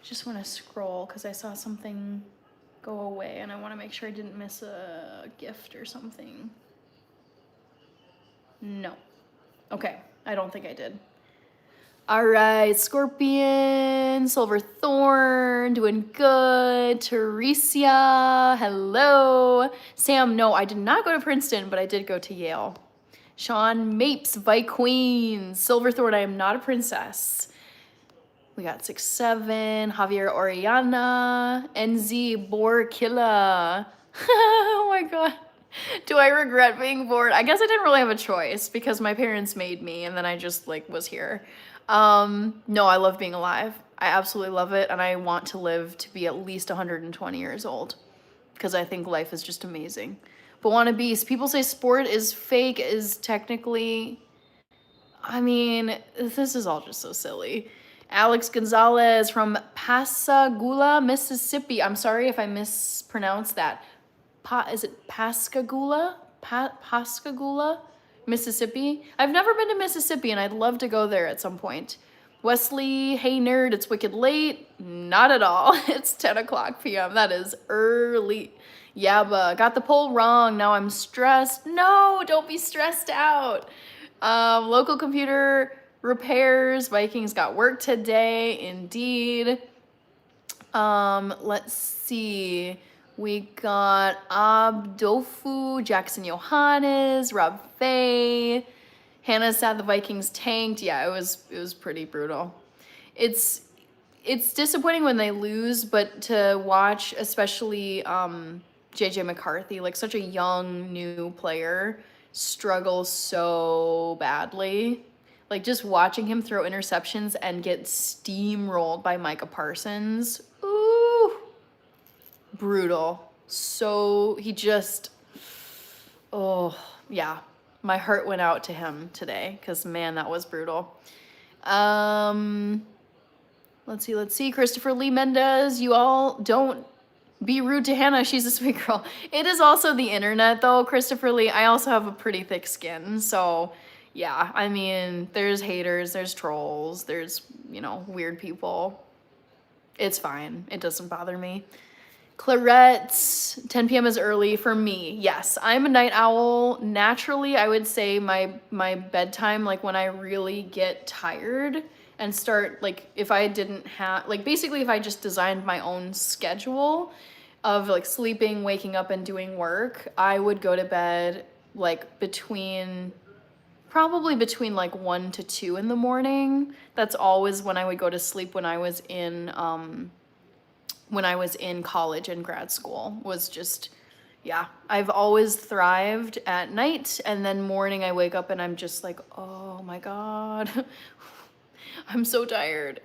Just want to scroll because I saw something go away and I want to make sure I didn't miss a gift or something. No. Okay, I don't think I did. All right, Scorpion, Silver Thorn, doing good. Teresia, hello. Sam, no, I did not go to Princeton, but I did go to Yale. Sean Mapes, VIKINGS, Silver Thorn, I am not a princess. We got 6-7, Javier Oriana, NZ Borkilla. Oh my God. Do I regret being born? I guess I didn't really have a choice because my parents made me and then I just like was here. No, I love being alive. I absolutely love it. And I want to live to be at least 120 years old because I think life is just amazing. But want a beast. People say sport is fake is technically, I mean, this is all just so silly. Alex Gonzalez from Pascagoula, Mississippi. I'm sorry if I mispronounced that. Is it Pascagoula? Pascagoula, Mississippi? I've never been to Mississippi and I'd love to go there at some point. Wesley, hey nerd, it's wicked late. Not at all. It's 10 o'clock p.m. That is early. Yabba, got the poll wrong. Now I'm stressed. No, don't be stressed out. Local computer repairs. Vikings got work today, indeed. Let's see. We got Abdofu, Jackson Johannes, Rob Fay. Hannah said the Vikings tanked. Yeah, it was pretty brutal. It's disappointing when they lose, but to watch, especially JJ McCarthy, like such a young new player, struggle so badly. Like just watching him throw interceptions and get steamrolled by Micah Parsons. Ooh, brutal. So he just, oh yeah, my heart went out to him today because man, that was brutal. Let's see. Christopher Lee Mendez, you all don't be rude to Hannah. She's a sweet girl. It is also the internet though, Christopher Lee. I also have a pretty thick skin. So yeah, I mean, there's haters, there's trolls, there's, weird people. It's fine. It doesn't bother me. Clarette's 10 p.m. is early for me. Yes, I'm a night owl. Naturally, I would say my bedtime, like when I really get tired and start, like if I didn't have, like basically if I just designed my own schedule of like sleeping, waking up and doing work, I would go to bed like probably between like 1 to 2 in the morning. That's always when I would go to sleep when I was in college and grad school. Was just, yeah, I've always thrived at night, and then morning I wake up and I'm just like, oh my God, I'm so tired.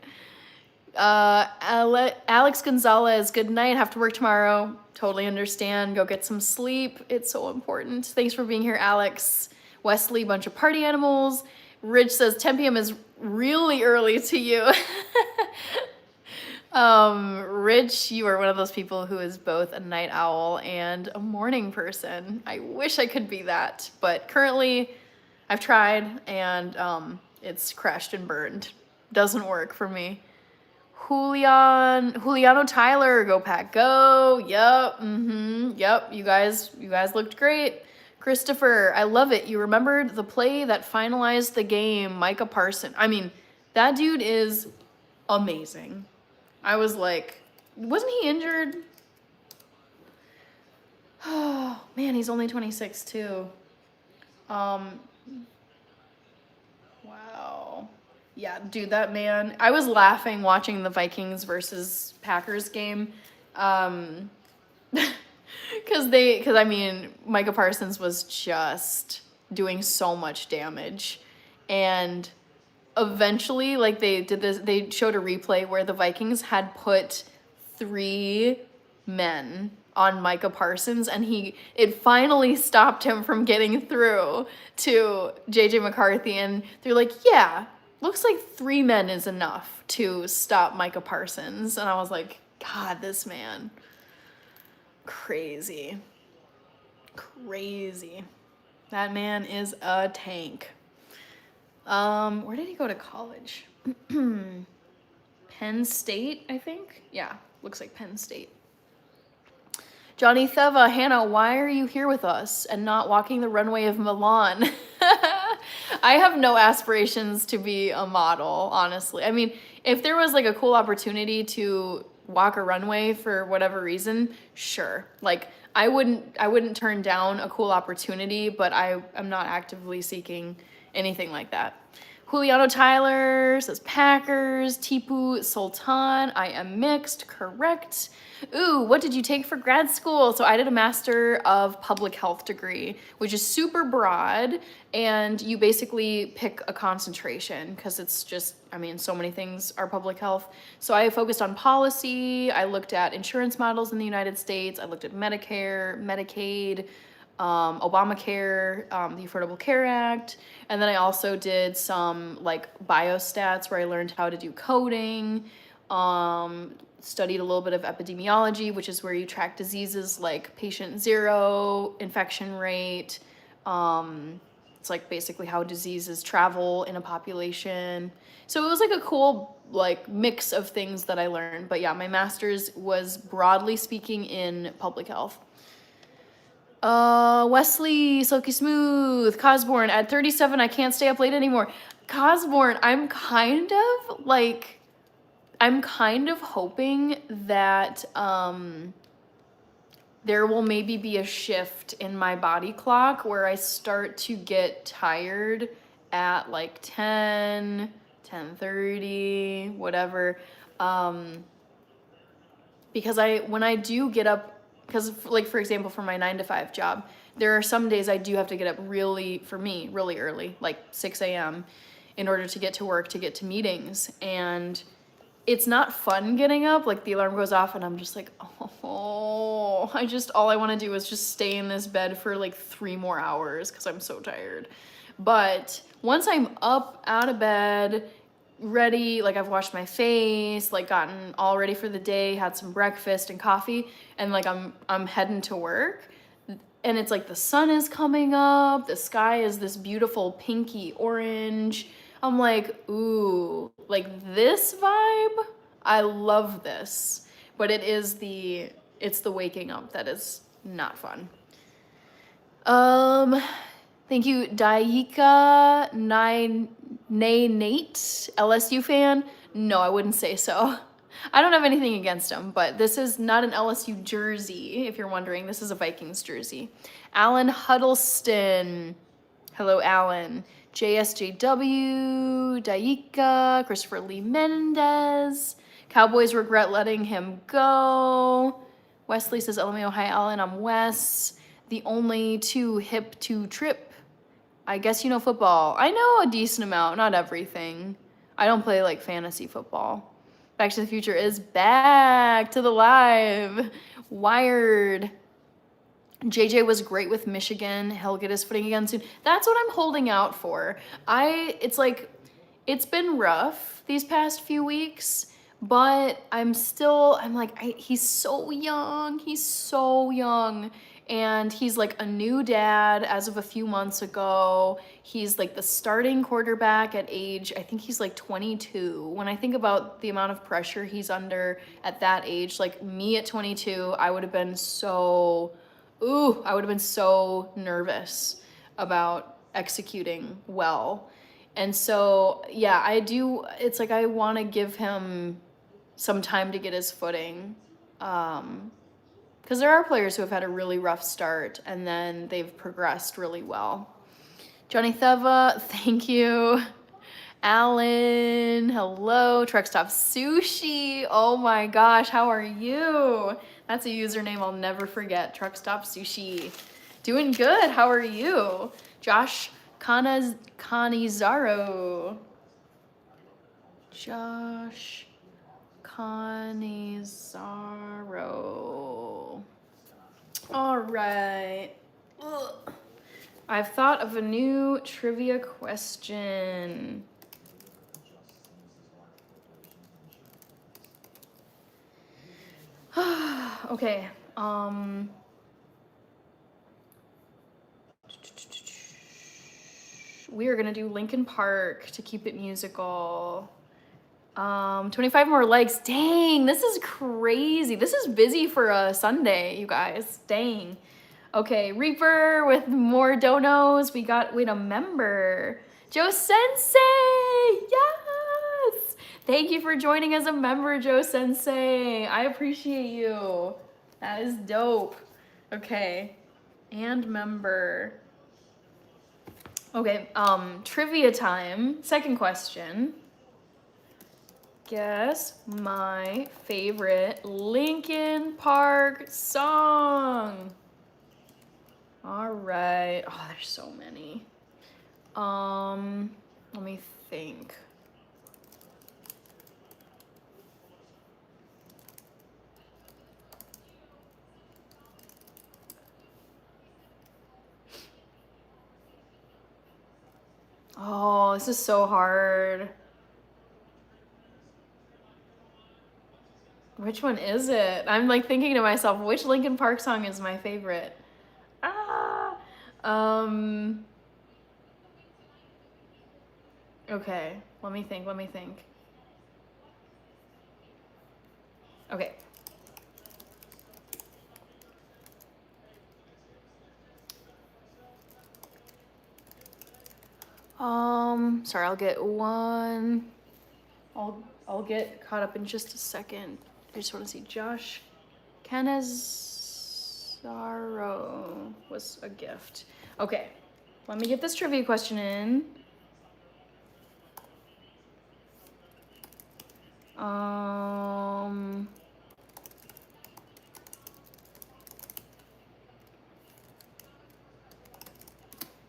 Alex Gonzalez, good night, have to work tomorrow. Totally understand, go get some sleep, it's so important. Thanks for being here, Alex. Wesley, bunch of party animals. Rich says 10 p.m. is really early to you. Rich, you are one of those people who is both a night owl and a morning person. I wish I could be that, but currently I've tried and it's crashed and burned. Doesn't work for me. Juliano Tyler, go Pack, go. Yep, you guys looked great. Christopher, I love it. You remembered the play that finalized the game, Micah Parsons. I mean, that dude is amazing. I was like, wasn't he injured? Oh, man, he's only 26 too. Wow. Yeah, dude, that man, I was laughing watching the Vikings versus Packers game. Because I mean, Micah Parsons was just doing so much damage. And eventually, like they showed a replay where the Vikings had put 3 men on Micah Parsons, and it finally stopped him from getting through to JJ McCarthy. And they're like, yeah, looks like 3 men is enough to stop Micah Parsons. And I was like, God, this man. Crazy. That man is a tank. Where did he go to college? Penn State, I think. Yeah, looks like Penn State. Johnny Theva, Hannah, why are you here with us and not walking the runway of Milan? I have no aspirations to be a model, honestly. I mean, if there was like a cool opportunity to walk a runway for whatever reason, sure. Like I wouldn't turn down a cool opportunity, but I'm not actively seeking anything like that. Juliano Tyler says Packers. Tipu Sultan, I am mixed, correct. Ooh, what did you take for grad school? So I did a Master of Public Health degree, which is super broad, and you basically pick a concentration because it's just, I mean, so many things are public health. So I focused on policy. I looked at insurance models in the United States. I looked at Medicare, Medicaid, Obamacare, the Affordable Care Act. And then I also did some like biostats where I learned how to do coding, studied a little bit of epidemiology, which is where you track diseases like patient zero, infection rate. It's like basically how diseases travel in a population. So it was like a cool like mix of things that I learned. But yeah, my master's was broadly speaking in public health. Wesley, Silky Smooth, Cosborn, at 37, I can't stay up late anymore. Cosborn, I'm kind of hoping that, there will maybe be a shift in my body clock where I start to get tired at like 10, 10:30, whatever. Because when I do get up, because like for example, for my 9 to 5 job, there are some days I do have to get up really early, like 6 a.m. in order to get to work, to get to meetings. And it's not fun getting up. Like the alarm goes off and I'm just like, oh, all I want to do is just stay in this bed for like 3 more hours because I'm so tired. But once I'm up out of bed, ready, like I've washed my face, like gotten all ready for the day, had some breakfast and coffee, and like I'm heading to work, and it's like the sun is coming up, the sky is this beautiful pinky orange. I'm like, ooh, like this vibe, I love this. But it's the waking up that is not fun. Thank you, Daika Nate, LSU fan. No, I wouldn't say so. I don't have anything against him, but this is not an LSU jersey, if you're wondering. This is a Vikings jersey. Alan Huddleston. Hello, Alan. JSJW, Daika, Christopher Lee Mendez. Cowboys regret letting him go. Wesley says, LMAO, hi, Alan. I'm Wes. The only too hip to trip. I guess you know football. I know a decent amount, not everything. I don't play like fantasy football. Back to the Future is back to the live. Wired. JJ was great with Michigan. He'll get his footing again soon. That's what I'm holding out for. It's been rough these past few weeks, but he's so young. He's so young. And he's like a new dad as of a few months ago. He's like the starting quarterback at age, I think he's like 22. When I think about the amount of pressure he's under at that age, like me at 22, I would have been so nervous about executing well. And so, yeah, it's like I want to give him some time to get his footing. Because there are players who have had a really rough start and then they've progressed really well. Johnny Theva, thank you. Alan, hello. Truck Stop Sushi, oh my gosh, how are you? That's a username I'll never forget, Truck Stop Sushi. Doing good, how are you? Josh Canizaro. Josh Canizaro. All right. Ugh. I've thought of a new trivia question. Okay. We are gonna do Linkin Park to keep it musical. 25 more likes. Dang, this is crazy. This is busy for a Sunday, you guys. Dang. Okay, Reaper with more donos. We got, wait, a member. Joe Sensei, yes! Thank you for joining as a member, Joe Sensei. I appreciate you. That is dope. Okay, and member. Okay, trivia time. Second question. Guess my favorite Linkin Park song. All right. Oh, there's so many. Let me think. Oh, this is so hard. Which one is it? I'm like thinking to myself, which Linkin Park song is my favorite? Ah. Okay, let me think. Okay. Sorry, I'll get one. I'll get caught up in just a second. I just want to see Josh Canizaro was a gift. Okay, let me get this trivia question in.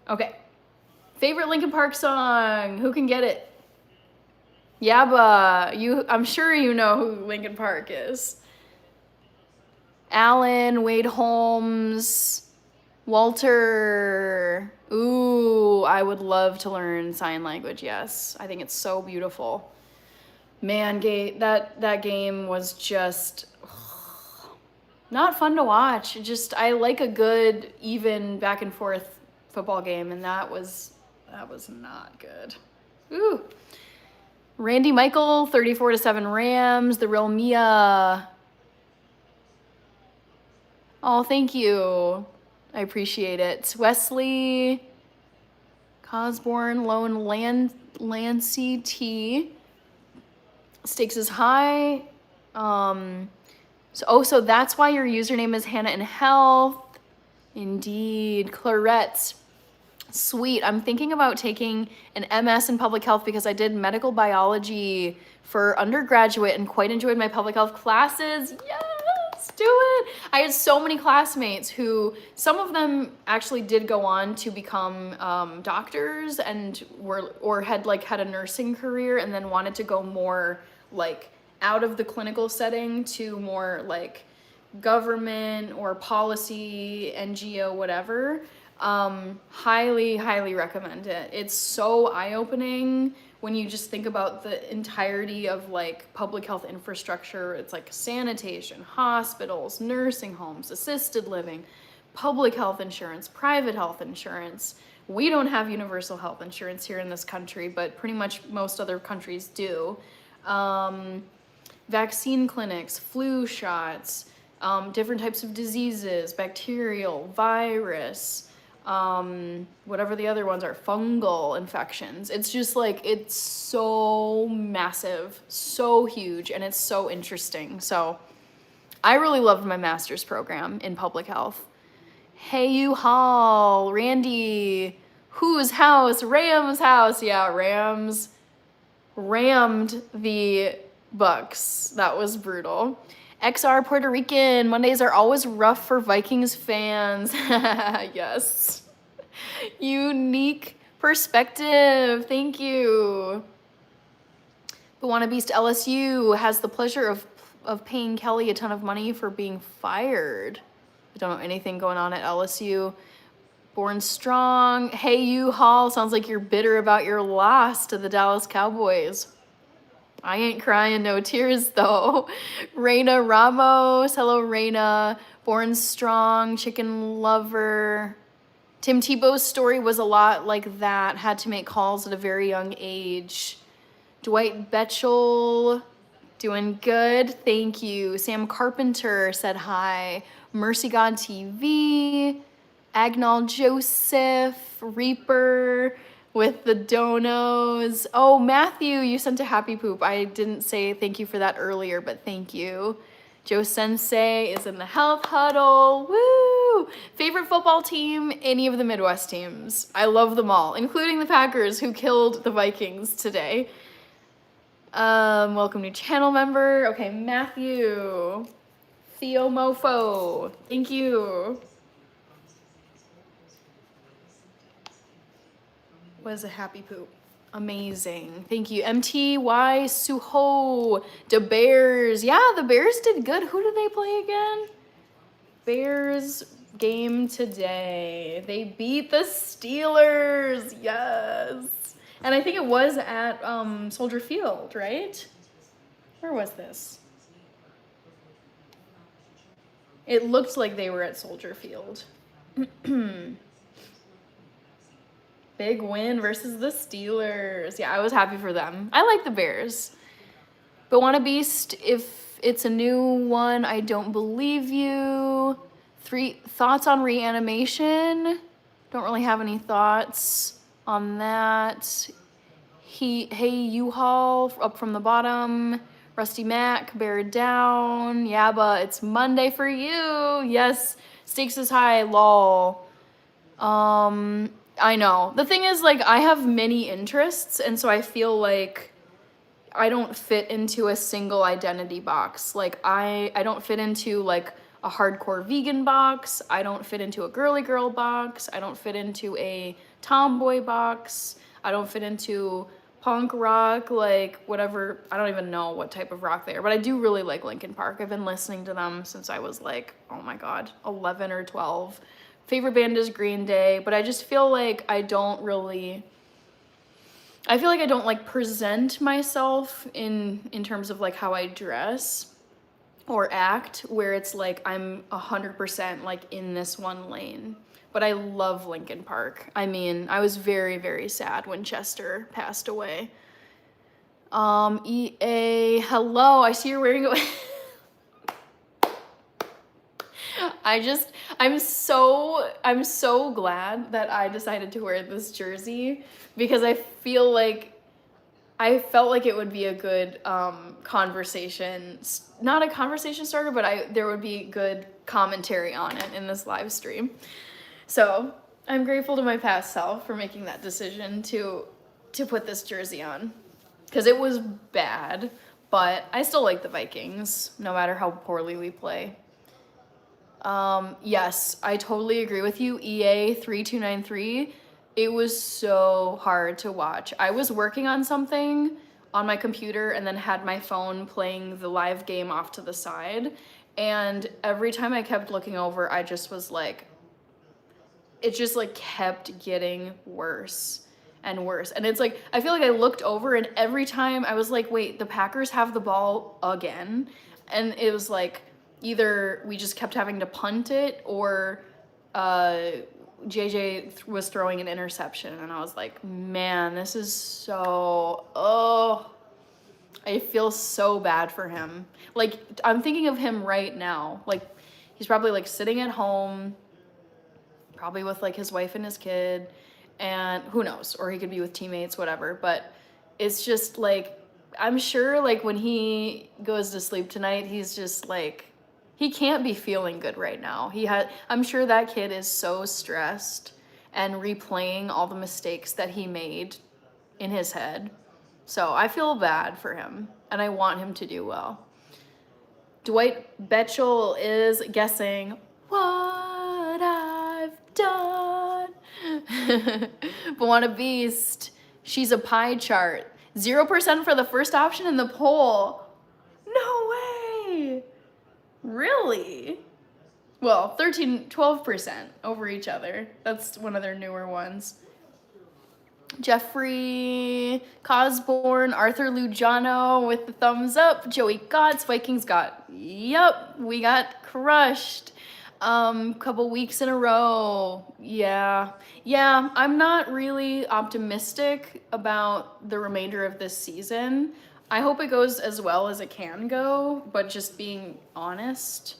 Okay. Favorite Linkin Park song? Who can get it? Yaba, I'm sure you know who Linkin Park is. Alan, Wade Holmes, Walter. Ooh, I would love to learn sign language, yes. I think it's so beautiful. Man, that game was just not fun to watch. I like a good, even back and forth football game, and that was not good. Ooh. Randy Michael, 34-7 Rams, the real Mia. Oh, thank you. I appreciate it. Wesley, Cosborn, Lone Lancy T. Stakes is high. So that's why your username is Hannah in Health. Indeed. Clarette. Sweet. I'm thinking about taking an MS in public health because I did medical biology for undergraduate and quite enjoyed my public health classes. Yes, do it. I had so many classmates who, some of them actually did go on to become doctors and had a nursing career and then wanted to go more like out of the clinical setting to more like government or policy, NGO, whatever. Highly, highly recommend it. It's so eye-opening when you just think about the entirety of like public health infrastructure. It's like sanitation, hospitals, nursing homes, assisted living, public health insurance, private health insurance. We don't have universal health insurance here in this country, but pretty much most other countries do. Vaccine clinics, flu shots, different types of diseases, bacterial, virus, whatever the other ones are, fungal infections. It's just like, it's so massive, so huge, and it's so interesting. So I really loved my master's program in public health. Hey, you Hall, Randy, whose house? Rams house. Yeah, Rams rammed the Bucks. That was brutal. XR Puerto Rican, Mondays are always rough for Vikings fans. Yes. Unique perspective. Thank you. The Wanna Beast LSU has the pleasure of paying Kelly a ton of money for being fired. I don't know anything going on at LSU. Born Strong. Hey, you Hall. Sounds like you're bitter about your loss to the Dallas Cowboys. I ain't crying, no tears though. Reina Ramos, hello Reina. Born Strong, Chicken Lover. Tim Tebow's story was a lot like that. Had to make calls at a very young age. Dwight Betchel, doing good, thank you. Sam Carpenter said hi. Mercy God TV. Agnall Joseph, Reaper with the donos. Oh, Matthew, you sent a happy poop. I didn't say thank you for that earlier, but thank you. Joe Sensei is in the health huddle. Woo! Favorite football team? Any of the Midwest teams. I love them all, including the Packers who killed the Vikings today. Welcome new channel member. Okay, Matthew. Theo Mofo. Thank you. Was a happy poop. Amazing. Thank you. MTY Suho. The Bears. Yeah, the Bears did good. Who did they play again? Bears game today. They beat the Steelers. Yes. And I think it was at Soldier Field, right? Where was this? It looked like they were at Soldier Field. Big win versus the Steelers. Yeah, I was happy for them. I like the Bears. But Wanna Beast, if it's a new one, I don't believe you. 3 thoughts on reanimation. Don't really have any thoughts on that. Hey U-Haul up from the bottom. Rusty Mac, bear it down. Yabba, it's Monday for you. Yes, stakes is high, lol. I know. The thing is, like, I have many interests, and so I feel like I don't fit into a single identity box. Like, I don't fit into, like, a hardcore vegan box. I don't fit into a girly girl box. I don't fit into a tomboy box. I don't fit into punk rock, like, whatever. I don't even know what type of rock they are, but I do really like Linkin Park. I've been listening to them since I was, like, oh my god, 11 or 12. Favorite band is Green Day, but I just feel like I don't like present myself in terms of like how I dress or act, where it's like I'm 100% like in this one lane. But I love Linkin Park. I mean, I was very, very sad when Chester passed away. EA, hello, I see you're wearing it. I'm so glad that I decided to wear this jersey, because I felt like it would be a good conversation, not a conversation starter, but there would be good commentary on it in this live stream. So I'm grateful to my past self for making that decision to put this jersey on, because it was bad, but I still like the Vikings, no matter how poorly we play. Yes, I totally agree with you. EA3293, it was so hard to watch. I was working on something on my computer and then had my phone playing the live game off to the side. And every time I kept looking over, I just was like, it just like kept getting worse and worse. And it's like, I feel like I looked over and every time I was like, wait, the Packers have the ball again. And it was like, either we just kept having to punt it, or JJ was throwing an interception. And I was like, man, this is so, I feel so bad for him. Like, I'm thinking of him right now. Like, he's probably like sitting at home, probably with like his wife and his kid, and who knows, or he could be with teammates, whatever. But it's just like, I'm sure like when he goes to sleep tonight, he's just like, he can't be feeling good right now. I'm sure that kid is so stressed and replaying all the mistakes that he made in his head. So I feel bad for him, and I want him to do well. Dwight Betchel is guessing what I've done. Wanna Beast, she's a pie chart. 0% for the first option in the poll. No way. Really? Well, 12% over each other. That's one of their newer ones. Jeffrey Cosborn, Arthur Lujano with the thumbs up. Joey Gotts, Vikings got, yep, we got crushed. Couple weeks in a row. Yeah, I'm not really optimistic about the remainder of this season. I hope it goes as well as it can go, but just being honest,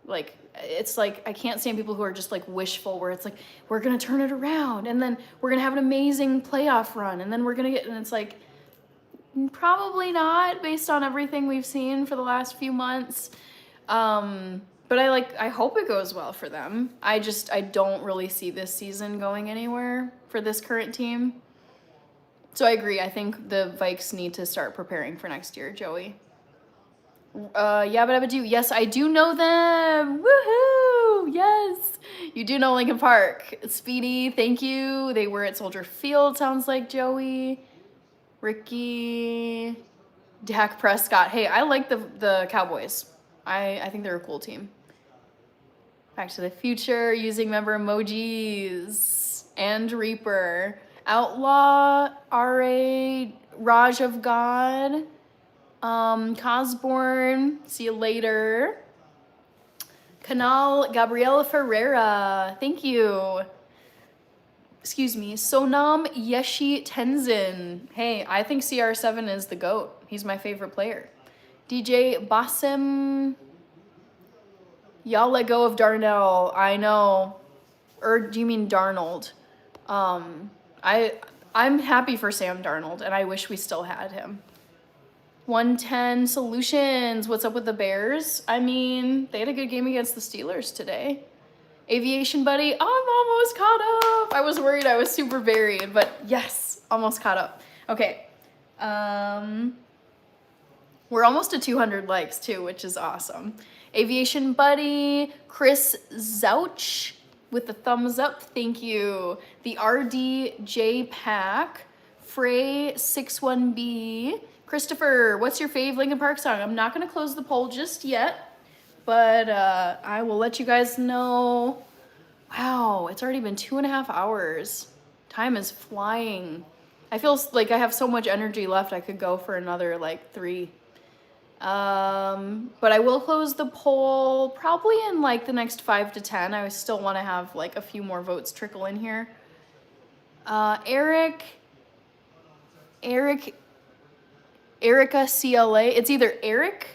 like, it's like, I can't stand people who are just like wishful, where it's like, we're gonna turn it around and then we're gonna have an amazing playoff run and then we're gonna and it's like, probably not, based on everything we've seen for the last few months. But I hope it goes well for them. I don't really see this season going anywhere for this current team. So I agree. I think the Vikes need to start preparing for next year, Joey. Yes, I do know them. Woohoo! Yes, you do know Linkin Park. Speedy, thank you. They were at Soldier Field, sounds like, Joey. Ricky, Dak Prescott. Hey, I like the Cowboys. I think they're a cool team. Back to the Future, using member emojis, and Reaper. Outlaw, R.A., Raj of God, Cosborn, see you later. Canal, Gabriela Ferreira, thank you. Excuse me, Sonam Yeshi Tenzin. Hey, I think CR7 is the GOAT. He's my favorite player. DJ Basim, y'all let go of Darnell. I know. Or do you mean Darnold? I'm happy for Sam Darnold, and I wish we still had him. 110 Solutions. What's up with the Bears? I mean, they had a good game against the Steelers today. Aviation Buddy. I'm almost caught up. I was worried I was super buried, but yes, almost caught up. Okay. We're almost to 200 likes too, which is awesome. Aviation Buddy. Chris Zouch with the thumbs up. Thank you. The RDJ Pack. Frey61B. Christopher, what's your fave Linkin Park song? I'm not going to close the poll just yet, but I will let you guys know. Wow, it's already been 2.5 hours. Time is flying. I feel like I have so much energy left. I could go for another like 3. But I will close the poll probably in like the next 5 to 10. I still want to have like a few more votes trickle in here. Erica CLA. It's either Eric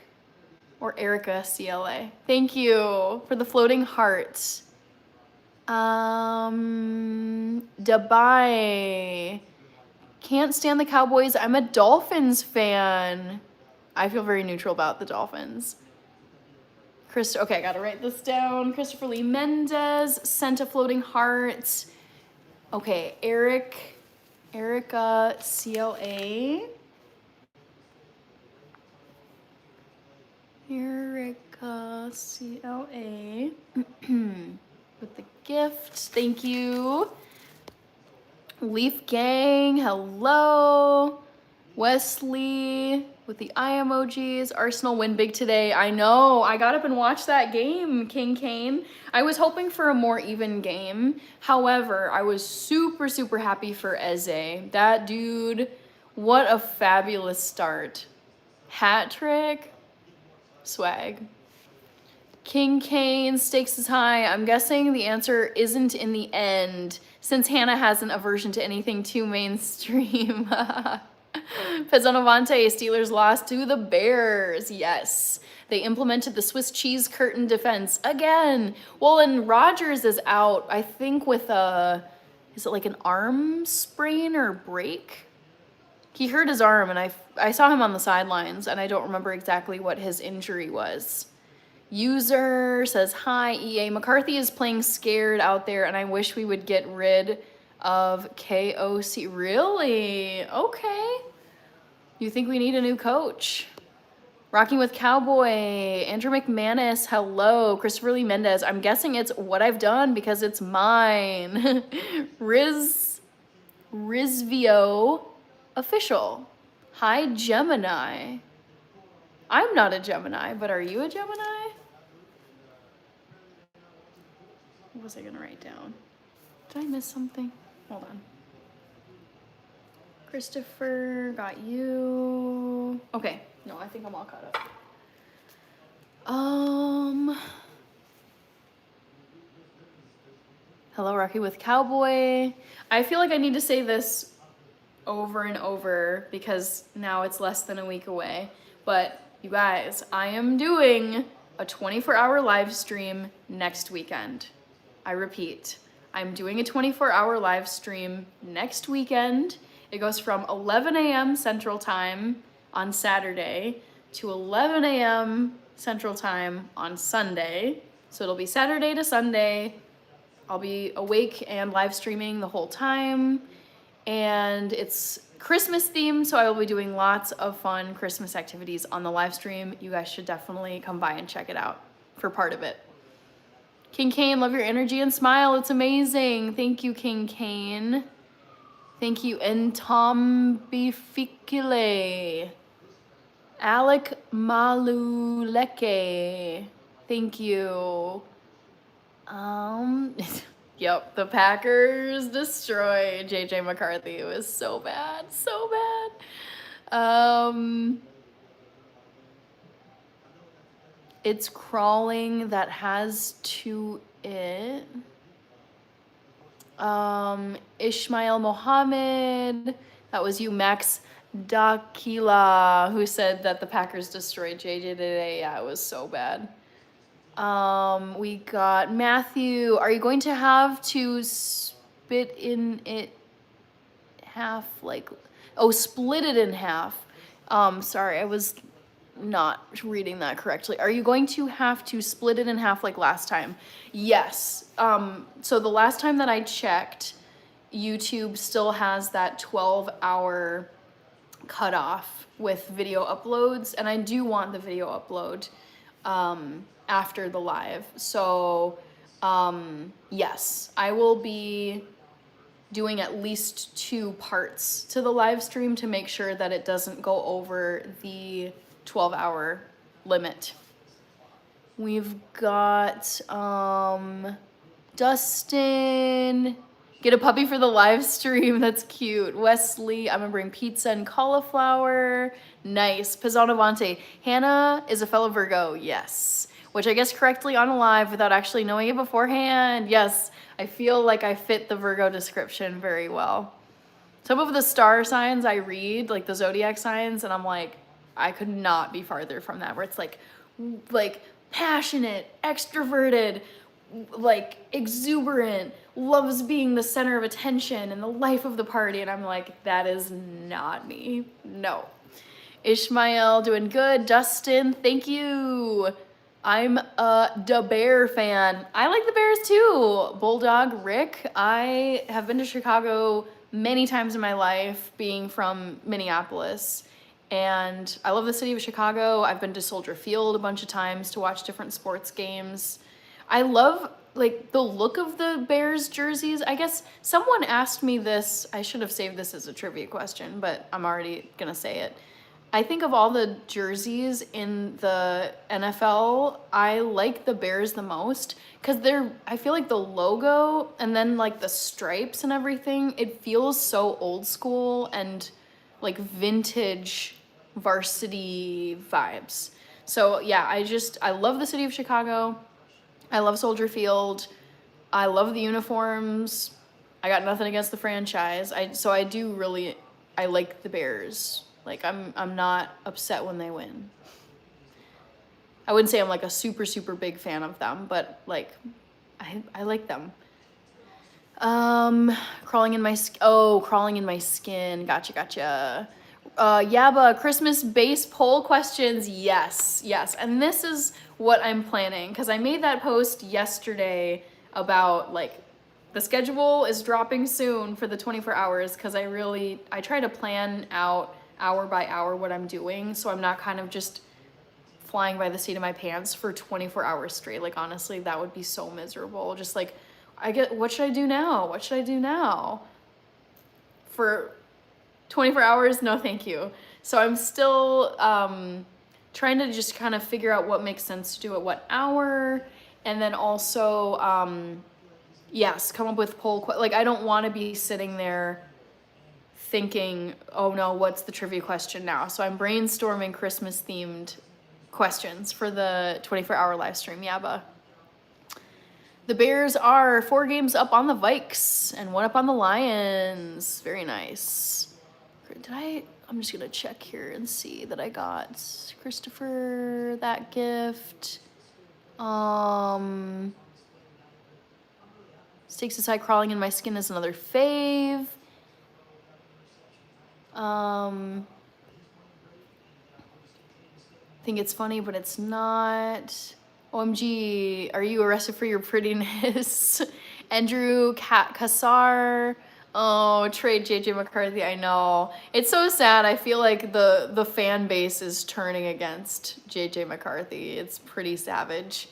or Erica CLA. Thank you for the floating heart. Dubai. Can't stand the Cowboys. I'm a Dolphins fan. I feel very neutral about the Dolphins. Okay, I gotta write this down. Christopher Lee Mendez sent a floating heart. Okay, Erica CLA. Erica CLA with the gift. Thank you. Leaf Gang, hello. Wesley with the eye emojis. Arsenal win big today. I know. I got up and watched that game, King Kane. I was hoping for a more even game. However, I was super, super happy for Eze. That dude, what a fabulous start. Hat trick. Swag. King Kane, stakes is high. I'm guessing the answer isn't in the end, since Hannah has an aversion to anything too mainstream. Pezzonovante, Steelers lost to the Bears. Yes. They implemented the Swiss cheese curtain defense again. Well, and Rodgers is out, I think, with is it like an arm sprain or break? He hurt his arm, and I saw him on the sidelines, and I don't remember exactly what his injury was. User says, hi, EA. McCarthy is playing scared out there, and I wish we would get rid of KOC. Really? Okay. You think we need a new coach? Rocking with Cowboy. Andrew McManus, hello. Christopher Lee Mendez. I'm guessing it's what I've done because it's mine. Rizvio official. Hi, Gemini. I'm not a Gemini, but are you a Gemini? What was I gonna write down? Did I miss something? Hold on. Christopher, got you. Okay, no, I think I'm all caught up. Hello, Rocky with Cowboy. I feel like I need to say this over and over because now it's less than a week away. But you guys, I am doing a 24-hour live stream next weekend. I repeat, I'm doing a 24-hour live stream next weekend. It goes from 11 a.m. Central Time on Saturday to 11 a.m. Central Time on Sunday. So it'll be Saturday to Sunday. I'll be awake and live streaming the whole time. And it's Christmas themed, so I will be doing lots of fun Christmas activities on the live stream. You guys should definitely come by and check it out for part of it. King Kane, love your energy and smile. It's amazing. Thank you, King Kane. Thank you, Entombificule. Alec Maluleke. Thank you. Yep, the Packers destroyed JJ McCarthy. It was so bad, so bad. It's crawling that has to it. Ishmael Mohammed, that was you. Max Dakila, who said that the Packers destroyed JJ today. Yeah, it was so bad. We got Matthew. Are you going to have to spit in it half, like, oh, split it in half? Sorry, I was not reading that correctly. Are you going to have to split it in half like last time? Yes. So the last time that I checked, YouTube still has that 12-hour cutoff with video uploads, and I do want the video upload after the live. So yes, I will be doing at least 2 parts to the live stream to make sure that it doesn't go over the 12-hour limit. We've got Dustin, get a puppy for the live stream. That's cute. Wesley, I'm gonna bring pizza and cauliflower. Nice. Pizzanavante, Hannah is a fellow Virgo. Yes. Which I guessed correctly on a live without actually knowing it beforehand. Yes, I feel like I fit the Virgo description very well. Some of the star signs I read, like the zodiac signs, and I'm like, I could not be farther from that, where it's like passionate, extroverted, like exuberant, loves being the center of attention and the life of the party. And I'm like, that is not me. No. Ishmael, doing good. Dustin, thank you. I'm a Da Bear fan. I like the Bears too. Bulldog, Rick. I have been to Chicago many times in my life, being from Minneapolis. And I love the city of Chicago. I've been to Soldier Field a bunch of times to watch different sports games. I love like the look of the Bears jerseys. I guess someone asked me this. I should have saved this as a trivia question, but I'm already gonna say it. I think of all the jerseys in the NFL, I like the Bears the most because I feel like the logo and then like the stripes and everything, it feels so old school and like vintage varsity vibes. So yeah, I love the city of Chicago. I love Soldier Field. I love the uniforms. I got nothing against the franchise. I like the Bears. Like I'm not upset when they win. I wouldn't say I'm like a super, super big fan of them, but like I like them. Crawling in my skin. Gotcha. Yaba, Christmas base poll questions. Yes. And this is what I'm planning, because I made that post yesterday about like the schedule is dropping soon for the 24 hours, because I try to plan out hour by hour what I'm doing, so I'm not kind of just flying by the seat of my pants for 24 hours straight. Like honestly, that would be so miserable. Just like what should I do now? For 24 hours? No, thank you. So I'm still trying to just kind of figure out what makes sense to do at what hour, and then also yes, come up with like I don't want to be sitting there thinking, oh no, what's the trivia question now? So I'm brainstorming Christmas themed questions for the 24-hour live stream. Yaba. The Bears are 4 games up on the Vikes and 1 up on the Lions. Very nice. I'm just gonna check here and see that I got Christopher that gift. Stakes aside, crawling in my skin is another fave. Think it's funny, but it's not. OMG, are you arrested for your prettiness? Andrew Kassar. Oh, trade JJ McCarthy. I know. It's so sad. I feel like the fan base is turning against JJ McCarthy. It's pretty savage.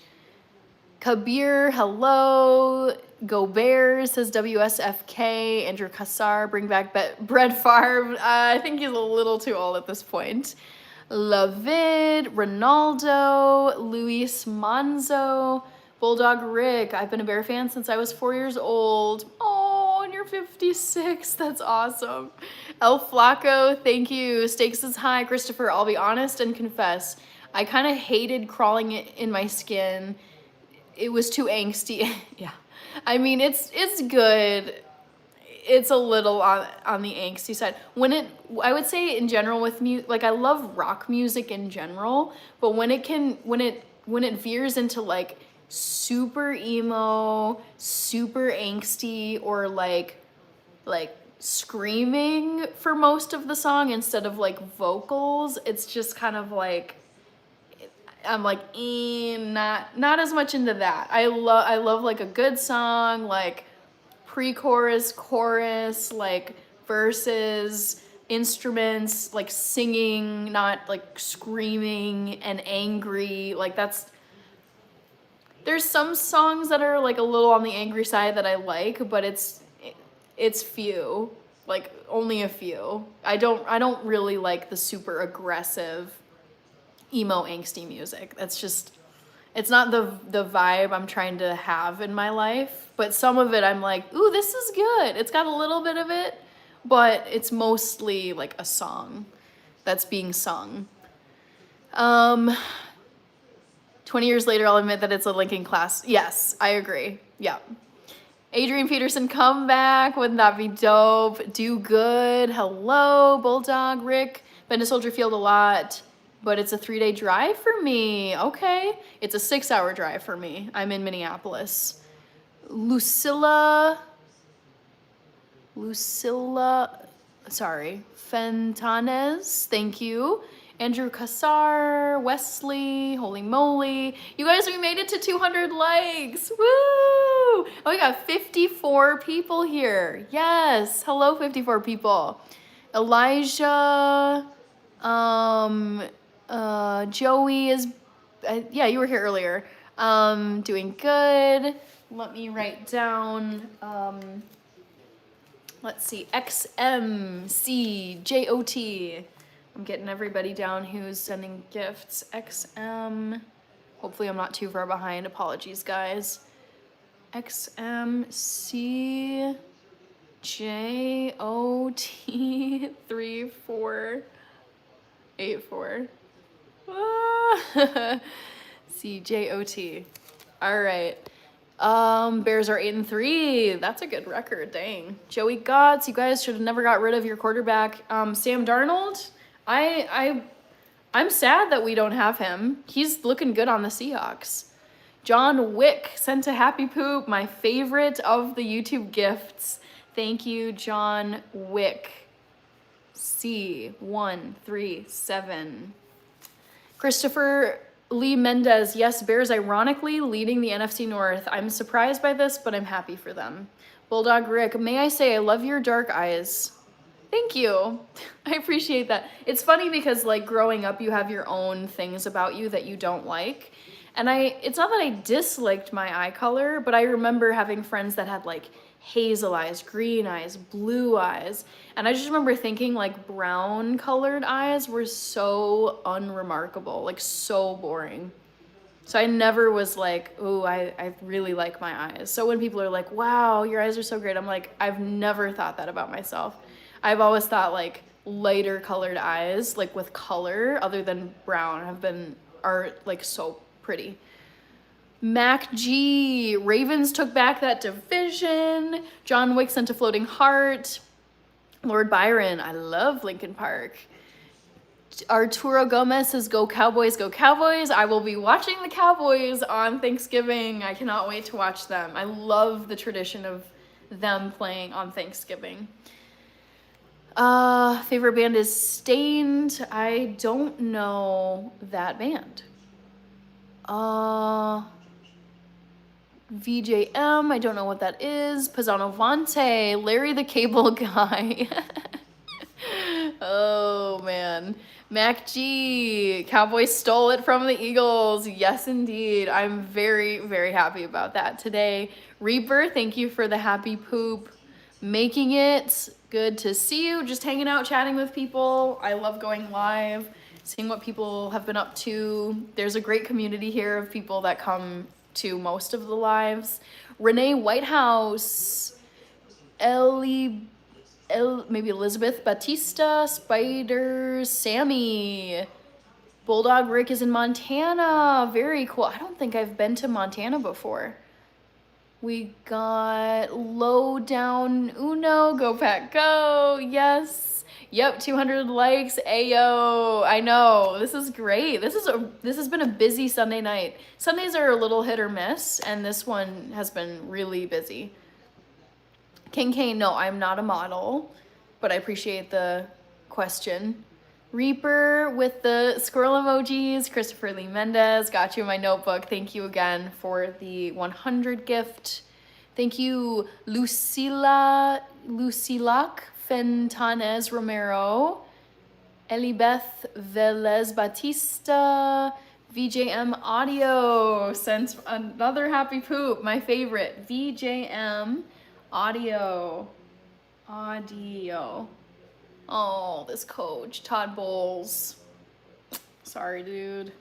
Kabir, hello. Go Bears, says WSFK. Andrew Kassar, bring back Brett Favre. I think he's a little too old at this point. Lavid, Ronaldo, Luis Manzo, Bulldog Rick, I've been a Bear fan since I was 4 years old. Oh, and you're 56. That's awesome. El Flaco, thank you. Stakes is high. Christopher, I'll be honest and confess. I kind of hated crawling it in my skin. It was too angsty. Yeah. I mean, it's good. It's a little on the angsty side. I would say in general with like I love rock music in general, but when it veers into like super emo, super angsty, or like screaming for most of the song instead of like vocals, it's just kind of like I'm like not as much into that. I love like a good song, like pre-chorus, chorus, like verses, instruments, like singing, not like screaming and angry. Like there's some songs that are like a little on the angry side that I like, but it's few, like only a few. I don't really like the super aggressive emo angsty music. It's not the vibe I'm trying to have in my life, but some of it I'm like, ooh, this is good. It's got a little bit of it, but it's mostly like a song that's being sung. 20 years later, I'll admit that it's a Linkin class. Yes, I agree. Yeah. Adrian Peterson, come back. Wouldn't that be dope? Do good. Hello, Bulldog Rick. Been to Soldier Field a lot, but it's a 3-day drive for me. Okay. It's a 6-hour drive for me. I'm in Minneapolis. Lucilla, sorry, Fentanes, thank you. Andrew Kassar, Wesley, holy moly. You guys, we made it to 200 likes. Woo! Oh, we got 54 people here. Yes, hello 54 people. Elijah, Joey is, yeah, you were here earlier. Doing good. Let me write down, let's see, XMCJOT. I'm getting everybody down who's sending gifts. XM, hopefully I'm not too far behind. Apologies, guys. XMCJOT3484. CJOT. All right. Bears are 8-3. That's a good record. Dang. Joey Gotts, you guys should have never got rid of your quarterback. Sam Darnold. I'm sad that we don't have him. He's looking good on the Seahawks. John Wick sent a happy poop, my favorite of the YouTube gifts. Thank you, John Wick. C137. Christopher Lee Mendez, yes, Bears ironically leading the NFC North. I'm surprised by this, but I'm happy for them. Bulldog Rick, may I say I love your dark eyes. Thank you. I appreciate that. It's funny because like growing up, you have your own things about you that you don't like. And it's not that I disliked my eye color, but I remember having friends that had like hazel eyes, green eyes, blue eyes. And I just remember thinking like brown colored eyes were so unremarkable, like so boring. So I never was like, ooh, I really like my eyes. So when people are like, wow, your eyes are so great, I'm like, I've never thought that about myself. I've always thought like lighter colored eyes, like with color other than brown, are like so pretty. Mac G, Ravens took back that division. John Wick sent a floating heart. Lord Byron, I love Linkin Park. Arturo Gomez says, go Cowboys, go Cowboys. I will be watching the Cowboys on Thanksgiving. I cannot wait to watch them. I love the tradition of them playing on Thanksgiving. Favorite band is Stained. I don't know that band. VJM, I don't know what that is. Pisano Vante, Larry the Cable Guy. Oh man. Mac G, Cowboys stole it from the Eagles. Yes, indeed. I'm very, very happy about that today. Reaper, thank you for the happy poop. Making it. Good to see you. Just hanging out, chatting with people. I love going live, seeing what people have been up to. There's a great community here of people that come to most of the lives. Renee Whitehouse, maybe Elizabeth Batista, Spiders, Sammy. Bulldog Rick is in Montana. Very cool. I don't think I've been to Montana before. We got Low Down Uno. Go Pack Go. Yes. Yep, 200 likes. Ayo. I know. This is great. This has been a busy Sunday night. Sundays are a little hit or miss, and this one has been really busy. King Kane, no, I'm not a model, but I appreciate the question. Reaper with the squirrel emojis. Christopher Lee Mendez, got you in my notebook. Thank you again for the 100 gift. Thank you, Lucilac Fentanes Romero, Elibeth Velez Batista, VJM Audio sent another happy poop, my favorite. VJM Audio. Oh, this coach, Todd Bowles. Sorry, dude.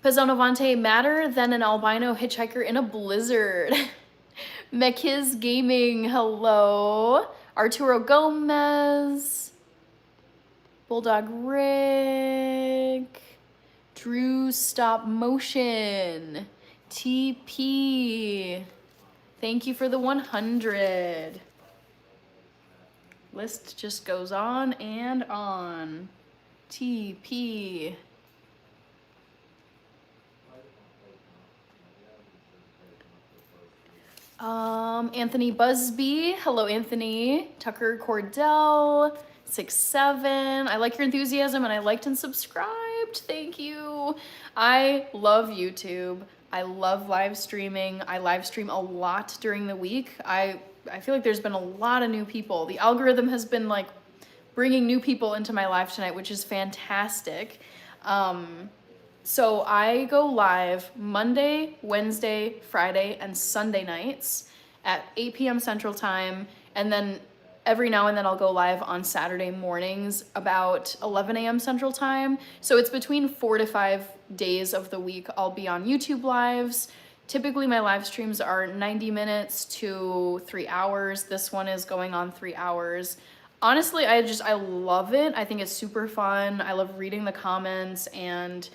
Pezzonovante, madder than an albino hitchhiker in a blizzard. Mekiz Gaming, hello. Arturo Gomez. Bulldog Rick. Drew Stop Motion. TP. Thank you for the 100. List just goes on and on. TP. Anthony Busby. Hello, Anthony. Tucker Cordell. 6'7". I like your enthusiasm and I liked and subscribed. Thank you. I love YouTube. I love live streaming. I live stream a lot during the week. I feel like there's been a lot of new people. The algorithm has been like bringing new people into my live tonight, which is fantastic. So I go live Monday, Wednesday, Friday, and Sunday nights at 8 p.m. Central Time. And then every now and then I'll go live on Saturday mornings about 11 a.m. Central Time. So it's between 4 to 5 days of the week I'll be on YouTube lives. Typically my live streams are 90 minutes to 3 hours. This one is going on 3 hours. Honestly, I love it. I think it's super fun. I love reading the comments and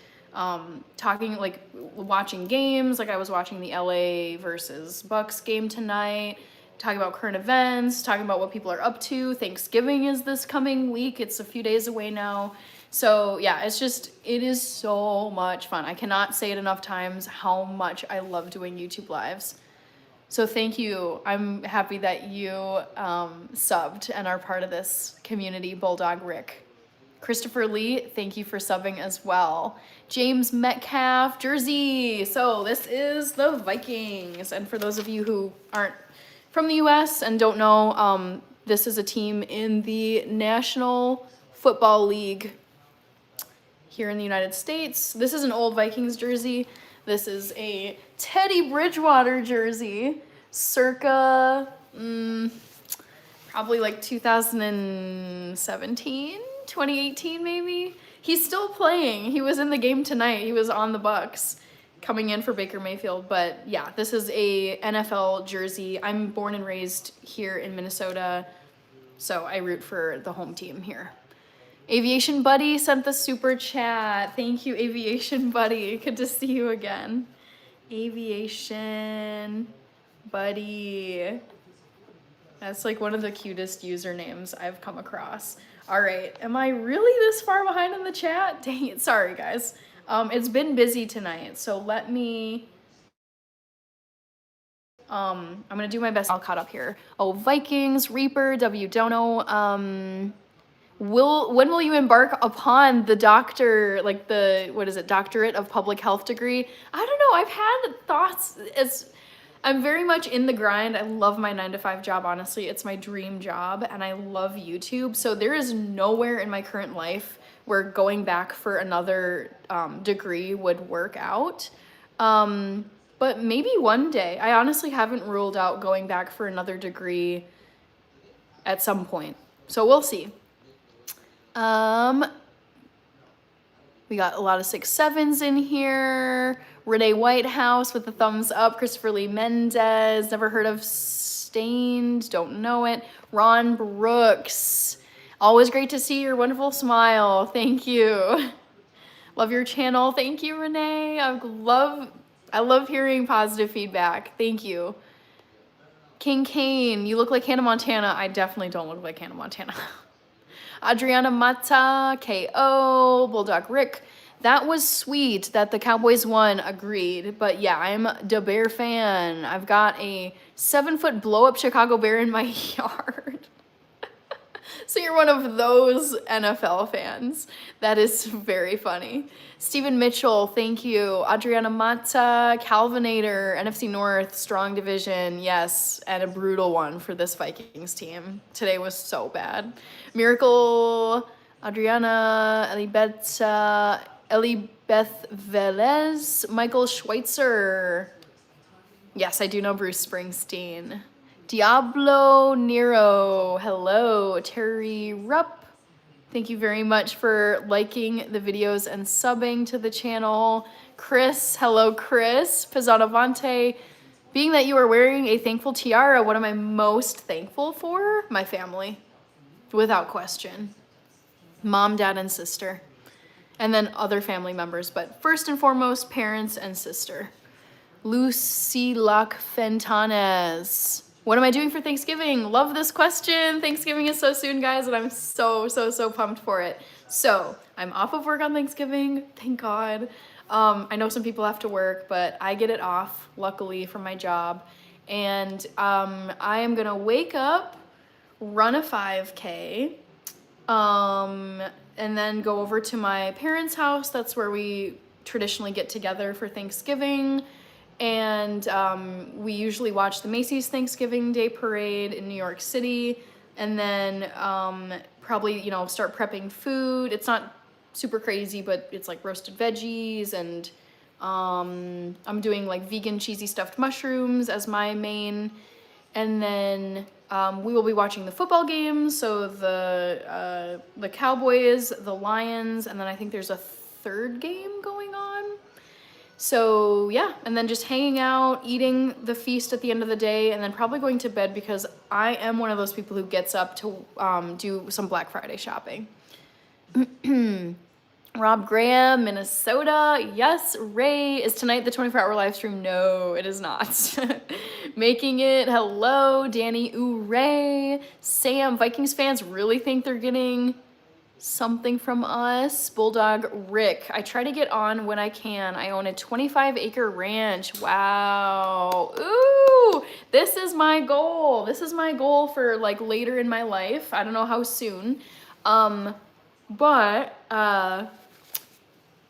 talking, like watching games. Like I was watching the LA versus Bucks game tonight, talking about current events, talking about what people are up to. Thanksgiving is this coming week. It's a few days away now. So yeah, it is so much fun. I cannot say it enough times how much I love doing YouTube lives. So thank you. I'm happy that you subbed and are part of this community, Bulldog Rick. Christopher Lee, thank you for subbing as well. James Metcalf, Jersey. So this is the Vikings. And for those of you who aren't from the US and don't know, this is a team in the National Football League here in the United States. This is an old Vikings jersey. This is a Teddy Bridgewater jersey, circa probably like 2017, 2018 maybe. He's still playing. He was in the game tonight. He was on the Bucks coming in for Baker Mayfield. But yeah, this is a NFL jersey. I'm born and raised here in Minnesota, so I root for the home team here. Aviation Buddy sent the super chat. Thank you, Aviation Buddy. Good to see you again. Aviation Buddy. That's like one of the cutest usernames I've come across. All right, am I really this far behind in the chat? Dang it, sorry guys. It's been busy tonight, so let me... I'm gonna do my best. I'll caught up here. Oh, Vikings, Reaper, W. Dono. When will you embark upon the doctorate of public health degree? I don't know. I've had thoughts. I'm very much in the grind. I love my 9-to-5 job. Honestly, it's my dream job, and I love YouTube. So there is nowhere in my current life where going back for another degree would work out. But maybe one day. I honestly haven't ruled out going back for another degree at some point. So we'll see. We got a lot of 6'7s in here. Renee Whitehouse with the thumbs up. Christopher Lee Mendez, never heard of Stained, don't know it. Ron Brooks, always great to see your wonderful smile. Thank you. Love your channel. Thank you, Renee. I love hearing positive feedback. Thank you. King Kane, you look like Hannah Montana. I definitely don't look like Hannah Montana. Adriana Mata, KO, Bulldog Rick. That was sweet that the Cowboys won, agreed. But yeah, I'm the Bear fan. I've got a 7-foot blow-up Chicago Bear in my yard. So you're one of those NFL fans. That is very funny. Stephen Mitchell, thank you. Adriana Mata, Calvinator, NFC North, strong division, yes, and a brutal one for this Vikings team. Today was so bad. Miracle, Adriana, Elibeth Velez, Michael Schweitzer. Yes, I do know Bruce Springsteen. Diablo Nero, hello. Terry Rupp, thank you very much for liking the videos and subbing to the channel. Chris, hello Chris. Pizzanavante, being that you are wearing a thankful tiara, what am I most thankful for? My family, without question. Mom, dad, and sister. And then other family members, but first and foremost, parents and sister. Lucy Luck Fentanes. What am I doing for Thanksgiving? Love this question. Thanksgiving is so soon, guys, and I'm so pumped for it. So I'm off of work on Thanksgiving, thank God. I know some people have to work, but I get it off, luckily, from my job. And I am gonna wake up, run a 5K, and then go over to my parents' house. That's where we traditionally get together for Thanksgiving. And we usually watch the Macy's Thanksgiving Day Parade in New York City, and then probably, you know, start prepping food. It's not super crazy, but it's like roasted veggies, and I'm doing like vegan cheesy stuffed mushrooms as my main. And then we will be watching the football games, so the Cowboys, the Lions, and then I think there's a third game going on. So yeah, and then just hanging out, eating the feast at the end of the day, and then probably going to bed because I am one of those people who gets up to do some Black Friday shopping. Rob Graham, Minnesota. Yes, Ray. Is tonight the 24-hour live stream? No, it is not. Making it. Hello, Danny Ray. Sam, Vikings fans really think they're getting something from us. Bulldog Rick, I try to get on when I can. I own a 25-acre ranch. Wow. Ooh, this is my goal. This is my goal for like later in my life. I don't know how soon. But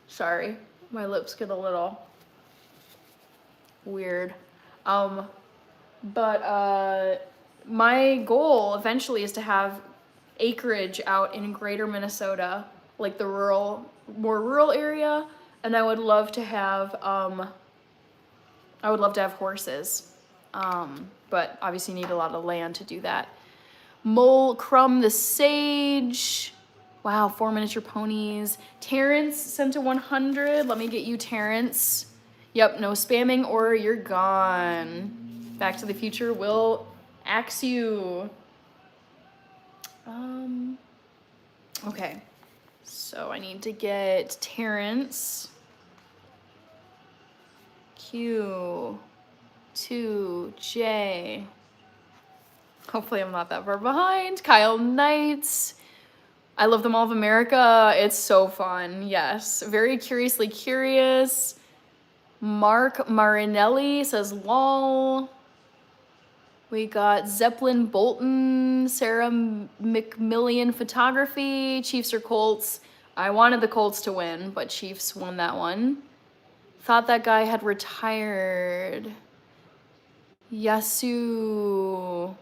sorry, my lips get a little weird. But my goal eventually is to have acreage out in greater Minnesota, like the more rural area, and I would love to have horses, but obviously need a lot of land to do that. Mole Crumb the Sage, wow, 4 miniature ponies. Terrence sent a 100. Let me get you, Terrence. Yep, no spamming or you're gone. Back to the Future will axe you. Okay, so I need to get Terrence, Q, 2J. Hopefully I'm not that far behind. Kyle Knights. I love the Mall of America. It's so fun. Yes. Very Curiously Curious. Mark Marinelli says lol. We got Zeppelin Bolton, Sarah McMillian Photography, Chiefs or Colts. I wanted the Colts to win, but Chiefs won that one. Thought that guy had retired. Yasu.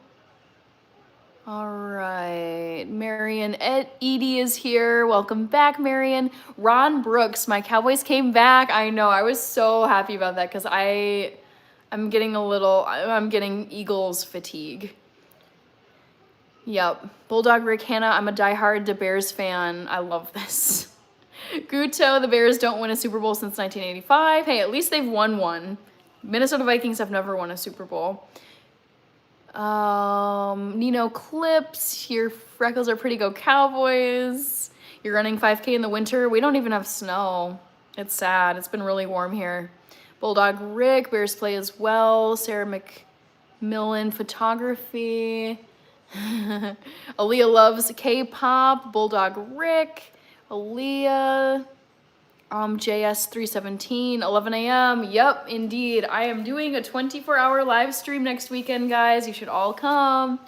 All right, Marion Edie is here. Welcome back, Marion. Ron Brooks, my Cowboys came back. I know, I was so happy about that because I'm getting Eagles fatigue. Yep. Bulldog Rick Hannah, I'm a diehard Bears fan. I love this. Guto, the Bears don't win a Super Bowl since 1985. Hey, at least they've won one. Minnesota Vikings have never won a Super Bowl. Nino Clips, your freckles are pretty, go Cowboys. You're running 5K in the winter. We don't even have snow. It's sad. It's been really warm here. Bulldog Rick, Bears play as well. Sarah McMillan, photography. Aaliyah loves K-pop. Bulldog Rick. Aaliyah. JS317, 11 a.m. Yep, indeed. I am doing a 24-hour live stream next weekend, guys. You should all come.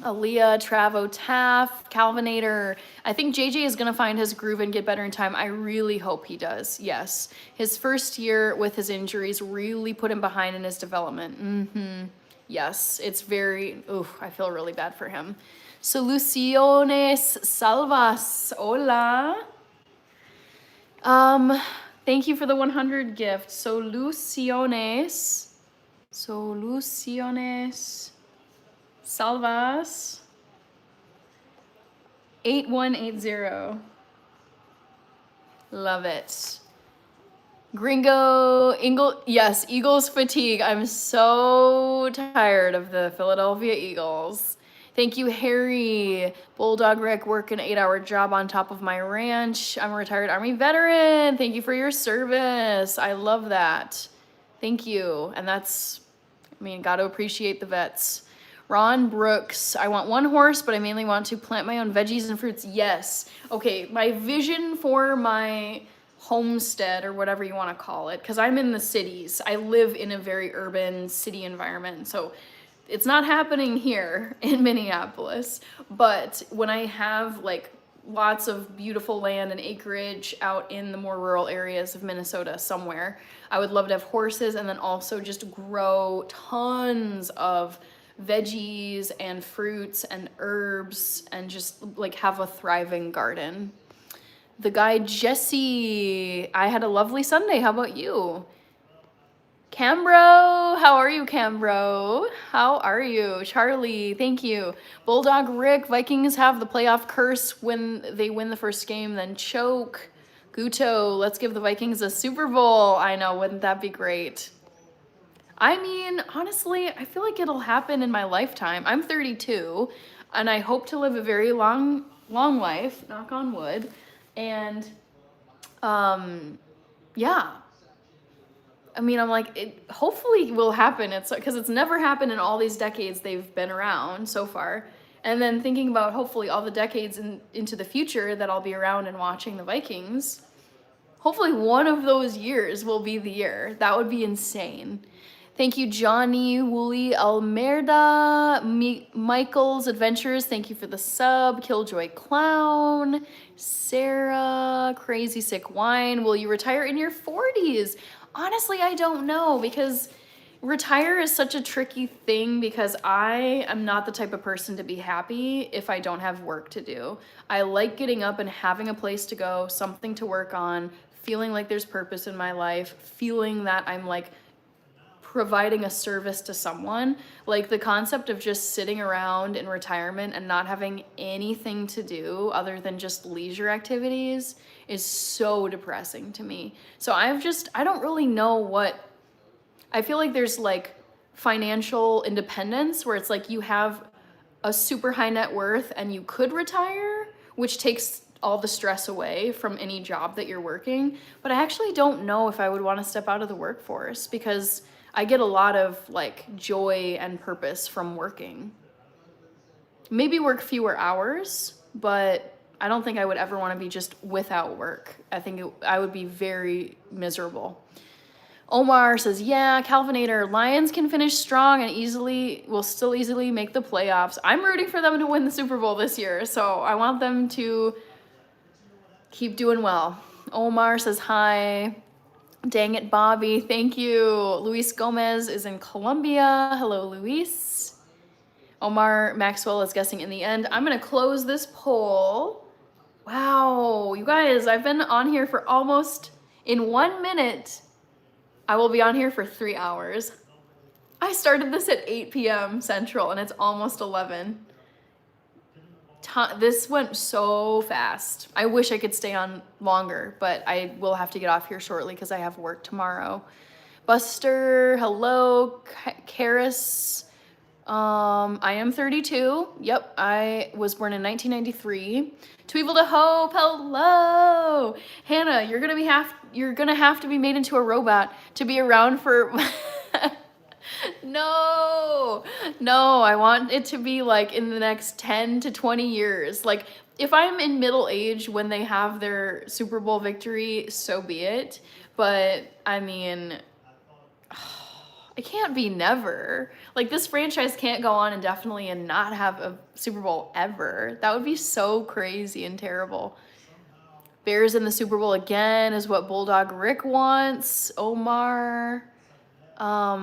Aaliyah, Travo, Taff, Calvinator. I think JJ is going to find his groove and get better in time. I really hope he does. Yes. His first year with his injuries really put him behind in his development. Yes, it's very, I feel really bad for him. Soluciones Salvas. Hola. Thank you for the 100 gift. Soluciones Salvas 8180. Love it. Gringo yes, Eagles fatigue. I'm so tired of the Philadelphia Eagles. Thank you, Harry. Bulldog Rick, work an 8-hour job on top of my ranch. I'm a retired Army veteran. Thank you for your service. I love that. Thank you. And that's, gotta appreciate the vets. Ron Brooks, I want one horse, but I mainly want to plant my own veggies and fruits. Yes. Okay, my vision for my homestead, or whatever you want to call it, because I'm in the cities. I live in a very urban city environment, so it's not happening here in Minneapolis, but when I have like lots of beautiful land and acreage out in the more rural areas of Minnesota somewhere, I would love to have horses and then also just grow tons of veggies and fruits and herbs and just like have a thriving garden. The guy Jesse, I had a lovely Sunday. How about you? Cambro, how are you, Cambro? How are you? Charlie, thank you. Bulldog Rick, Vikings have the playoff curse when they win the first game, then choke. Guto, let's give the Vikings a Super Bowl. I know, wouldn't that be great? Honestly, I feel like it'll happen in my lifetime. I'm 32, and I hope to live a very long life, knock on wood. And, yeah. I'm like, it hopefully will happen. It's because it's never happened in all these decades they've been around so far. And then thinking about hopefully all the decades into the future that I'll be around and watching the Vikings, hopefully one of those years will be the year. That would be insane. Thank you, Johnny, Wooly, Almerda, Michael's Adventures. Thank you for the sub. Killjoy Clown, Sarah, Crazy Sick Wine. Will you retire in your 40s? Honestly, I don't know, because retire is such a tricky thing, because I am not the type of person to be happy if I don't have work to do. I like getting up and having a place to go, something to work on, feeling like there's purpose in my life, feeling that I'm like providing a service to someone. Like the concept of just sitting around in retirement and not having anything to do other than just leisure activities is so depressing to me. So I don't really know what, I feel like there's like financial independence where it's like you have a super high net worth and you could retire, which takes all the stress away from any job that you're working. But I actually don't know if I would want to step out of the workforce, because I get a lot of like joy and purpose from working. Maybe work fewer hours, but I don't think I would ever want to be just without work. I think I would be very miserable. Omar says, yeah, Calvinator, Lions can finish strong and will still easily make the playoffs. I'm rooting for them to win the Super Bowl this year, so I want them to keep doing well. Omar says hi. Dang it, Bobby, thank you. Luis Gomez is in Colombia. Hello, Luis. Omar Maxwell is guessing in the end. I'm gonna close this poll. Wow, you guys, I've been on here for almost, in 1 minute, I will be on here for 3 hours. I started this at 8 p.m. Central and it's almost 11. This went so fast. I wish I could stay on longer, but I will have to get off here shortly because I have work tomorrow. Buster, hello. Karis, I am 32. Yep, I was born in 1993. Tweevil to Hope, hello. Hannah, you're gonna have to be made into a robot to be around for No, I want it to be like in the next 10 to 20 years. Like, if I'm in middle age when they have their Super Bowl victory, so be it. But I mean, it can't be never. Like, this franchise can't go on indefinitely and not have a Super Bowl ever. That would be so crazy and terrible. Bears in the Super Bowl again is what Bulldog Rick wants. Omar.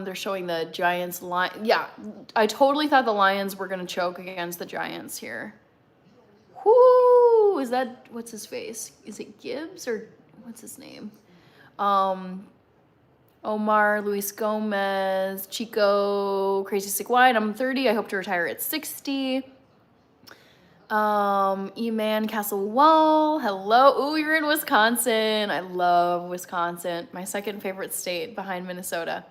They're showing the Giants line. Yeah, I totally thought the Lions were gonna choke against the Giants here. Whoo! Is that, what's his face? Is it Gibbs or what's his name? Omar, Luis Gomez, Chico, Crazy Sick Wine. I'm 30. I hope to retire at 60. E-Man Castle Wall. Hello. Ooh, you're in Wisconsin. I love Wisconsin. My second favorite state behind Minnesota.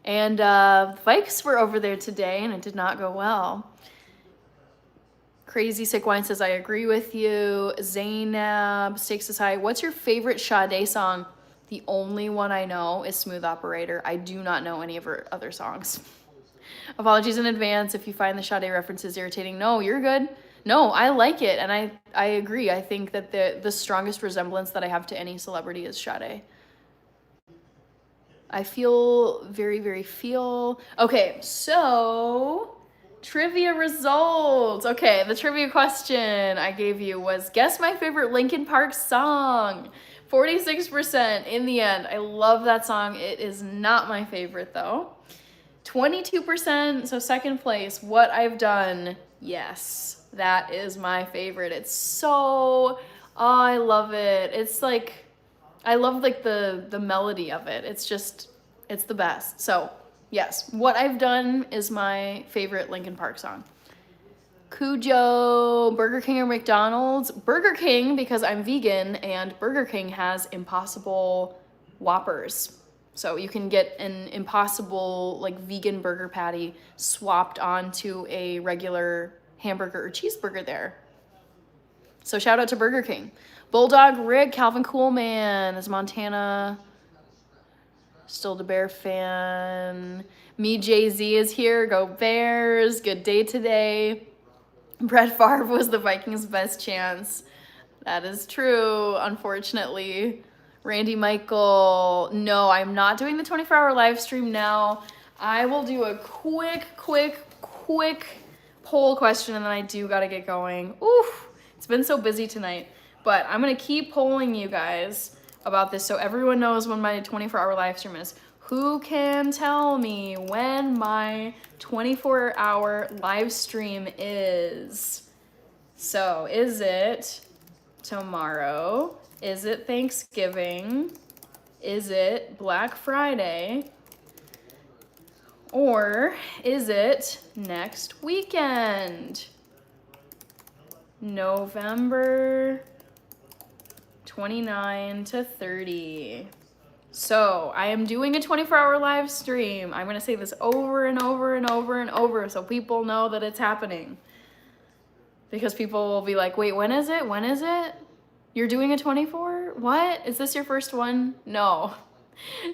And the Vikes were over there today, and it did not go well. Crazy Sick Wine says, I agree with you. Zainab, Stakes is High. What's your favorite Sade song? The only one I know is Smooth Operator. I do not know any of her other songs. Apologies in advance if you find the Sade references irritating. No, you're good. No, I like it, and I agree. I think that the strongest resemblance that I have to any celebrity is Sade. I feel very, very feel. Okay, so trivia results. Okay, the trivia question I gave you was guess my favorite Linkin Park song. 46% in the end. I love that song. It is not my favorite though. 22%, so second place, What I've Done. Yes, that is my favorite. It's so, I love it. It's like, I love like the melody of it. It's just, it's the best. So yes, What I've Done is my favorite Linkin Park song. Cujo, Burger King or McDonald's? Burger King, because I'm vegan, and Burger King has Impossible Whoppers. So you can get an Impossible like vegan burger patty swapped onto a regular hamburger or cheeseburger there. So shout out to Burger King. Bulldog Rick, Calvin Coolman is Montana. Still the Bear fan. Me, Jay-Z is here. Go Bears. Good day today. Brett Favre was the Vikings' best chance. That is true, unfortunately. Randy Michael. No, I'm not doing the 24-hour live stream now. I will do a quick poll question, and then I do gotta get going. Oof, it's been so busy tonight. But I'm gonna keep polling you guys about this so everyone knows when my 24-hour live stream is. Who can tell me when my 24-hour live stream is? So, is it tomorrow? Is it Thanksgiving? Is it Black Friday? Or is it next weekend? November 29 to 30. So I am doing a 24-hour live stream. I'm gonna say this over and over and over and over so people know that it's happening. Because people will be like, wait, when is it? When is it? You're doing a 24? What? Is this your first one? No.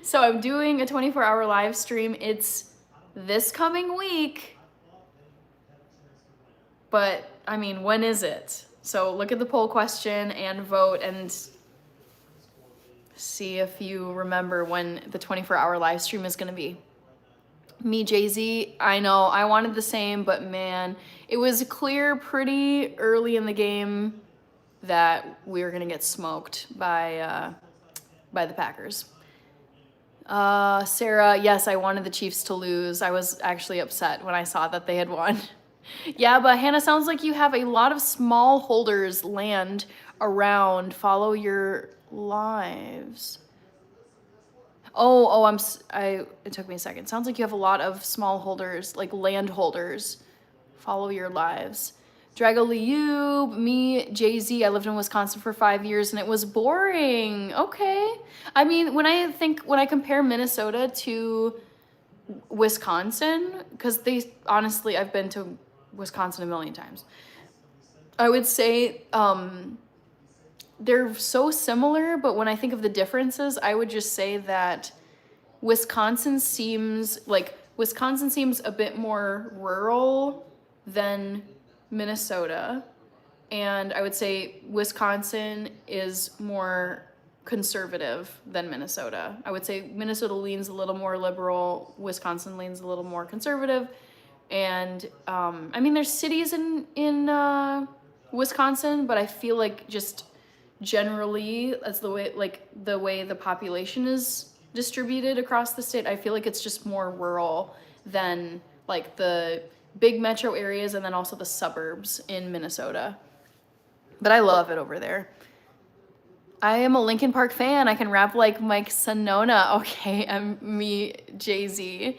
So I'm doing a 24-hour live stream. It's this coming week. But, I mean, when is it? So look at the poll question and vote and see if you remember when the 24-hour live stream is going to be. Me, Jay-Z, I know, I wanted the same, but man, it was clear pretty early in the game that we were going to get smoked by the Packers. Sarah, yes, I wanted the Chiefs to lose. I was actually upset when I saw that they had won. Yeah, but Hannah, sounds like you have a lot of smallholders land around. Follow your lives. It took me a second. Sounds like you have a lot of smallholders, like landholders. Follow your lives. Drago Liu, me, Jay-Z. I lived in Wisconsin for 5 years and it was boring. Okay. I mean, when I compare Minnesota to Wisconsin, because honestly, I've been to Wisconsin a million times. I would say they're so similar, but when I think of the differences, I would just say that Wisconsin seems a bit more rural than Minnesota. And I would say Wisconsin is more conservative than Minnesota. I would say Minnesota leans a little more liberal, Wisconsin leans a little more conservative. And I mean, there's cities in Wisconsin, but I feel like just generally, that's the way the population is distributed across the state. I feel like it's just more rural than like the big metro areas and then also the suburbs in Minnesota. But I love it over there. I am a Linkin Park fan. I can rap like Mike Sonona. Okay, I'm me, Jay-Z.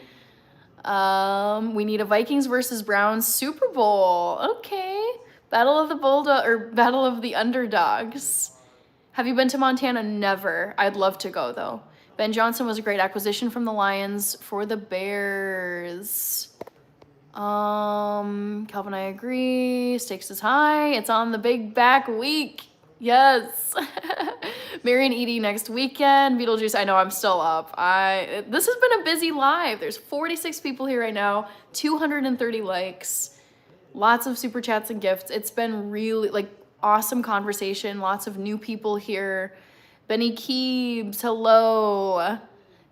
We need a Vikings versus Browns Super Bowl. Okay. Battle of the Underdogs. Have you been to Montana? Never. I'd love to go though. Ben Johnson was a great acquisition from the Lions for the Bears. Calvin, I agree. Stakes is high. It's on the big back week. Yes. Marion Edie next weekend. Beetlejuice, I know I'm still up. This has been a busy live. There's 46 people here right now, 230 likes, lots of super chats and gifts. It's been really awesome conversation. Lots of new people here. Benny Keebs, hello.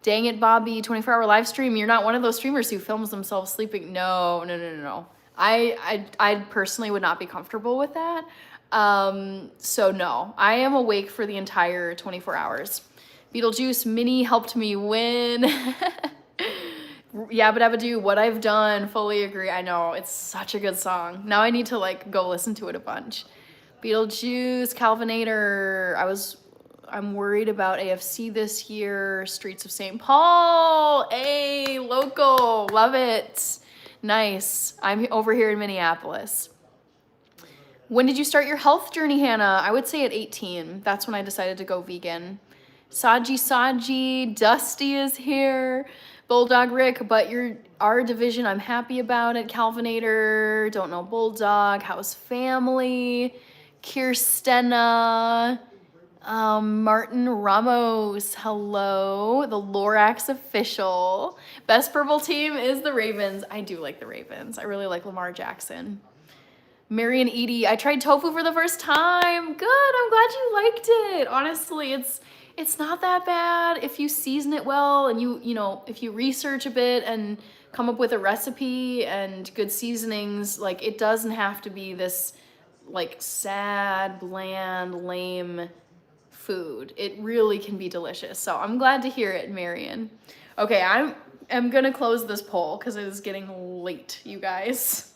Dang it, Bobby, 24-hour live stream. You're not one of those streamers who films themselves sleeping. No. I personally would not be comfortable with that. So no, I am awake for the entire 24 hours. Beetlejuice, Minnie helped me win. Yabba Dabba Doo, What I've Done, fully agree. I know, it's such a good song. Now I need to go listen to it a bunch. Beetlejuice, Calvinator, I'm worried about AFC this year. Streets of St. Paul, hey, local, love it. Nice, I'm over here in Minneapolis. When did you start your health journey, Hannah? I would say at 18. That's when I decided to go vegan. Saji, Dusty is here. Bulldog Rick, but our division, I'm happy about it. Calvinator, don't know Bulldog, how's family? Kirstena, Martin Ramos, hello. The Lorax official. Best purple team is the Ravens. I do like the Ravens. I really like Lamar Jackson. Marion Edie, I tried tofu for the first time. Good, I'm glad you liked it. Honestly, it's not that bad if you season it well and if you research a bit and come up with a recipe and good seasonings. It doesn't have to be this sad, bland, lame food. It really can be delicious. So I'm glad to hear it, Marion. Okay, I'm gonna close this poll because it is getting late, you guys.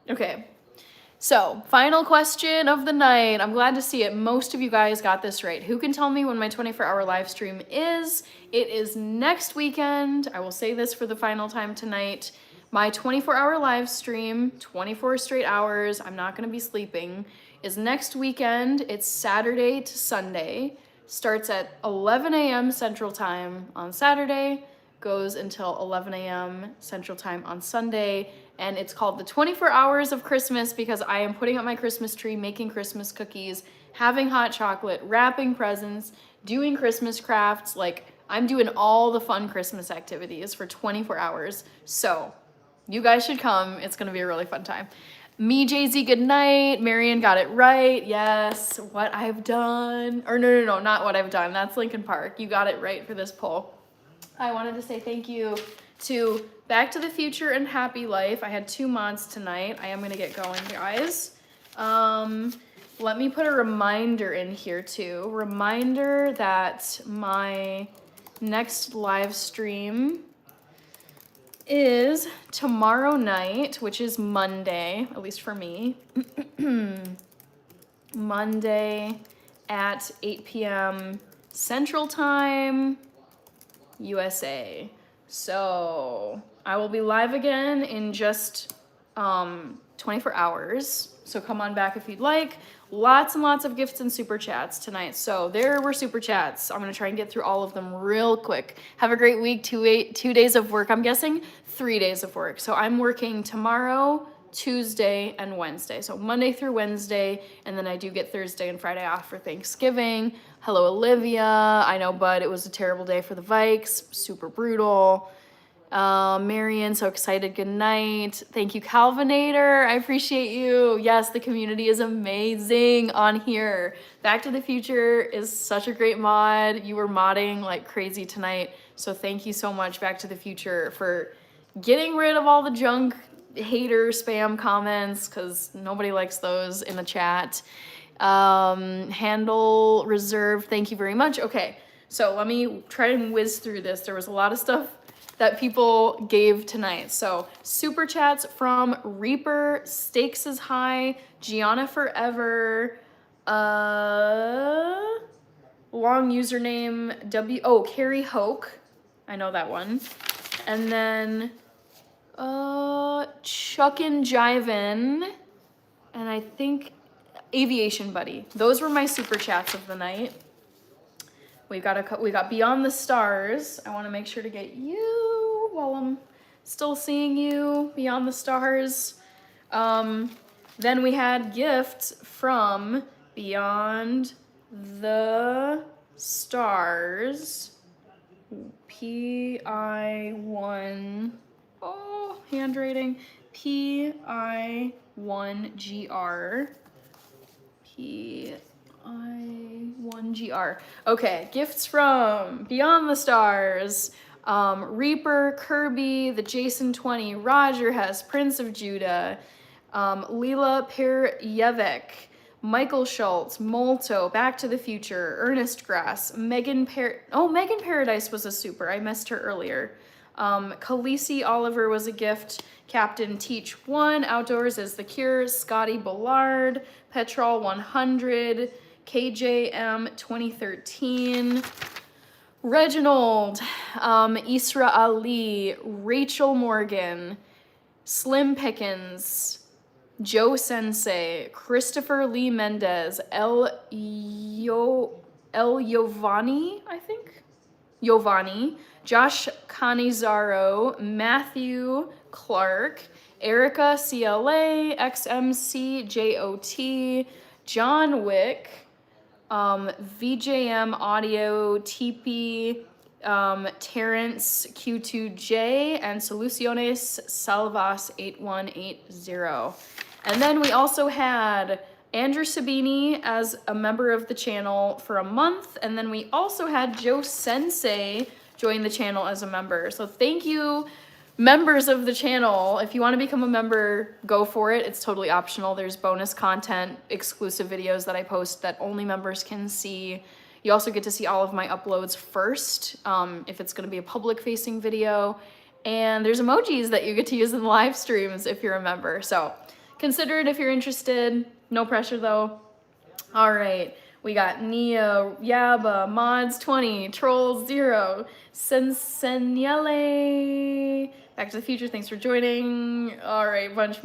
Okay. So, final question of the night. I'm glad to see it. Most of you guys got this right. Who can tell me when my 24-hour live stream is? It is next weekend. I will say this for the final time tonight. My 24-hour live stream, 24 straight hours, I'm not going to be sleeping, is next weekend. It's Saturday to Sunday. Starts at 11 a.m. Central Time on Saturday, goes until 11 a.m. Central Time on Sunday, and it's called the 24 Hours of Christmas because I am putting up my Christmas tree, making Christmas cookies, having hot chocolate, wrapping presents, doing Christmas crafts. I'm doing all the fun Christmas activities for 24 hours. So you guys should come. It's going to be a really fun time. Me, Jay-Z, good night. Marion got it right. Yes. What I've done. Or no, not what I've done. That's Linkin Park. You got it right for this poll. I wanted to say thank you to Back to the Future and Happy Life. I had 2 mods tonight. I am going to get going, guys. Let me put a reminder in here, too. Reminder that my next live stream is tomorrow night, which is Monday, at least for me. Monday at 8 p.m. Central Time, USA. So I will be live again in just 24 hours. So come on back if you'd like. Lots and lots of gifts and super chats tonight. So there were super chats. I'm gonna try and get through all of them real quick. Have a great week. 2 days of work. I'm guessing 3 days of work. So I'm working tomorrow, Tuesday, and Wednesday. So Monday through Wednesday, and then I do get Thursday and Friday off for Thanksgiving. Hello, Olivia. I know, bud, it was a terrible day for the Vikes. Super brutal. Marion, so excited. Good night. Thank you, Calvinator. I appreciate you. Yes, the community is amazing on here. Back to the Future is such a great mod. You were modding like crazy tonight. So thank you so much, Back to the Future, for getting rid of all the junk hater spam comments, because nobody likes those in the chat. Handle reserve, thank you very much. Okay, so let me try and whiz through this. There was a lot of stuff that people gave tonight. So super chats from Reaper, Stakes is High, Gianna Forever, long username Carrie Hoke. I know that one. And then Chuckin' Jivin, and I think Aviation Buddy. Those were my super chats of the night. We got Beyond the Stars. I want to make sure to get you while I'm still seeing you. Beyond the Stars. Then we had gifts from Beyond the Stars. PI1. Oh, handwriting. PI1GR. PI1GR. Okay, gifts from Beyond the Stars, Reaper, Kirby, the Jason 20, Roger Hess, Prince of Judah, Leela Peryevik, Michael Schultz, Molto, Back to the Future, Ernest Grass, Megan Paradise was a super. I missed her earlier. Khaleesi Oliver was a gift. Captain Teach 1, Outdoors is the Cure, Scotty Ballard, Petrol 100, KJM 2013, Reginald, Isra Ali, Rachel Morgan, Slim Pickens, Joe Sensei, Christopher Lee Mendez, El Giovanni, I think? Giovanni, Josh Canizaro, Matthew Clark, Erica CLA, XMC JOT, John Wick, VJM Audio, TP, Terrence Q2J, and Soluciones Salvas 8180. And then we also had Andrew Sabini as a member of the channel for a month, and then we also had Joe Sensei join the channel as a member. So thank you, members of the channel. If you want to become a member, go for it. It's totally optional. There's bonus content, exclusive videos that I post that only members can see. You also get to see all of my uploads first, if it's going to be a public facing video. And there's emojis that you get to use in the live streams if you're a member. So consider it if you're interested. No pressure though. All right. We got Nia, Yaba, Mods 20, Trolls 0, Senseniele, Back to the Future, thanks for joining. All right, what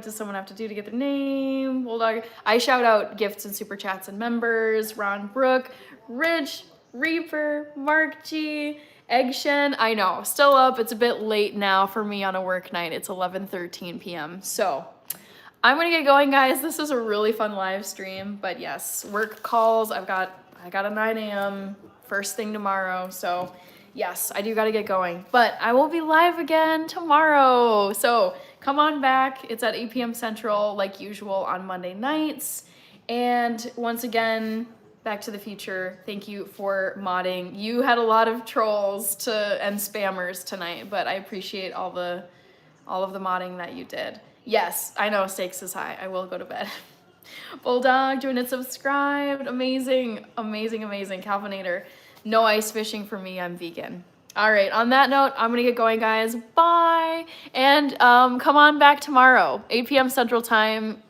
does someone have to do to get their name? Bulldog. I shout out gifts and super chats and members. Ron Brook, Rich, Reaper, Mark G, Eggshen. I know, still up. It's a bit late now for me on a work night. It's 11:13 p.m. So I'm gonna get going, guys. This is a really fun live stream, but yes, work calls. I got a 9 a.m. first thing tomorrow, so yes, I do gotta get going. But I will be live again tomorrow, so come on back. It's at 8 p.m. Central, like usual, on Monday nights. And once again, Back to the Future, thank you for modding. You had a lot of trolls and spammers tonight, but I appreciate all of the modding that you did. Yes, I know stakes is high. I will go to bed. Bulldog, join and subscribed. Amazing, amazing, amazing. Calvinator, no ice fishing for me. I'm vegan. All right, on that note, I'm gonna get going, guys. Bye. And come on back tomorrow, 8 p.m. Central Time.